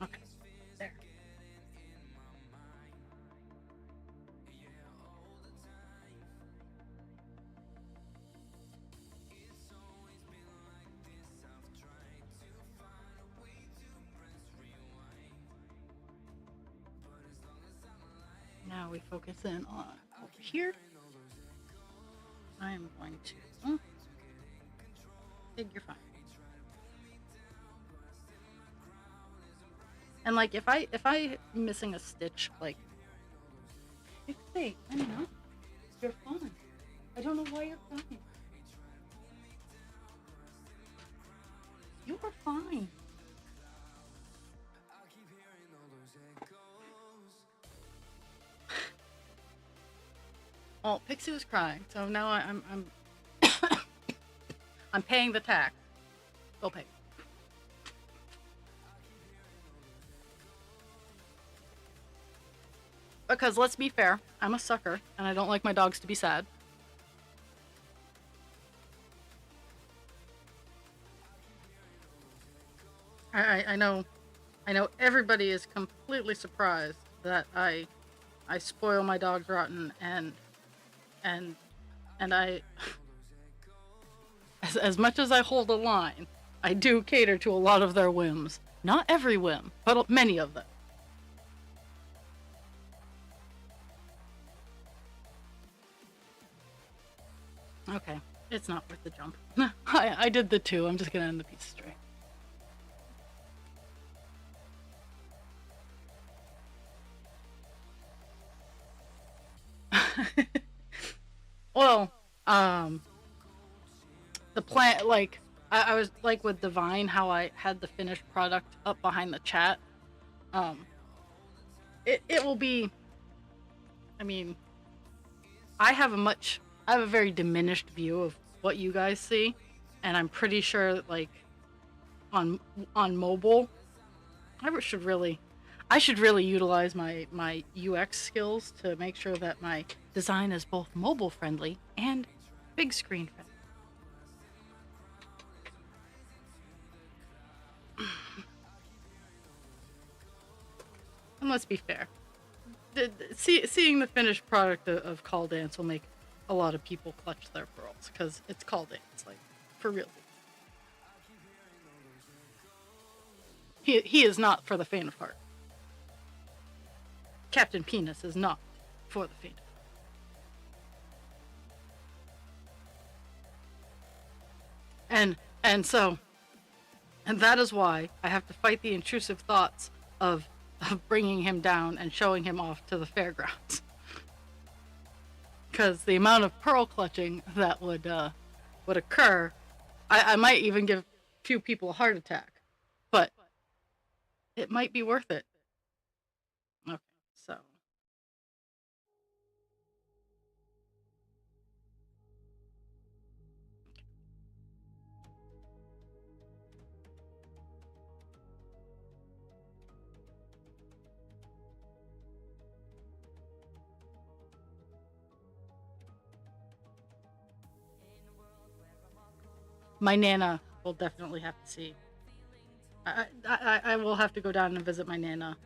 Okay, there. Now we focus in on over here. I am going to figure fine. And like if I missing a stitch, like hey, I know. You're fine. I don't know why you're crying. You are fine. Oh, Pixie was crying, so now I'm I'm paying the tax. Go pay. Because let's be fair, I'm a sucker, and I don't like my dogs to be sad. I know everybody is completely surprised that I spoil my dogs rotten and I as much as I hold a line, I do cater to a lot of their whims. Not every whim, but many of them. Okay, it's not worth the jump. I did the 2. I'm just gonna end the piece straight. Well, the plant, like, I was like with Divine, how I had the finished product up behind the chat. It will be, I mean, I have a very diminished view of what you guys see, and I'm pretty sure that, like, on mobile, I should really utilize my UX skills to make sure that my design is both mobile friendly and big screen friendly. And let's be fair, seeing the finished product of Call Dance will make a lot of people clutch their pearls, because it's Call Dance, like, for real. He is not for the faint of heart. Captain Penis is not for the faint of heart. And that is why I have to fight the intrusive thoughts of bringing him down and showing him off to the fairgrounds. Because the amount of pearl clutching that would occur, I might even give a few people a heart attack. But it might be worth it. Okay, so. My Nana will definitely have to see. I will have to go down and visit my Nana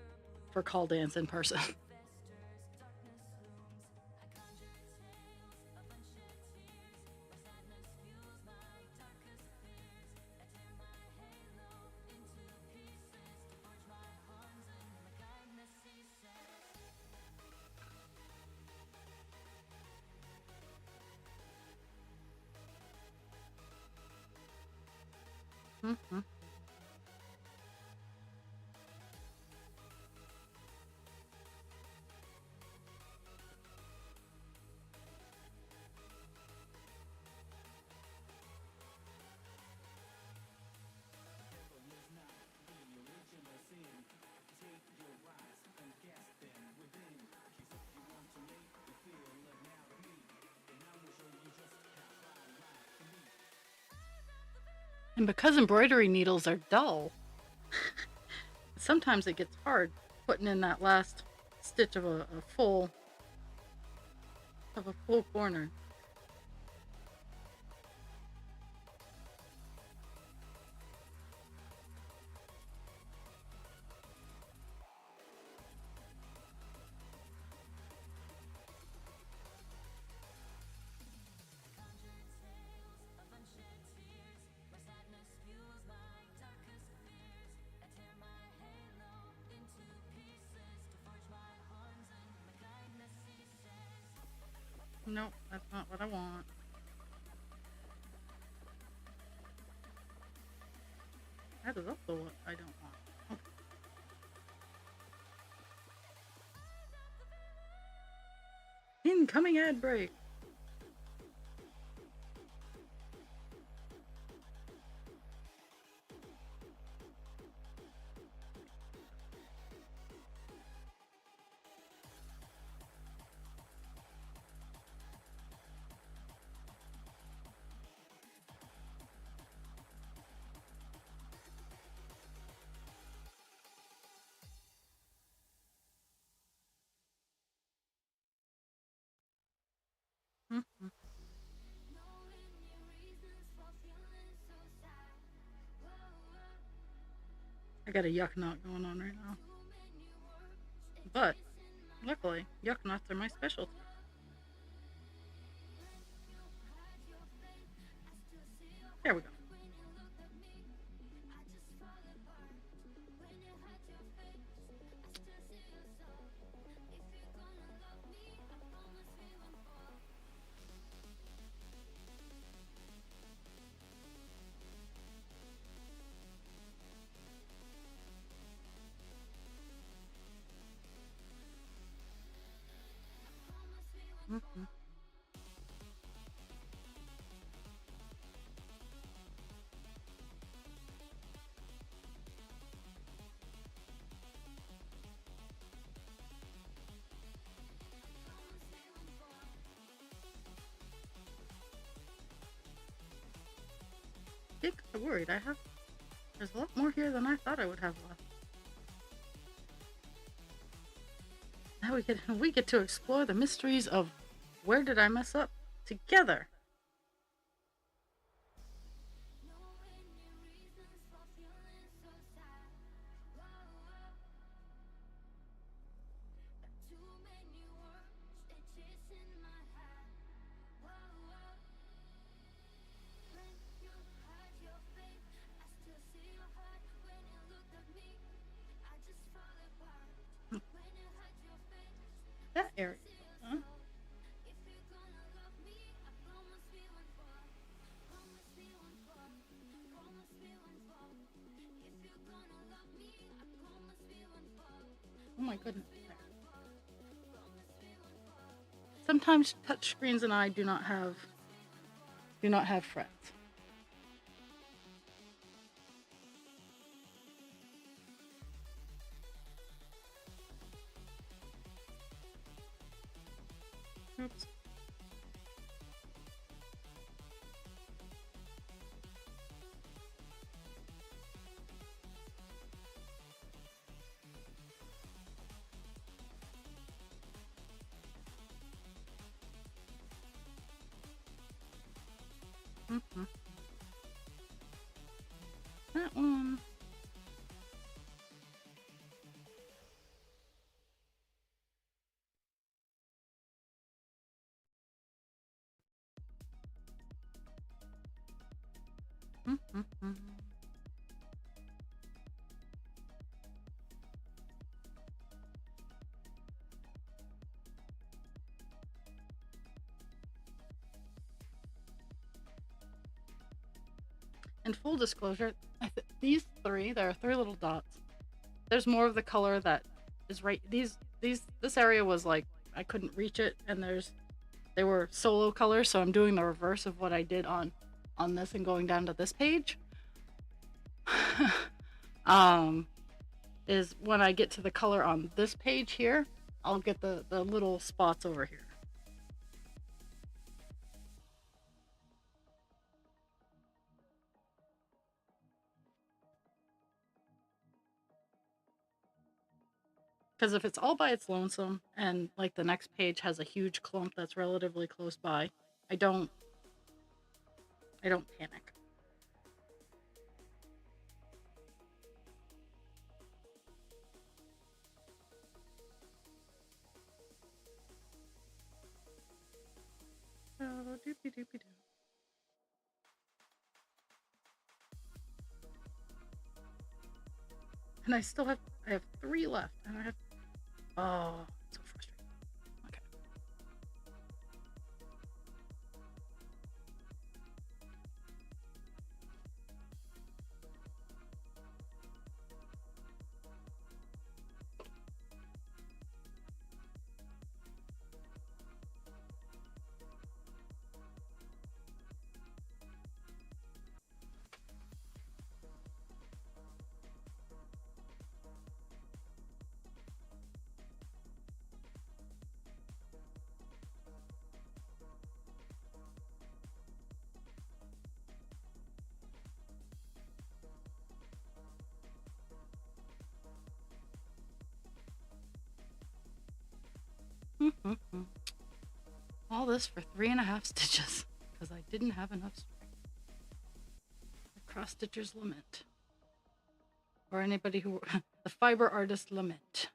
for Call Dance in person. Mm-hmm. And because embroidery needles are dull, sometimes it gets hard putting in that last stitch of a full corner. Nope, that's not what I want. That is also what I don't want. Okay. Incoming ad break. Mm-hmm. I got a yuck knot going on right now. But luckily, yuck knots are my specialty. There we go. Mm-hmm. Big worried. There's a lot more here than I thought I would have left. Now we get to explore the mysteries of where did I mess up together. That area. Huh? Oh my goodness. Sometimes touchscreens and I do not have frets. Oops. Mm-hmm. That one. Mm-hmm. And full disclosure, these three, there are three little dots. There's more of the color that is right. This area was like I couldn't reach it, and they were solo colors, so I'm doing the reverse of what I did on this and going down to this page. Is when I get to the color on this page here, I'll get the little spots over here. Because if it's all by its lonesome and like the next page has a huge clump that's relatively close by, I don't panic. Oh, doopy doopy doo. And I have 3 left, and I have, oh, so frustrating. Okay. All this for 3.5 stitches because I didn't have enough string. The cross stitchers lament, or anybody who the fiber artist lament.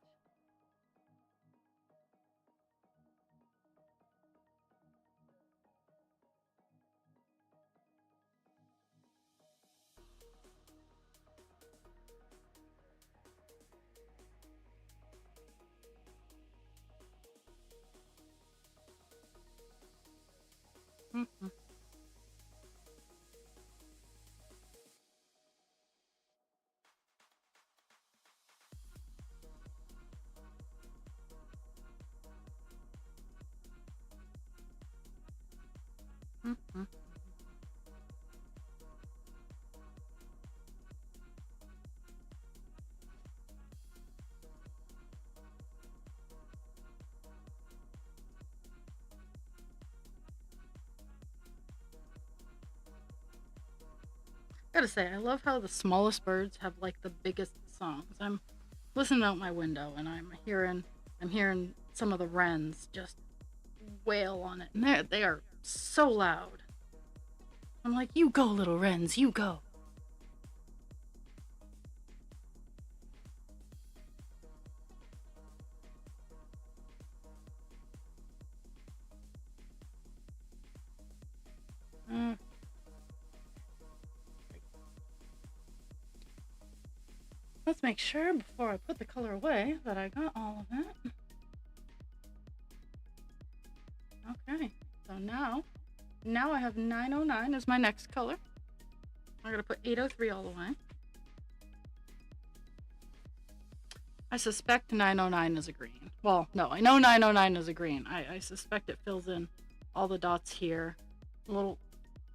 Gotta say, I love how the smallest birds have like the biggest songs. I'm listening out my window and I'm hearing some of the wrens just wail on it, and they are so loud. I'm like, you go, little wrens, you go. Let's make sure before I put the color away that I got all of it. Okay, so now I have 909 as my next color. I'm gonna put 803 all the way. I suspect 909 is a green. Well, no, I know 909 is a green. I suspect it fills in all the dots here. A little,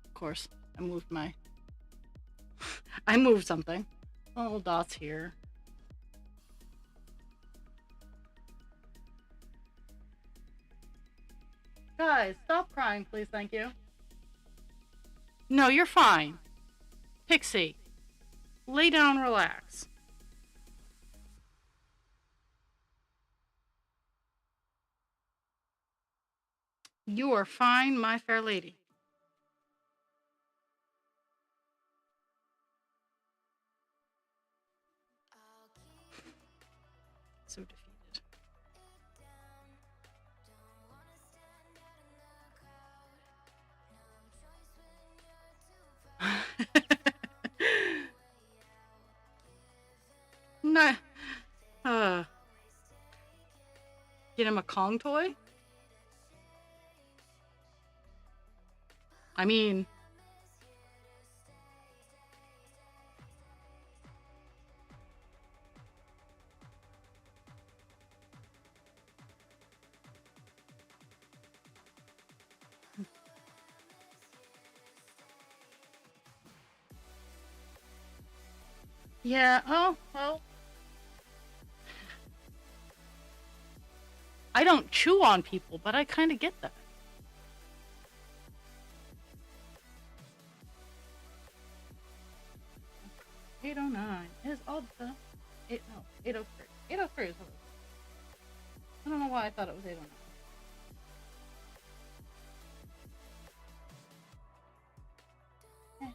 of course, I moved my, I moved something. Little dots here. Guys, stop crying, please, thank you. No, you're fine. Pixie, lay down, relax. You are fine, my fair lady. So defeated. Nah. Get him a Kong toy? I mean... Yeah, oh, well... I don't chew on people, but I kind of get that. $809 is all the... 803. 803 is what it is. I don't know why I thought it was 809. Eh.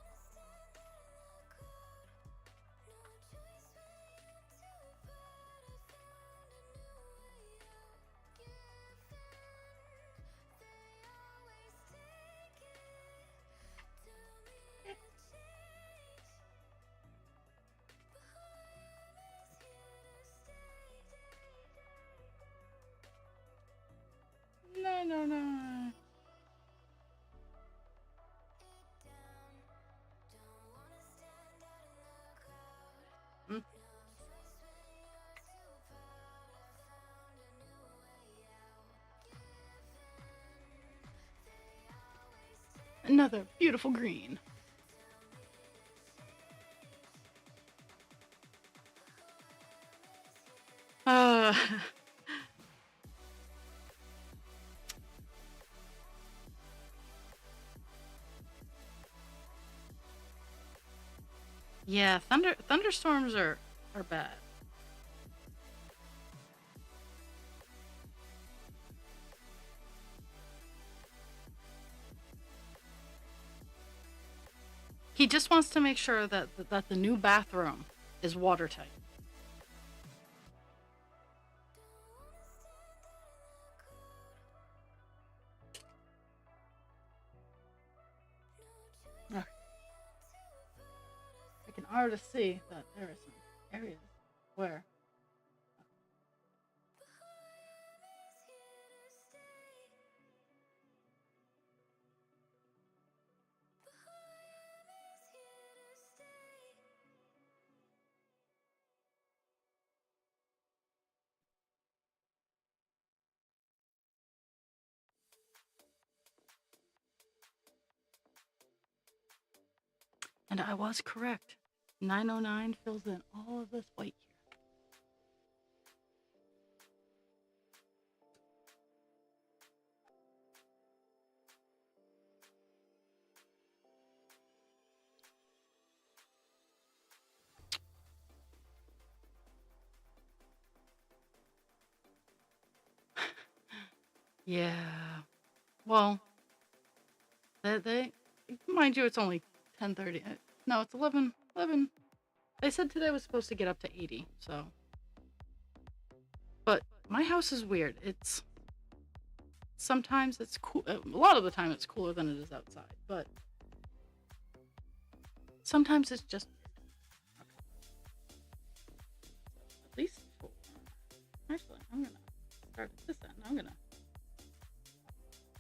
No, no, no. Mm. Another beautiful green. Uh, yeah, thunderstorms are bad. He just wants to make sure that the new bathroom is watertight. Okay. I can already see that there are some areas where and I was correct. 909 fills in all of this white here. Yeah. Well, they mind you, it's only 10:30. No, it's 11. 11. They said today was supposed to get up to 80. So, but my house is weird. It's sometimes it's cool. A lot of the time, it's cooler than it is outside. But sometimes it's just at least 4. Actually, I'm gonna start at this end.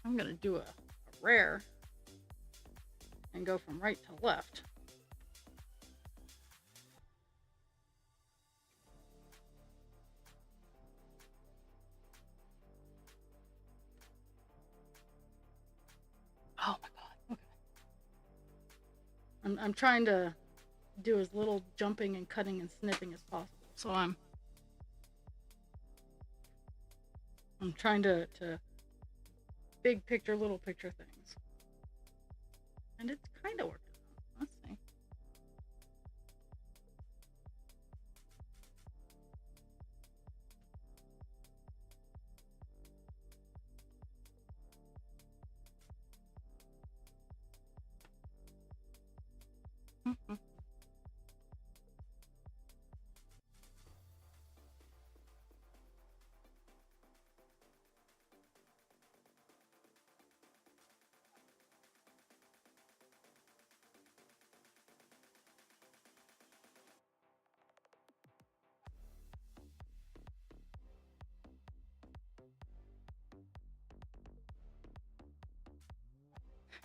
I'm gonna do a rare and go from right to left. Oh my god. Okay. I'm trying to do as little jumping and cutting and snipping as possible. So I'm trying to big picture, little picture things. And it's kind of working. Let's see. Mhm.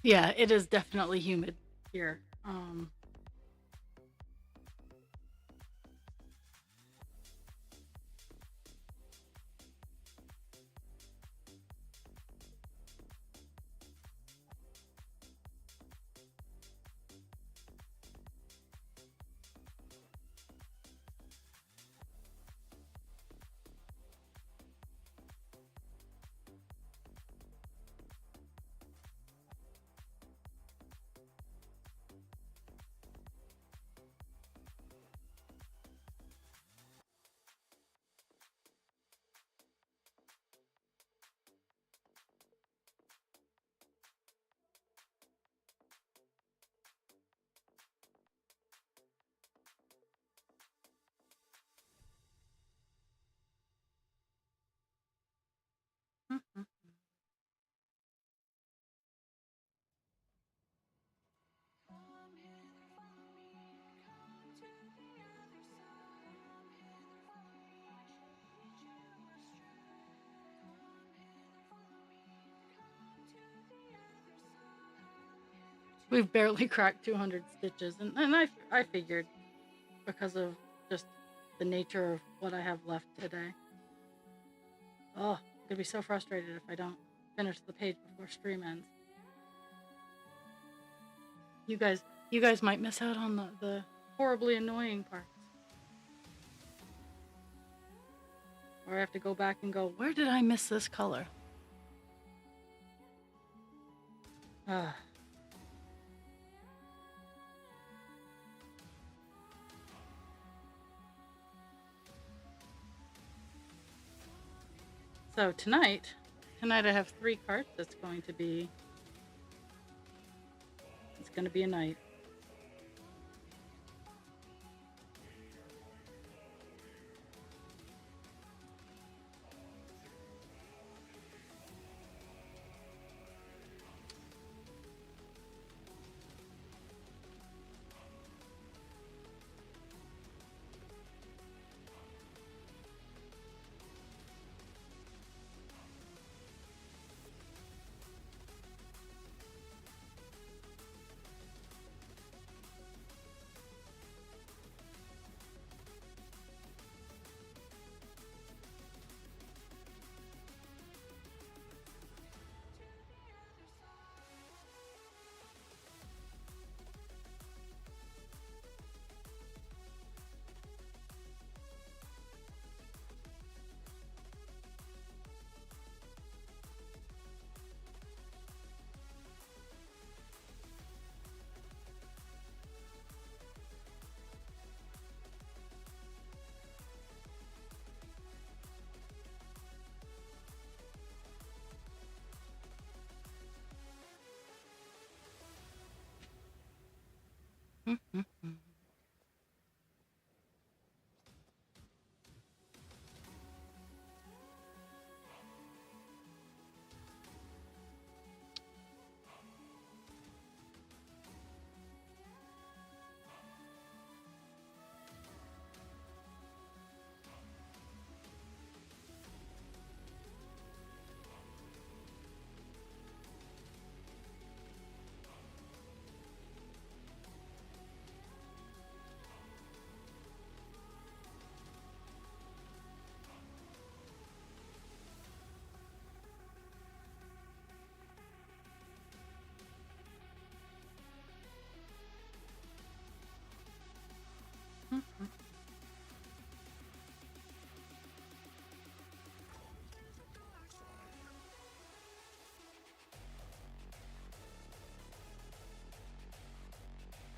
Yeah, it is definitely humid here. We've barely cracked 200 stitches, and I figured because of just the nature of what I have left today. Oh, I'm gonna be so frustrated if I don't finish the page before stream ends. You guys might miss out on the horribly annoying parts. Or I have to go back and go, where did I miss this color? Ah. So tonight I have 3 carts. It's going to be a night.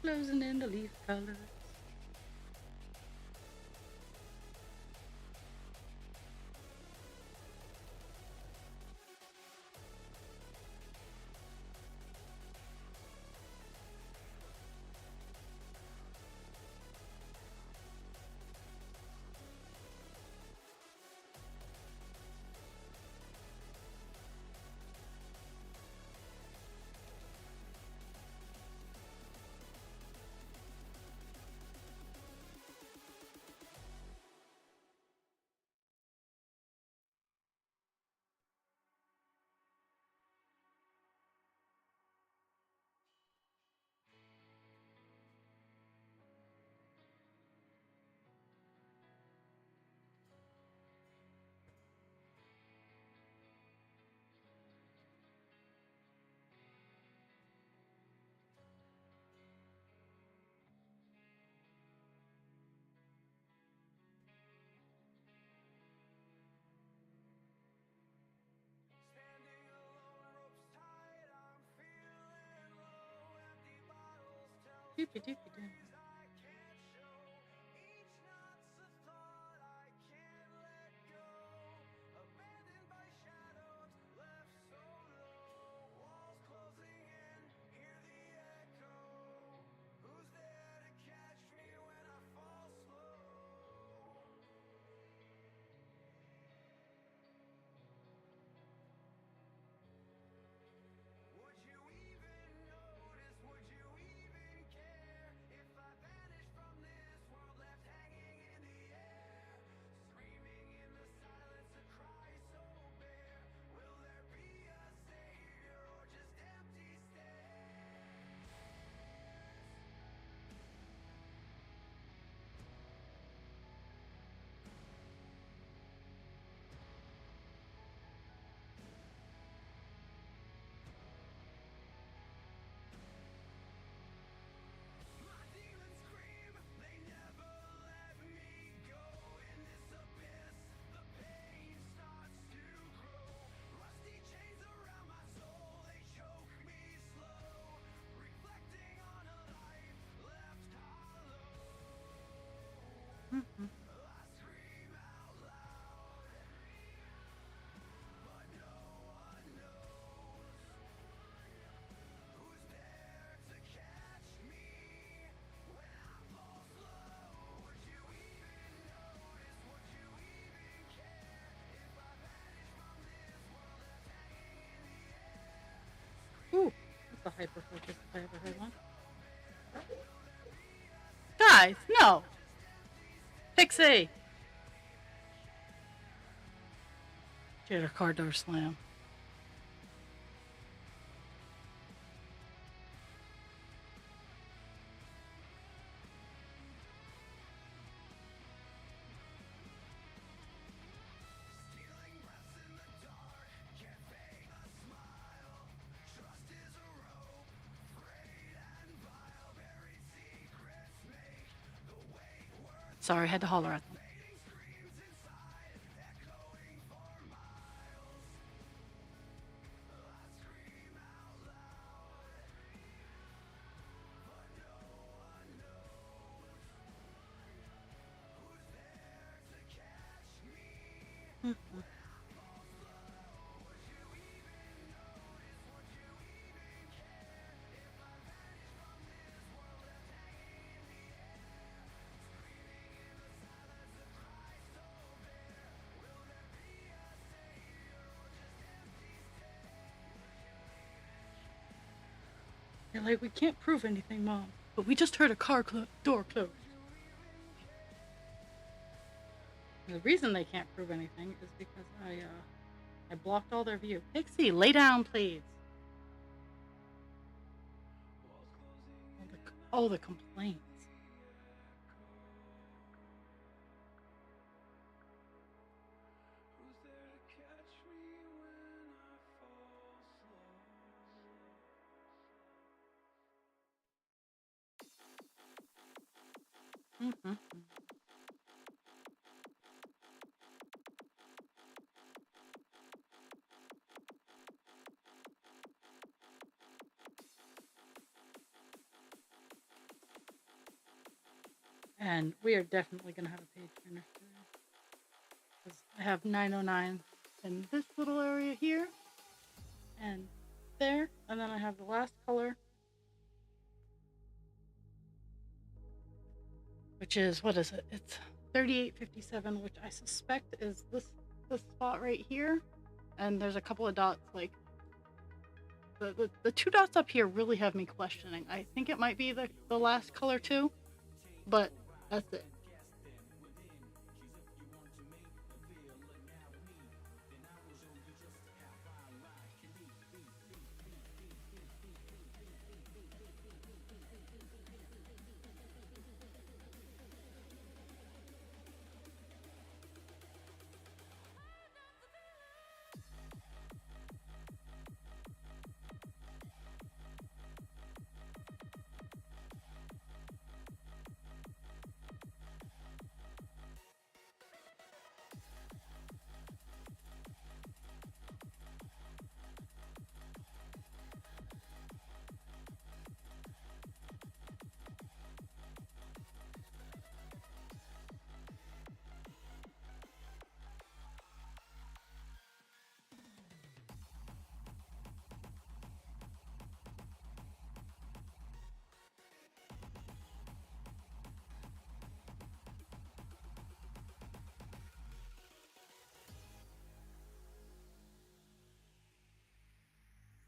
Closing in the leaf colors. Doopy doopy doo. hyper focus if I ever heard one. Guys, no! Pixie! She had her car door slam. Sorry, I had to holler at them. They're like, we can't prove anything, Mom. But we just heard a car door close. The reason they can't prove anything is because I blocked all their view. Pixie, lay down, please. Oh, the complaints. Mm-hmm. And we are definitely going to have a page turner today. Because I have 909 in this little area here. And there. And then I have the last color. Which is, what is it? It's 3857, which I suspect is this spot right here. And there's a couple of dots, like, the two dots up here really have me questioning. I think it might be the last color too, but that's it.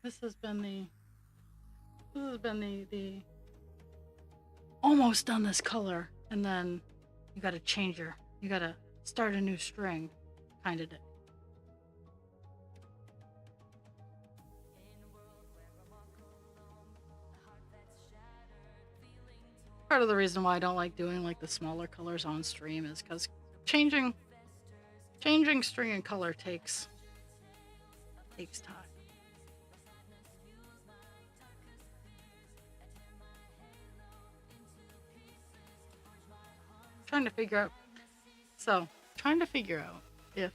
This has been the almost done this color, and then you gotta you gotta start a new string kind of day. Part of the reason why I don't like doing like the smaller colors on stream is because changing string and color takes time. Trying to figure out if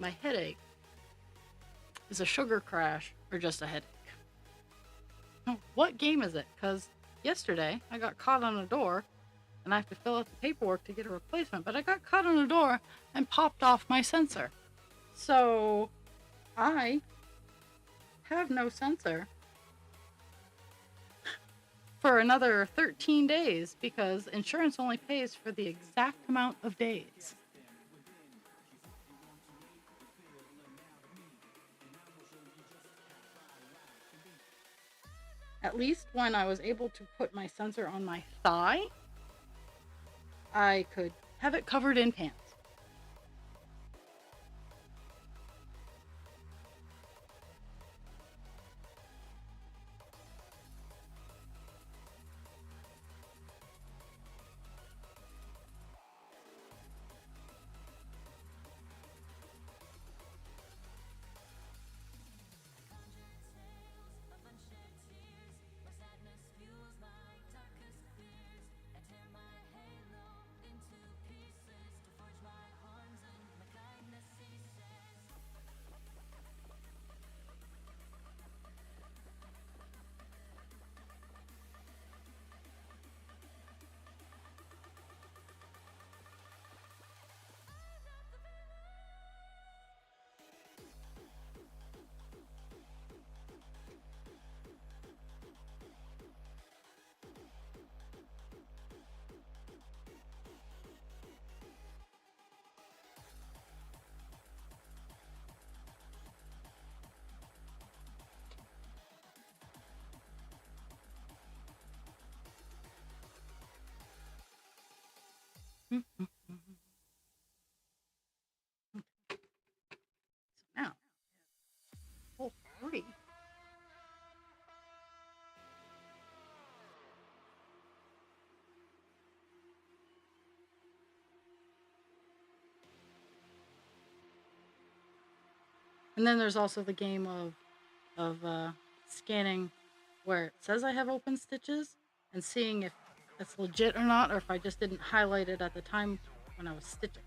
my headache is a sugar crash or just a headache. What game is it? Because yesterday I got caught on a door and I have to fill out the paperwork to get a replacement, but I got caught on a door and popped off my sensor. So I have no sensor for another 13 days because insurance only pays for the exact amount of days. At least when I was able to put my sensor on my thigh, I could have it covered in pants. Now, hole 3. And then there's also the game of scanning where it says I have open stitches and seeing if it's legit or not, or if I just didn't highlight it at the time when I was stitching.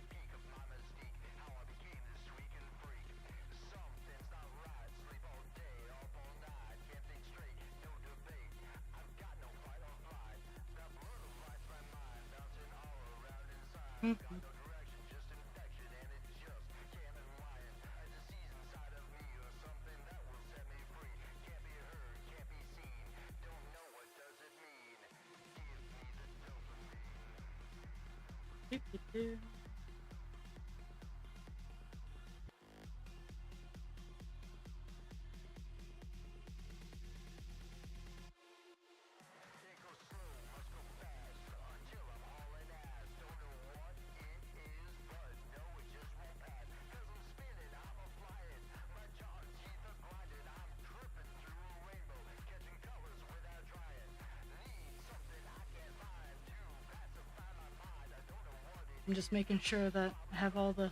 I'm just making sure that I have all of it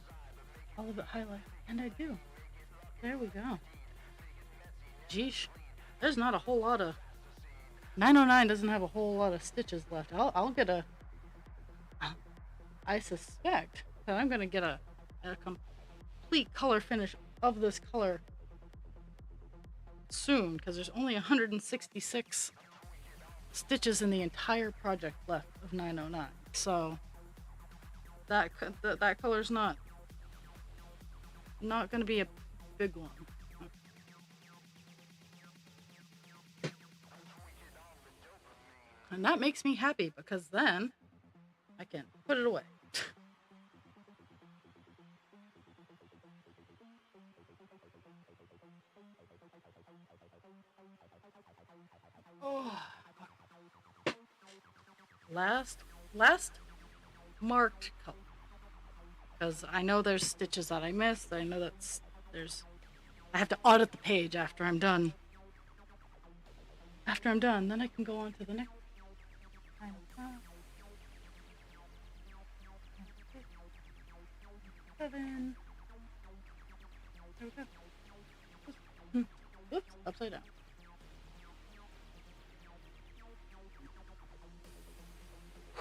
highlighted, and I do. There we go. Geesh, there's not a whole lot of 909 doesn't have a whole lot of stitches left. I'll get a. I suspect that I'm gonna get a complete color finish of this color soon, because there's only 166 stitches in the entire project left of 909. So that color's not going to be a big one. And that makes me happy, because then I can put it away. Oh. Last marked color, because I know there's stitches that I missed. I know I have to audit the page after I'm done. After I'm done, then I can go on to the next. 7. There we go. Oops, upside down.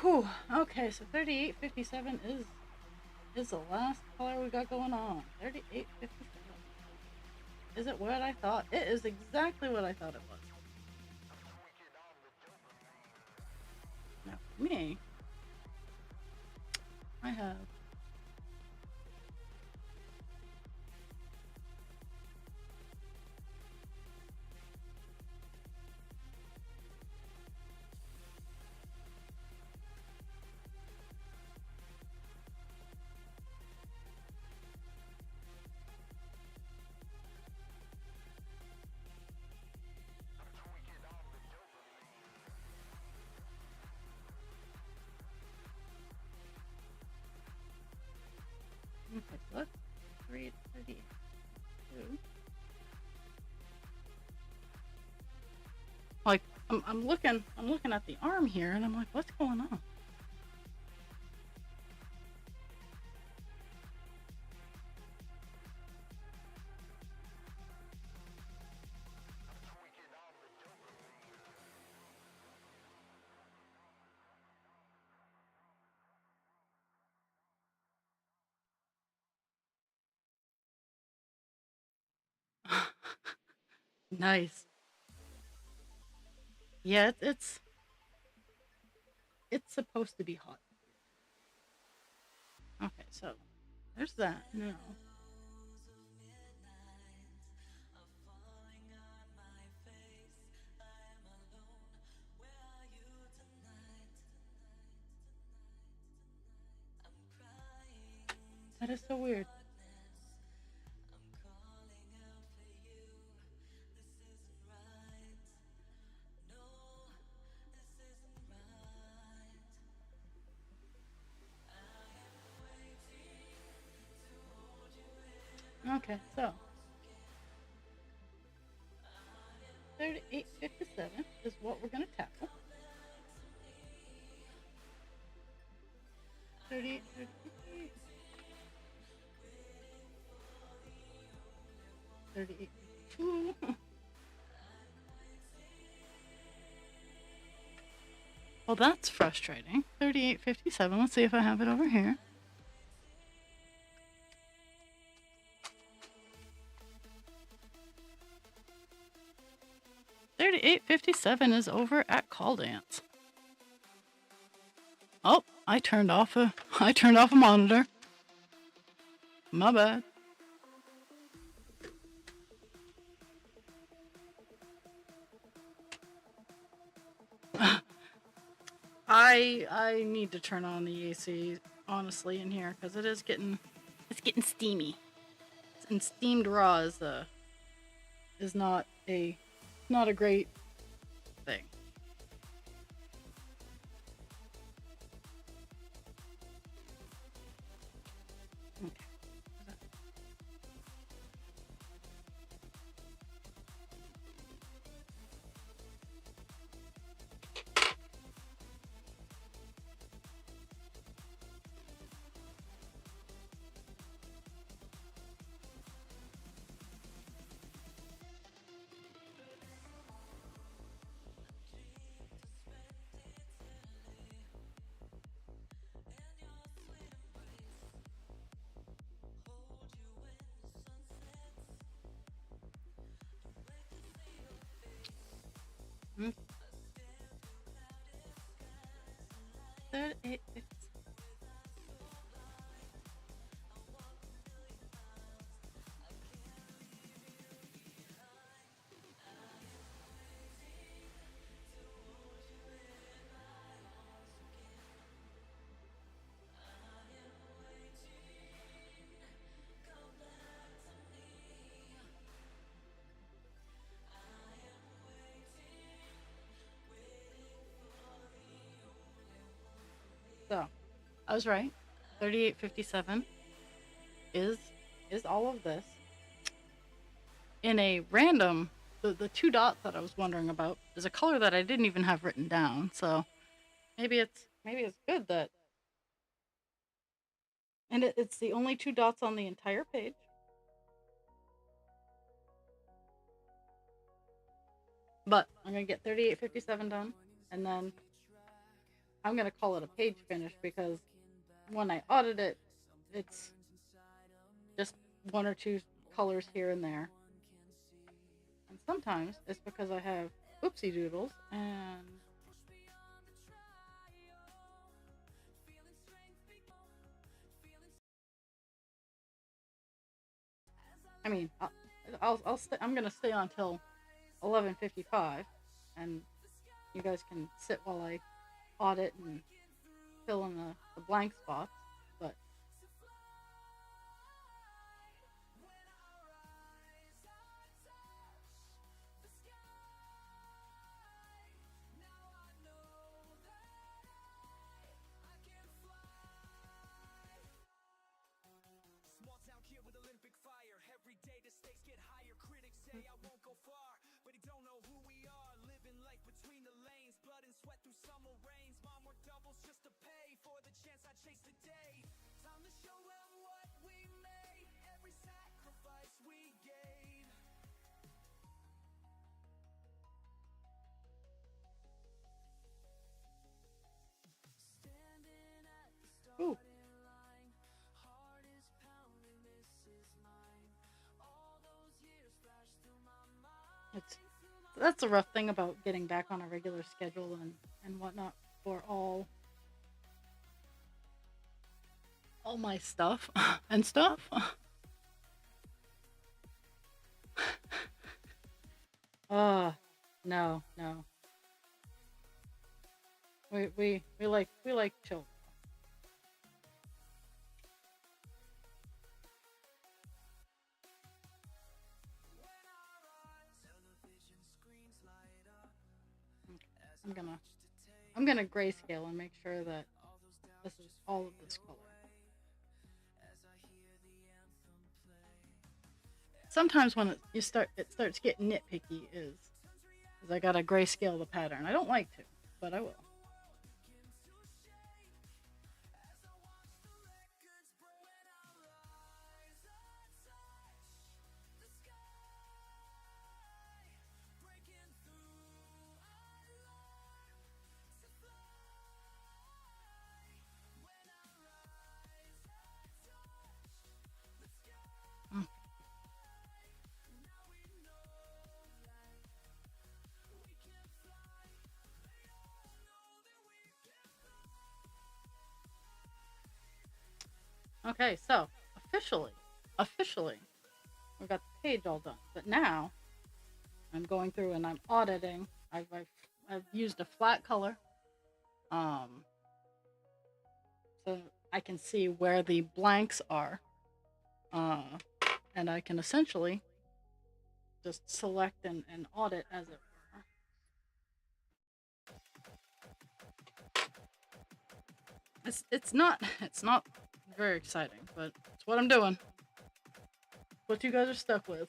Whew. Okay, so 3857 is the last color we got going on. 3857. Is it what I thought? It is exactly what I thought it was. Now for me, I have I'm looking at the arm here, and I'm like, what's going on? Nice. Yeah, it's supposed to be hot. Okay, so there's that. No. That is so weird. Okay, so 3857 is what we're gonna tackle. 38, 38, 52. Well, that's frustrating. 3857. Let's see if I have it over here. 3857 is over at Call Dance. Oh, I turned off a monitor. My bad. I need to turn on the AC honestly in here because it's getting steamy. And steamed raw is not a great thing. Okay. Mm. 38. So, I was right. 3857 is all of this. In a random, the two dots that I was wondering about is a color that I didn't even have written down. So maybe it's good that, and it's the only two dots on the entire page. But I'm gonna get 3857 done, and then I'm gonna call it a page finish because when I audit it, it's just one or two colors here and there. And sometimes it's because I have oopsie doodles and I mean, I'm gonna stay on till 11:55, and you guys can sit while I audit and fill in the blank spots. But sweat through summer rains. Mom worked doubles just to pay for the chance I chased today. Time to show them what we made, every sacrifice we gave. Standing at the Ooh. starting line, heart is pounding, this is mine. All those years flash through my mind. That's the rough thing about getting back on a regular schedule and whatnot for all my stuff and stuff. No. We like chill. I'm gonna grayscale and make sure that this is all of this color. Sometimes when it starts getting nitpicky is I gotta grayscale the pattern. I don't like to, but I will. Okay, so officially, we got the page all done. But now, I'm going through and I'm auditing. I've used a flat color, so I can see where the blanks are, and I can essentially just select and audit as it were. It's not very exciting, but it's what I'm doing. What you guys are stuck with.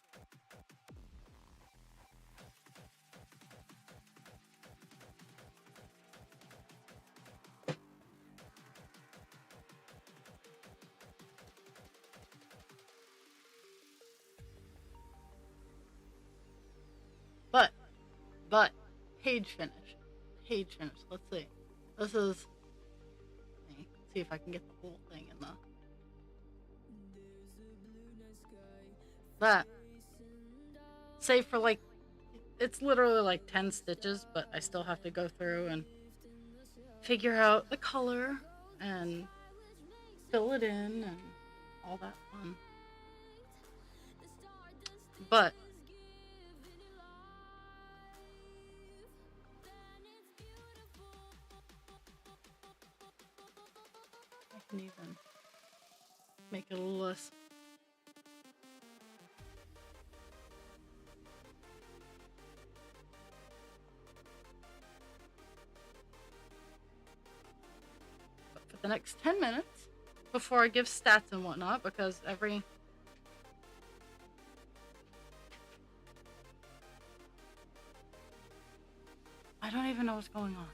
But page finish. Let's see. This is. Let's see if I can get the whole thing in the. That. Save for like. It's literally like 10 stitches, but I still have to go through and figure out the color and fill it in and all that fun. But I can even make it a little less. But for the next 10 minutes, before I give stats and whatnot, because I don't even know what's going on.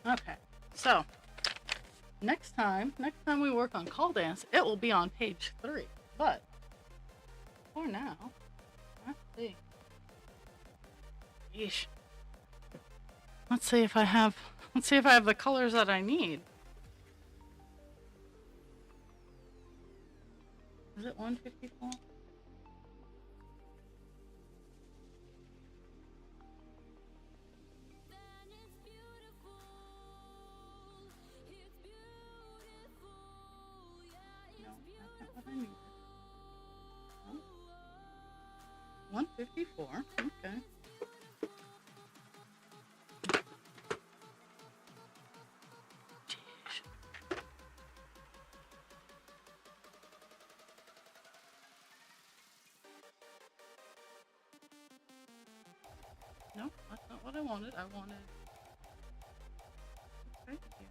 Okay, so next time we work on call dance, it will be on page 3. But for now, let's see. Yeesh. Let's see if I have the colors that I need. Is it 154? No, that's not what I need. 154. Okay. not what I wanted. I wanted right here.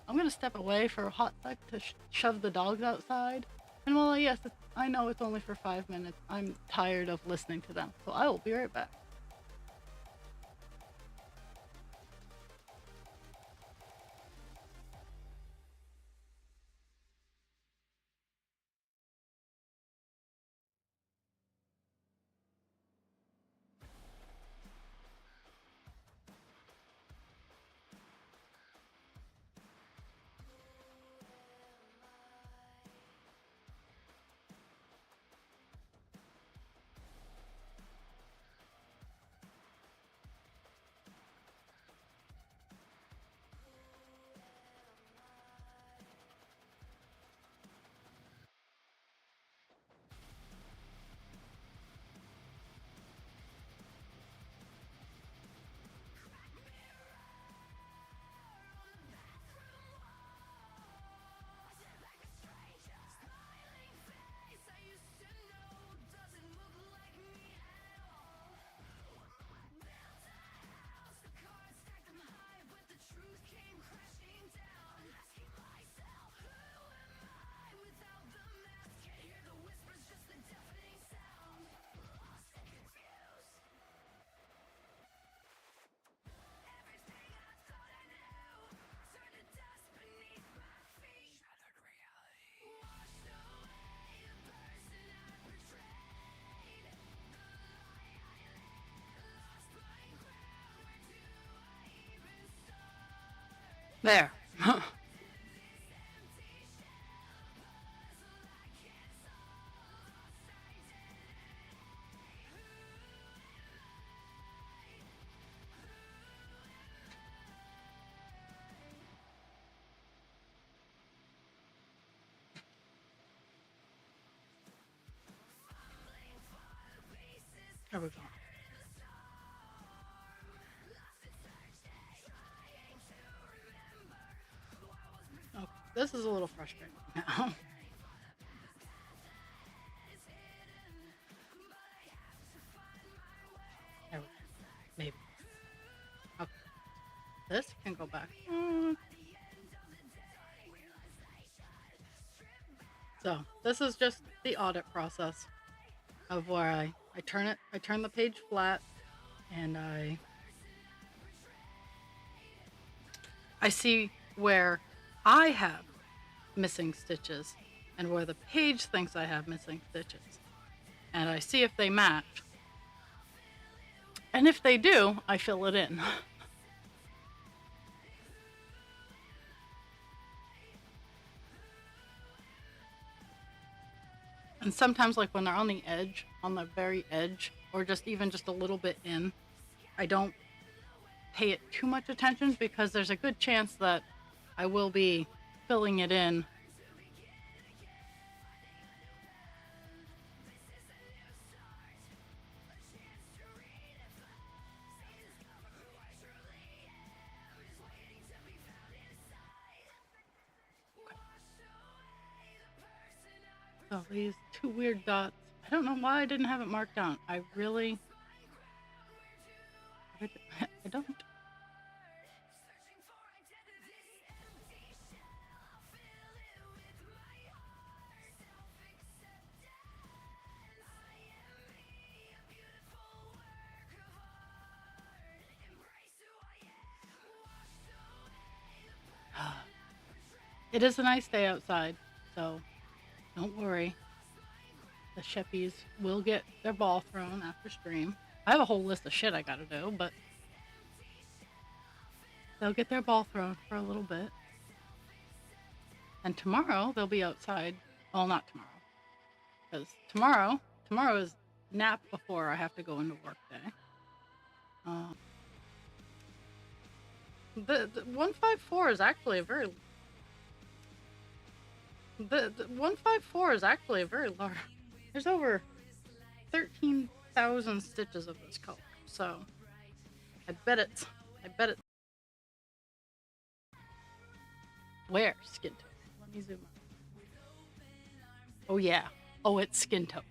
I'm gonna step away for a hot sec to shove the dogs outside. And while yes, I know it's only for 5 minutes, I'm tired of listening to them, so I will be right back. There. There we go. Okay, this is a little frustrating now. There we go. Maybe. Okay. This can go back. So this is just the audit process of where I turn the page flat, and I see where I have missing stitches and where the page thinks I have missing stitches, and I see if they match, and if they do, I fill it in. And sometimes, like when they're on the edge, on the very edge, or just even just a little bit in, I don't pay it too much attention because there's a good chance that I will be filling it in. So these two weird dots, I don't know why I didn't have it marked down. I don't. It is a nice day outside, so don't worry. The Sheppies will get their ball thrown after stream. I have a whole list of shit I gotta do, but they'll get their ball thrown for a little bit. And tomorrow they'll be outside. Well, not tomorrow. Because tomorrow is nap before I have to go into work day. The 154 is actually a very... The 154 is actually a very large... There's over 13,000 stitches of this color, so I bet it's... Where? Skin tone. Let me zoom out. Oh yeah. Oh, it's skin tone.